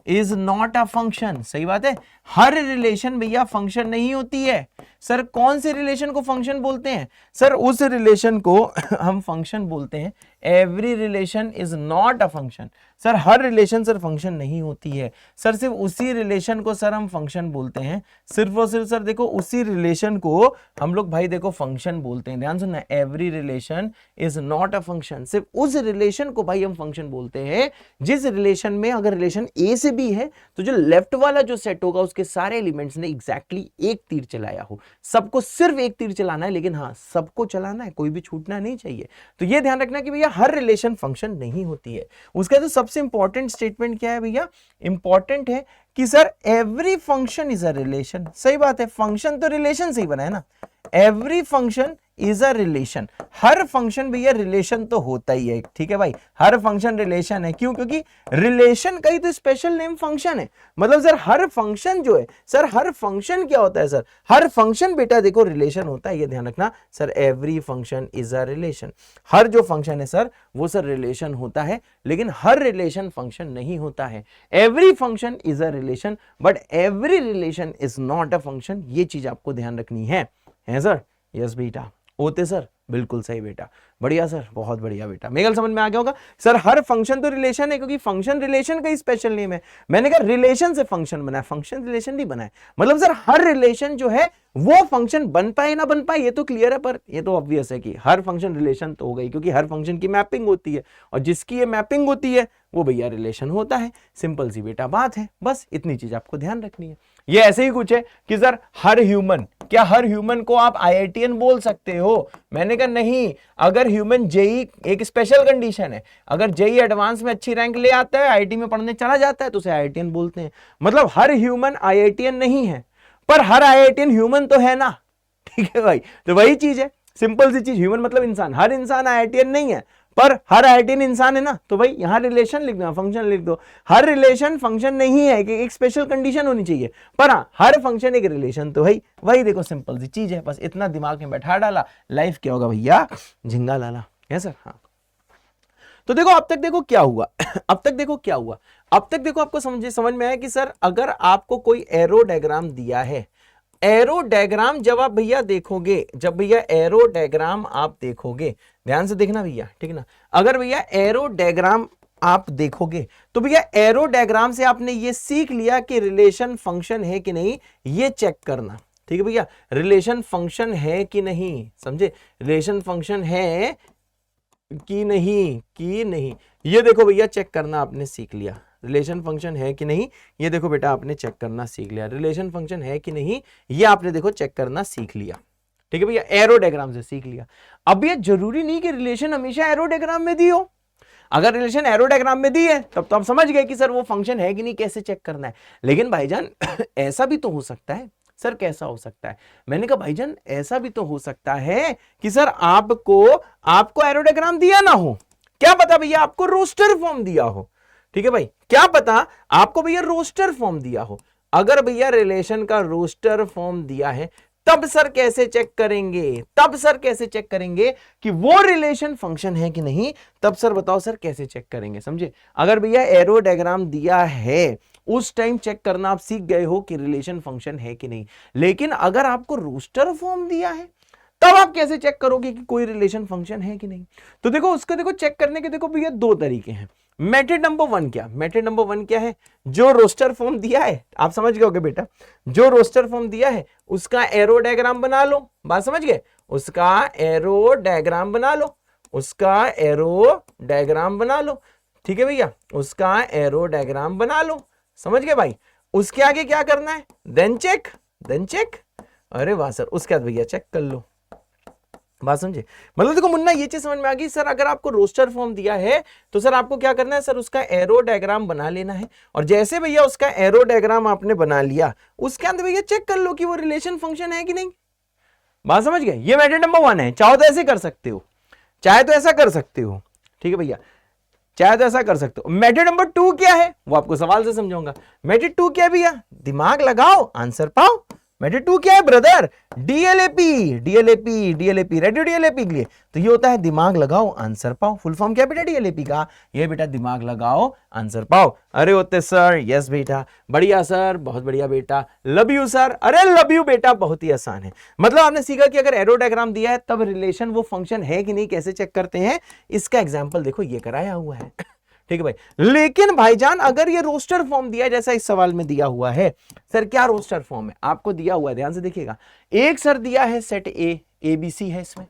S2: is not a function. सही बात है, हर रिलेशन भैया फंक्शन नहीं होती है। सर कौन से रिलेशन को फंक्शन बोलते हैं? सर उस रिलेशन को हम फंक्शन बोलते हैं। Every relation is not a function. Sir her relation sir function नहीं होती है। सर सिर्फ उसी रिलेशन को सर हम फंक्शन बोलते हैं, सिर्फ और सिर्फ सर देखो उसी रिलेशन को हम लोग भाई देखो फंक्शन बोलते हैं। ध्यान सुनना, every relation is not a function. सिर्फ उस रिलेशन को भाई हम फंक्शन बोलते हैं जिस रिलेशन में अगर रिलेशन ए से बी है तो जो लेफ्ट वाला जो सेट होगा उसके सारे एलिमेंट्स ने एग्जैक्टली एक तीर चलाया हो। सबको सिर्फ एक तीर चलाना है, लेकिन हाँ सबको चलाना है, कोई भी छूटना नहीं चाहिए। तो ये ध्यान रखना कि भैया हर रिलेशन फंक्शन नहीं होती है। उसका तो सबसे इंपॉर्टेंट स्टेटमेंट क्या है भैया? इंपॉर्टेंट है कि sir every function is a relation. सही बात है, फंक्शन तो रिलेशन से ही बना है ना। Every function is a relation. Her function भैया रिलेशन तो होता ही है, ठीक है भाई, हर फंक्शन रिलेशन है। क्यों? क्योंकि रिलेशन का ही तो स्पेशल नेम फंक्शन है। मतलब सर हर फंक्शन जो है, सर हर फंक्शन क्या होता है सर? हर फंक्शन बेटा देखो रिलेशन होता है, ये ध्यान रखना। Sir every function is a relation. हर जो फंक्शन है सर वो सर रिलेशन होता है, लेकिन हर रिलेशन फंक्शन नहीं होता है। Every function is a relation but every relation is not a function. ये चीज आपको ध्यान रखनी है सर। यस बेटा, होते सर, बिल्कुल सही बेटा, बढ़िया सर, बहुत बढ़िया बेटा। मेगल समझ में आ गया होगा। सर हर फंक्शन तो रिलेशन है, क्योंकि फंक्शन रिलेशन का ही स्पेशल नेम है। मैंने कहा रिलेशन से फंक्शन बना है, फंक्शन रिलेशन नहीं बना है। मतलब सर हर रिलेशन जो है वो फंक्शन बन पाए ना बन पाए ये तो क्लियर है, पर ये तो ऑब्वियस है कि हर फंक्शन रिलेशन तो हो गई, क्योंकि हर फंक्शन की मैपिंग होती है, और जिसकी ये मैपिंग होती है वो भैया रिलेशन होता है। सिंपल सी बेटा बात है, बस इतनी चीज आपको ध्यान रखनी है। ये ऐसे ही कुछ है कि सर हर ह्यूमन, क्या हर ह्यूमन को आप आईआईटीएन बोल सकते हो? मैंने कहा नहीं। अगर ह्यूमन जेई, एक स्पेशल कंडीशन है, अगर जेई एडवांस में अच्छी रैंक ले आता है, आईआईटी में पढ़ने चला जाता है, तो उसे आईआईटीएन बोलते हैं। मतलब हर ह्यूमन आईआईटीएन नहीं है, पर हर आईआईटीएन ह्यूमन तो है ना। ठीक है भाई, तो वही चीज है, सिंपल सी चीज। ह्यूमन मतलब इंसान, हर इंसान आईआईटीएन नहीं है,
S1: पर हर आइडियन इंसान है ना, तो भाई यहां रिलेशन लिख दो, फंक्शन लिख दो। हर रिलेशन फंक्शन नहीं है कि एक स्पेशल कंडीशन होनी चाहिए, पर हाँ हर फंक्शन एक रिलेशन तो भाई वही देखो सिंपल सी चीज है, बस इतना दिमाग में बैठा डाला, लाइफ क्या होगा भैया, झिंगा लाला है सर। हाँ तो देखो अब तक देखो क्या हुआ अब तक देखो क्या हुआ, अब तक देखो आपको समझ में आया कि सर अगर आपको कोई एरो डायग्राम दिया है, एरो डायग्राम जब आप भैया देखोगे, जब भैया एरो डायग्राम आप देखोगे, ध्यान से देखना भैया, ठीक है ना, अगर भैया एरो डायग्राम आप देखोगे तो भैया एरो डायग्राम से आपने ये सीख लिया कि रिलेशन फंक्शन है कि नहीं, ये चेक करना, ठीक है भैया, रिलेशन फंक्शन है कि नहीं, समझे, रिलेशन फंक्शन है कि नहीं, ये देखो भैया चेक करना आपने सीख लिया, रिलेशन फंक्शन है कि नहीं, ये देखो बेटा आपने चेक करना सीख लिया, रिलेशन फंक्शन है कि नहीं, ये आपने देखो चेक करना सीख लिया, ठीक है भैया, एरो डायग्राम से सीख लिया। अब ये जरूरी नहीं कि रिलेशन हमेशा एरो डायग्राम में दी हो, अगर रिलेशन एरो डायग्राम में दी है तब तो आप समझ गए कि सर वो फंक्शन है कि नहीं, कैसे चेक करना है। लेकिन भाईजान ऐसा भी तो हो सकता है, सर कैसा हो सकता है, मैंने कहा भाईजान ऐसा भी तो हो सकता है कि सर आपको एरो डायग्राम दिया ना हो, क्या पता भैया आपको रोस्टर फॉर्म दिया हो, ठीक है भाई, क्या पता आपको भैया रोस्टर फॉर्म दिया हो। अगर भैया रिलेशन का रोस्टर फॉर्म दिया है तब सर कैसे चेक करेंगे, तब सर कैसे चेक करेंगे कि वो रिलेशन फंक्शन है कि नहीं, तब सर बताओ सर कैसे चेक करेंगे, समझे। अगर भैया एरो डायग्राम दिया है उस टाइम चेक करना आप सीख गए हो कि रिलेशन फंक्शन है कि नहीं, लेकिन अगर आपको रोस्टर फॉर्म दिया है तब आप कैसे चेक करोगे कि कोई रिलेशन फंक्शन है कि नहीं। तो देखो उसको देखो चेक करने के देखो भैया दो तरीके हैं। मेथड नंबर वन क्या, मेथड नंबर वन क्या है, जो रोस्टर फॉर्म दिया है, आप समझ गए होगे बेटा, जो रोस्टर फॉर्म दिया है उसका एरो डायग्राम बना लो, बात समझ गए, उसका एरो डायग्राम बना लो, उसका एरो डायग्राम बना लो, ठीक है भैया, उसका एरो डायग्राम बना लो, समझ गए भाई। उसके आगे क्या करना है, देन चेक, अरे वाह सर, उसके बाद भैया चेक कर लो, बात समझे। मतलब देखो मुन्ना ये चीज समझ में आ गई, सर अगर आपको रोस्टर फॉर्म दिया है तो सर आपको क्या करना है, सर उसका एरो डायग्राम बना लेना है, और जैसे भैया उसका एरो डायग्राम आपने बना लिया उसके अंदर भैया चेक कर लो कि वो रिलेशन फंक्शन है कि नहीं, बात समझ गए। ये मेथड नंबर वन है, चाहो तो ऐसे कर सकते हो, चाहे तो ऐसा कर सकते हो, ठीक है भैया, चाहे तो ऐसा कर सकते हो। मेथड नंबर टू क्या है वो आपको सवाल से समझाऊंगा। मेथड टू क्या है भैया, दिमाग लगाओ आंसर पाओ। मेथड टू क्या है ब्रदर, डीएलएपी, रेडियो डीएलएपी के लिए तो ये होता है दिमाग लगाओ आंसर पाओ। फुल फॉर्म क्या बेटा डीएलएपी का, ये बेटा दिमाग लगाओ आंसर पाओ। अरे होते सर, यस बेटा, बढ़िया सर, बहुत बढ़िया बेटा, लव यू सर, अरे लव यू बेटा, बहुत ही आसान है। मतलब आपने सीखा कि अगर एरो डायग्राम दिया है तब रिलेशन वो फंक्शन है कि नहीं कैसे चेक करते हैं, इसका एग्जाम्पल देखो ये कराया हुआ है, ठीक है भाई। लेकिन भाईजान अगर ये रोस्टर फॉर्म दिया जैसा इस सवाल में दिया हुआ है, सर क्या रोस्टर फॉर्म है आपको दिया हुआ है, ध्यान से देखिएगा, एक सर दिया है सेट ए बी सी है इसमें,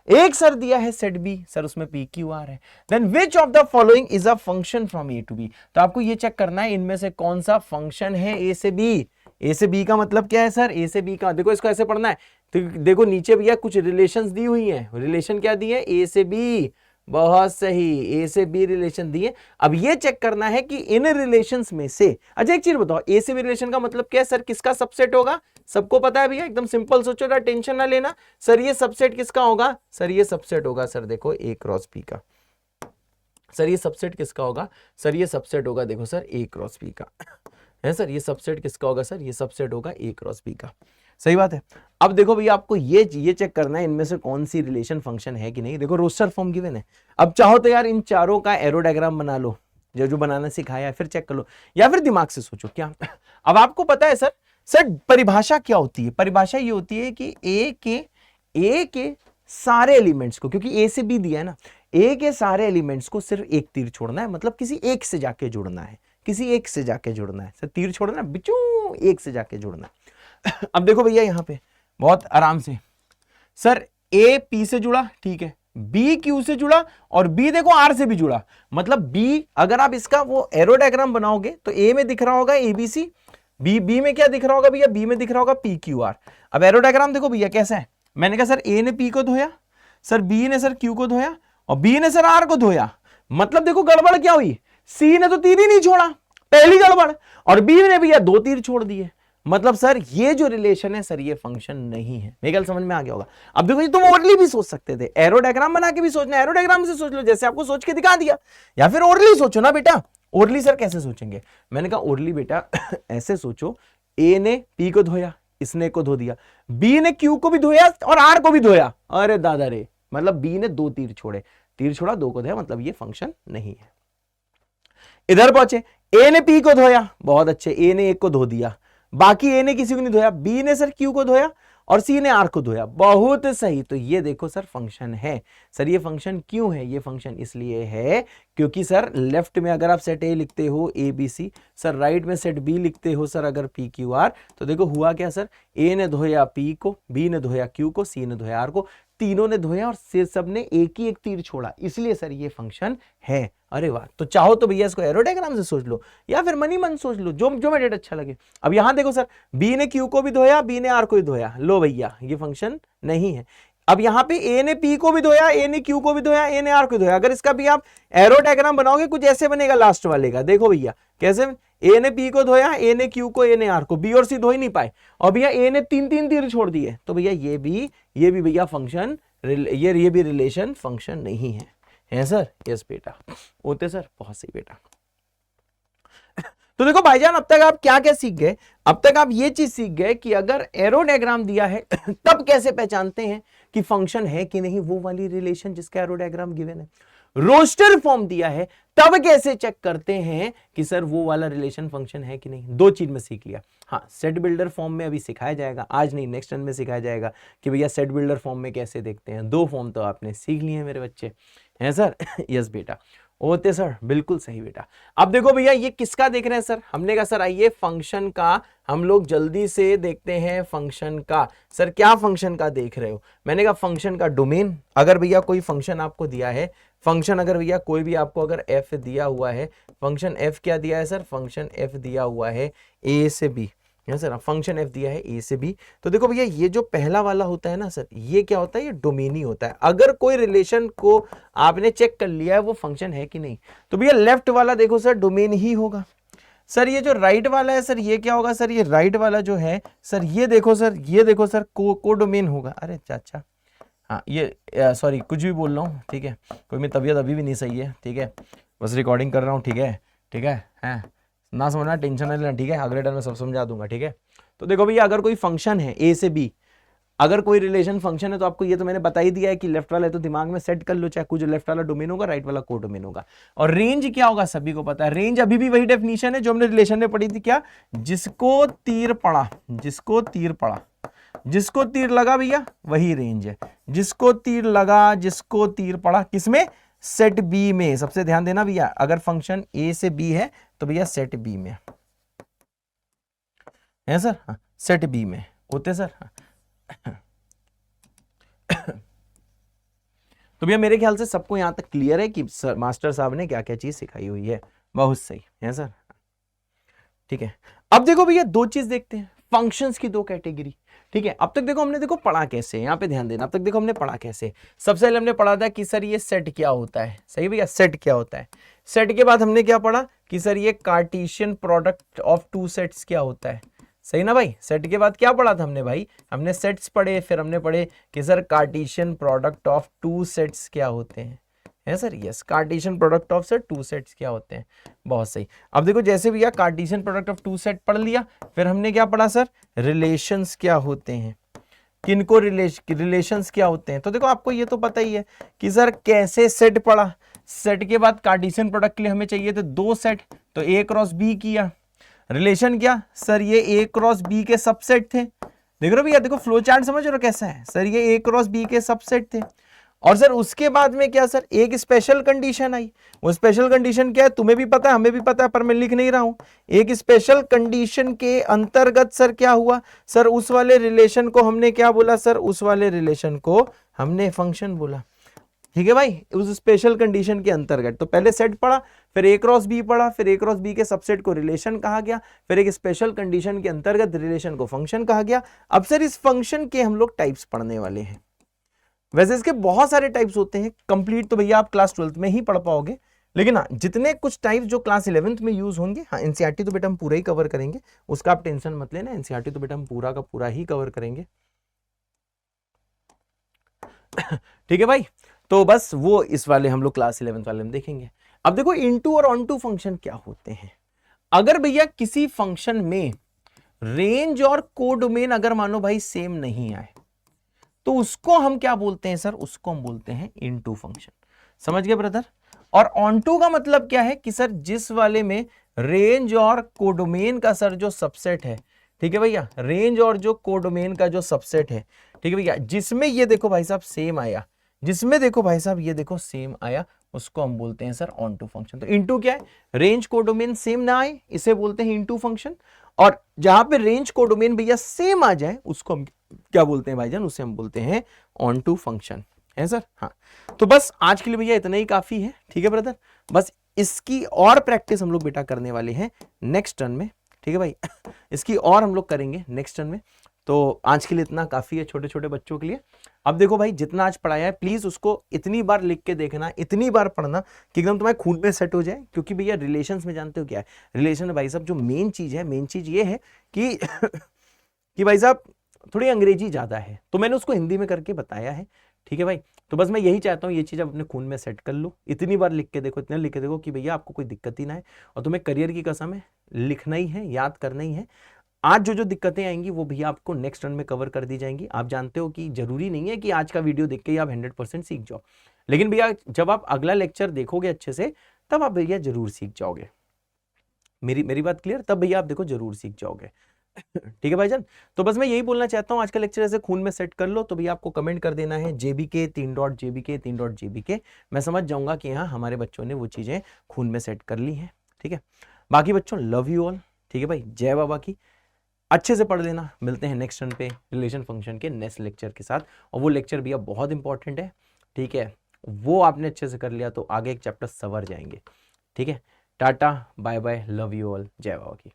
S1: एक सर दिया है सेट बी, सर उसमें पी क्यू आर है, then which of the following is a function from A to B. तो आपको ये चेक करना है इनमें से कौन सा फंक्शन है ए से बी। ए से बी का मतलब क्या है सर, ए से बी का देखो इसको ऐसे पढ़ना है, तो देखो नीचे भैया कुछ रिलेशंस दी हुई हैं, रिलेशन क्या दी है, ए से बी, बहुत सही, ए से बी रिलेशन दिए। अब ये चेक करना है कि इन रिलेशंस में से, अच्छा एक चीज बताओ, ए से बी रिलेशन का मतलब क्या है सर, किसका सबसेट होगा, सबको पता है भैया, एकदम सिंपल सोचो ना, टेंशन ना लेना। सर ये सबसेट किसका होगा, सर ये सबसेट होगा, सर देखो ए क्रॉस बी का। सर ये सबसेट किसका होगा, सर ये सबसेट होगा, देखो सर ए क्रॉस बी का है सर, ये सबसेट किसका होगा, सर ये सबसेट होगा ए क्रॉस बी का, सही बात है। अब देखो भैया आपको ये चेक करना है इनमें से कौन सी रिलेशन फंक्शन है कि नहीं। देखो रोस्टर फॉर्म गिवन है, अब चाहो तो यार इन चारों का एरो डायग्राम बना लो, जो बनाना सिखाया है, फिर चेक कर लो, या फिर दिमाग से सोचो क्या। अब आपको पता है सर परिभाषा क्या होती है, परिभाषा ये होती है कि ए के सारे एलिमेंट्स को, क्योंकि ए से बी दिया है ना, ए के सारे एलिमेंट्स को सिर्फ एक तीर छोड़ना है, मतलब किसी एक से जाके जुड़ना है, किसी एक से जाके जुड़ना है, सर तीर छोड़ना बिचू एक से जाके जुड़ना है। अब देखो भैया यहां पे बहुत आराम से, सर ए पी से जुड़ा, ठीक है, बी क्यू से जुड़ा, और बी देखो आर से भी जुड़ा, मतलब बी अगर आप इसका वो एरो डायग्राम बनाओगे तो ए में दिख रहा होगा एबीसी, बी में क्या दिख रहा होगा भैया, बी में दिख रहा होगा पी क्यू आर। अब एरो डायग्राम देखो भैया कैसा है, मैंने कहा सर ए ने पी को धोया, सर बी ने सर क्यू को धोया, और बी ने सर आर को धोया, मतलब देखो गड़बड़ क्या हुई, सी ने तो तीर ही नहीं छोड़ा, पहली गड़बड़, और बी ने भैया दो तीर छोड़ दिए। मतलब सर ये जो रिलेशन है सर ये फंक्शन नहीं है। मेरी गल समझ में आ गया होगा। अब देखो ये तुम ओरली भी सोच सकते थे, एरो डायग्राम बना के भी सोचना, एरो डायग्राम से सोच लो जैसे आपको सोच के दिखा दिया, या फिर ओरली सोचो ना बेटा। ओरली सर कैसे सोचेंगे? मैंने कहा ओरली बेटा ऐसे सोचो, ए ने पी को धोया, इसने को धो दिया, बी ने क्यू को भी धोया और आर को भी धोया। अरे दादा रे, मतलब बी ने 2 तीर छोड़े, तीर छोड़ा 2 को धोया, मतलब ये फंक्शन नहीं है। इधर पहुंचे, ए ने पी को धोया, बहुत अच्छे, ए ने 1 को धो दिया, बाकी ए ने किसी को नहीं धोया, बी ने सर क्यू को धोया और सी ने आर को धोया, बहुत सही। तो ये देखो सर फंक्शन है। सर ये फंक्शन क्यों है? ये फंक्शन इसलिए है क्योंकि सर लेफ्ट में अगर आप सेट ए लिखते हो A B C, sir right में सेट बी लिखते हो सर अगर पी क्यू आर, तो देखो हुआ क्या सर, ए ने धोया पी को, बी ने धोया क्यू को, सी ने धोया आर को, तीनों ने धोया और से सब ने एक ही एक तीर छोड़ा, इसलिए सर ये फंक्शन है। अरे वाह, तो चाहो तो भैया इसको एरो डायग्राम से सोच लो या फिर मनी मन सोच लो, जो जो मेथड अच्छा लगे। अब यहां देखो सर, बी ने क्यू को भी धोया, बी ने आर को भी धोया, लो भैया ये फंक्शन नहीं है। अब यहां पे ए ने पी को भी धोया, ए ने क्यू को भी धोया, ए ने आर को धोया, अगर इसका भी आप एरो डायग्राम बनाओगे कुछ ऐसे बनेगा लास्ट वाले का, देखो भैया कैसे, ए ने पी को धोया, ए ने क्यू को, ए ने आर को, बी और सी धो ही नहीं पाए, और भैया ए ने 3 तीर छोड़ दिए, तो भैया ये भी भैया फंक्शन, ये भी रिलेशन फंक्शन नहीं है सर? यस बेटा, होते सर, बहुत सही बेटा। तो देखो भाईजान, अब तक आप क्या क्या सीख गए? अब तक आप ये चीज सीख गए कि अगर एरो डायग्राम दिया है तब कैसे पहचानते हैं कि फंक्शन है कि नहीं, वो वाली रिलेशन जिसका एरो डायग्राम गिवन है। रोस्टर फॉर्म दिया है तब कैसे चेक करते हैं कि सर वो वाला रिलेशन फंक्शन है कि नहीं। 2 चीज में सीख लिया। हाँ, सेट बिल्डर फॉर्म में अभी सिखाया जाएगा, आज नहीं नेक्स्ट टर्न में सिखाया जाएगा कि भैया सेट बिल्डर फॉर्म में कैसे देखते हैं। 2 फॉर्म तो आपने सीख लिए हैं मेरे बच्चे, हैं सर? यस बेटा, होते सर, बिल्कुल सही बेटा। अब देखो भैया ये किसका देख रहे हैं सर? हमने कहा सर आइए फंक्शन का हम लोग जल्दी से देखते हैं। फंक्शन का सर, क्या फंक्शन का देख रहे हो? मैंने कहा फंक्शन का डोमेन। अगर भैया कोई फंक्शन आपको दिया है, फंक्शन अगर भैया कोई भी आपको अगर एफ दिया हुआ है, फंक्शन एफ क्या दिया है सर? फंक्शन एफ दिया हुआ है ए से बी, है सर, फंक्शन एफ दिया है ए से बी। तो देखो भैया ये जो पहला वाला होता है ना सर, ये क्या होता है? ये डोमेन ही होता है। अगर कोई रिलेशन को आपने चेक कर लिया है वो फंक्शन है कि नहीं, तो भैया लेफ्ट वाला देखो सर डोमेन ही होगा। सर ये जो राइट वाला है सर, ये क्या होगा सर? ये राइट वाला जो है सर, ये देखो सर, ये देखो सर को डोमेन होगा। अरे चाचा, हाँ ये सॉरी कुछ भी बोल रहा हूँ, ठीक है, कोई मेरी तबीयत अभी भी नहीं सही है, ठीक है, बस रिकॉर्डिंग कर रहा हूँ, ठीक है, ठीक है, हैं ना समझना, टेंशन नहीं लेना, ठीक है, अगले टाइम में सब समझा दूंगा, ठीक है। तो देखो भैया अगर कोई फंक्शन है ए से बी, अगर कोई रिलेशन फंक्शन है तो आपको ये तो मैंने बता ही दिया है कि लेफ्ट वाला है तो दिमाग में सेट कर लो, चाहे कुछ लेफ्ट वाला डोमेन होगा, राइट वाला को डोमेन होगा। और रेंज क्या होगा सभी को पता है, रेंज अभी भी वही डेफिनेशन है जो हमने रिलेशन में पढ़ी थी, क्या? जिसको तीर पड़ा, जिसको तीर पड़ा, जिसको तीर लगा भैया वही रेंज है। जिसको तीर लगा, जिसको तीर पड़ा, किसमें? सेट बी में। सबसे ध्यान देना भैया, अगर फंक्शन ए से बी है तो भैया सेट बी में है सर, हाँ, सेट बी में होते सर, हाँ। तो भैया मेरे ख्याल से सबको यहां तक क्लियर है कि सर मास्टर साहब ने क्या क्या चीज सिखाई हुई है। बहुत सही है सर, ठीक है। अब देखो भैया 2 चीज देखते हैं, फंक्शंस की 2 कैटेगरी, ठीक है। अब तक देखो हमने देखो पढ़ा कैसे, यहाँ पे ध्यान देना, अब तक देखो हमने पढ़ा कैसे। सबसे पहले हमने पढ़ा था कि सर ये सेट क्या होता है, सही भैया, सेट क्या होता है। सेट के बाद हमने क्या पढ़ा कि सर ये कार्टेशियन प्रोडक्ट ऑफ 2 सेट्स क्या होता है, सही ना भाई। सेट के बाद क्या पढ़ा था हमने भाई? हमने सेट्स पढ़े, फिर हमने पढ़े कि sir Cartesian product of 2 sets क्या होते हैं, है sir, yes, Cartesian product of sir 2 sets क्या होते हैं। बहुत सही। अब देखो जैसे भैया कार्टेशियन प्रोडक्ट ऑफ 2 सेट पढ़ लिया, फिर हमने क्या पढ़ा सर? रिलेशंस क्या होते हैं, किनको रिलेशंस क्या होते हैं। तो देखो आपको ये तो पता ही है कि सर कैसे सेट पढ़ा। सेट के बाद कार्टेशियन प्रोडक्ट के लिए हमें चाहिए थे 2 सेट, तो ए क्रॉस बी किया। रिलेशन क्या सर? ये ए क्रॉस बी के सबसेट थे। देख रहे हो भैया, देखो फ्लो चार्ट समझ रहे हो कैसा है सर, ये ए क्रॉस बी के सबसेट थे। और सर उसके बाद में क्या सर? एक स्पेशल कंडीशन आई। वो स्पेशल कंडीशन क्या है तुम्हें भी पता है, हमें भी पता है, पर मैं लिख नहीं रहा हूं। एक स्पेशल कंडीशन के अंतर्गत सर क्या हुआ सर? उस वाले रिलेशन को हमने क्या बोला सर? उस वाले रिलेशन को हमने फंक्शन बोला, ठीक है भाई, उस स्पेशल कंडीशन के अंतर्गत। तो पहले सेट पढ़ा, फिर ए क्रॉस बी पढ़ा, फिर ए क्रॉस बी के सबसेट को रिलेशन कहा गया, फिर एक स्पेशल कंडीशन के अंतर्गत रिलेशन को फंक्शन कहा गया। अब सर इस फंक्शन के हम लोग टाइप्स पढ़ने वाले हैं। वैसे इसके बहुत सारे टाइप्स होते हैं, कंप्लीट तो भैया आप क्लास 12th में ही पढ़ पाओगे, लेकिन हाँ, जितने कुछ टाइप्स जो क्लास 11th में यूज होंगे, हाँ एनसीईआरटी तो बेटा हम पूरा ही कवर करेंगे, उसका आप टेंशन मत लेना, एनसीईआरटी तो बेटा हम पूरा का पूरा ही कवर करेंगे। ठीक है भाई, तो बस वो इस वाले हम लोग क्लास 11th वाले में देखेंगे। अब देखो इनटू और ऑन टू फंक्शन क्या होते हैं। अगर भैया किसी फंक्शन में रेंज और कोडोमेन अगर मानो भाई सेम नहीं आए, तो उसको हम क्या बोलते हैं सर, उसको हम बोलते हैं इनटू फंक्शन। समझ गए ब्रदर। और ऑन टू का मतलब क्या है कि सर जिस वाले में रेंज और कोडोमेन का सर जो सबसेट है, ठीक है भैया, रेंज और जो कोडोमेन का जो सबसेट है, ठीक है भैया, जिसमें ये देखो भाई साहब सेम आया, जिसमें देखो भाई साहब ये देखो सेम आया, उसको हम बोलते हैं सर ऑन टू फंक्शन। तो इनटू क्या है, रेंज कोडोमेन सेम ना आए, इसे बोलते हैं इनटू फंक्शन। और जहां पे रेंज कोडोमेन भैया सेम आ जाए, उसको हम क्या बोलते हैं भाईजान, उसे हम बोलते हैं ऑन टू फंक्शन, है सर। हाँ, तो बस आज के लिए भैया इतना ही काफी है, ठीक है ब्रदर। बस इसकी और प्रैक्टिस हम लोग बेटा करने वाले हैं नेक्स्ट टर्न में, ठीक है भाई। इसकी और हम लोग करेंगे नेक्स्ट टर्न में। तो आज के लिए इतना काफी है छोटे छोटे बच्चों के लिए। अब देखो भाई, जितना आज पढ़ाया है प्लीज उसको इतनी बार लिख के देखना, इतनी बार पढ़ना कि एकदम तुम्हारे खून में सेट हो जाए। क्योंकि भैया रिलेशंस में जानते हो क्या है, रिलेशन में भाई साहब जो मेन चीज है, मेन चीज ये है कि कि भाई साहब थोड़ी अंग्रेजी ज्यादा है, तो मैंने उसको हिंदी में करके बताया है, ठीक है भाई। तो बस मैं यही चाहता हूँ ये चीज अपने खून में सेट कर लो, इतनी बार लिख के देखो, इतने लिख के देखो कि भैया आपको कोई दिक्कत ही ना है। और तुम्हें करियर की कसम है, लिखना ही है, याद करना ही है। आज जो जो दिक्कतें आएंगी वो भैया आपको नेक्स्ट रन में कवर कर दी जाएंगी। आप जानते हो कि जरूरी नहीं है कि आज का वीडियो देख के ही आप 100% सीख जाओ, लेकिन भैया जब आप अगला लेक्चर देखोगे अच्छे से, तब आप भैया जरूर सीख जाओगे। मेरी बात क्लियर, तब भैया आप देखो जरूर सीख जाओगे। ठीक है भाईजान। तो बस मैं यही बोलना चाहता हूँ, आज का लेक्चर ऐसे खून में सेट कर लो। तो भैया आपको कमेंट कर देना है JBK 3.JBK 3.JBK, मैं समझ जाऊंगा कि हाँ हमारे बच्चों ने वो चीजें खून में सेट कर ली हैं, ठीक है। बाकी बच्चों लव यू ऑल, ठीक है भाई, जय बाबा की। अच्छे से पढ़ लेना, मिलते हैं नेक्स्ट टर्न पे रिलेशन फंक्शन के नेक्स्ट लेक्चर के साथ। और वो लेक्चर भैया बहुत इंपॉर्टेंट है, ठीक है, वो आपने अच्छे से कर लिया तो आगे एक चैप्टर सवर जाएंगे, ठीक है। Tata bye bye, love you all, जय बाबा की।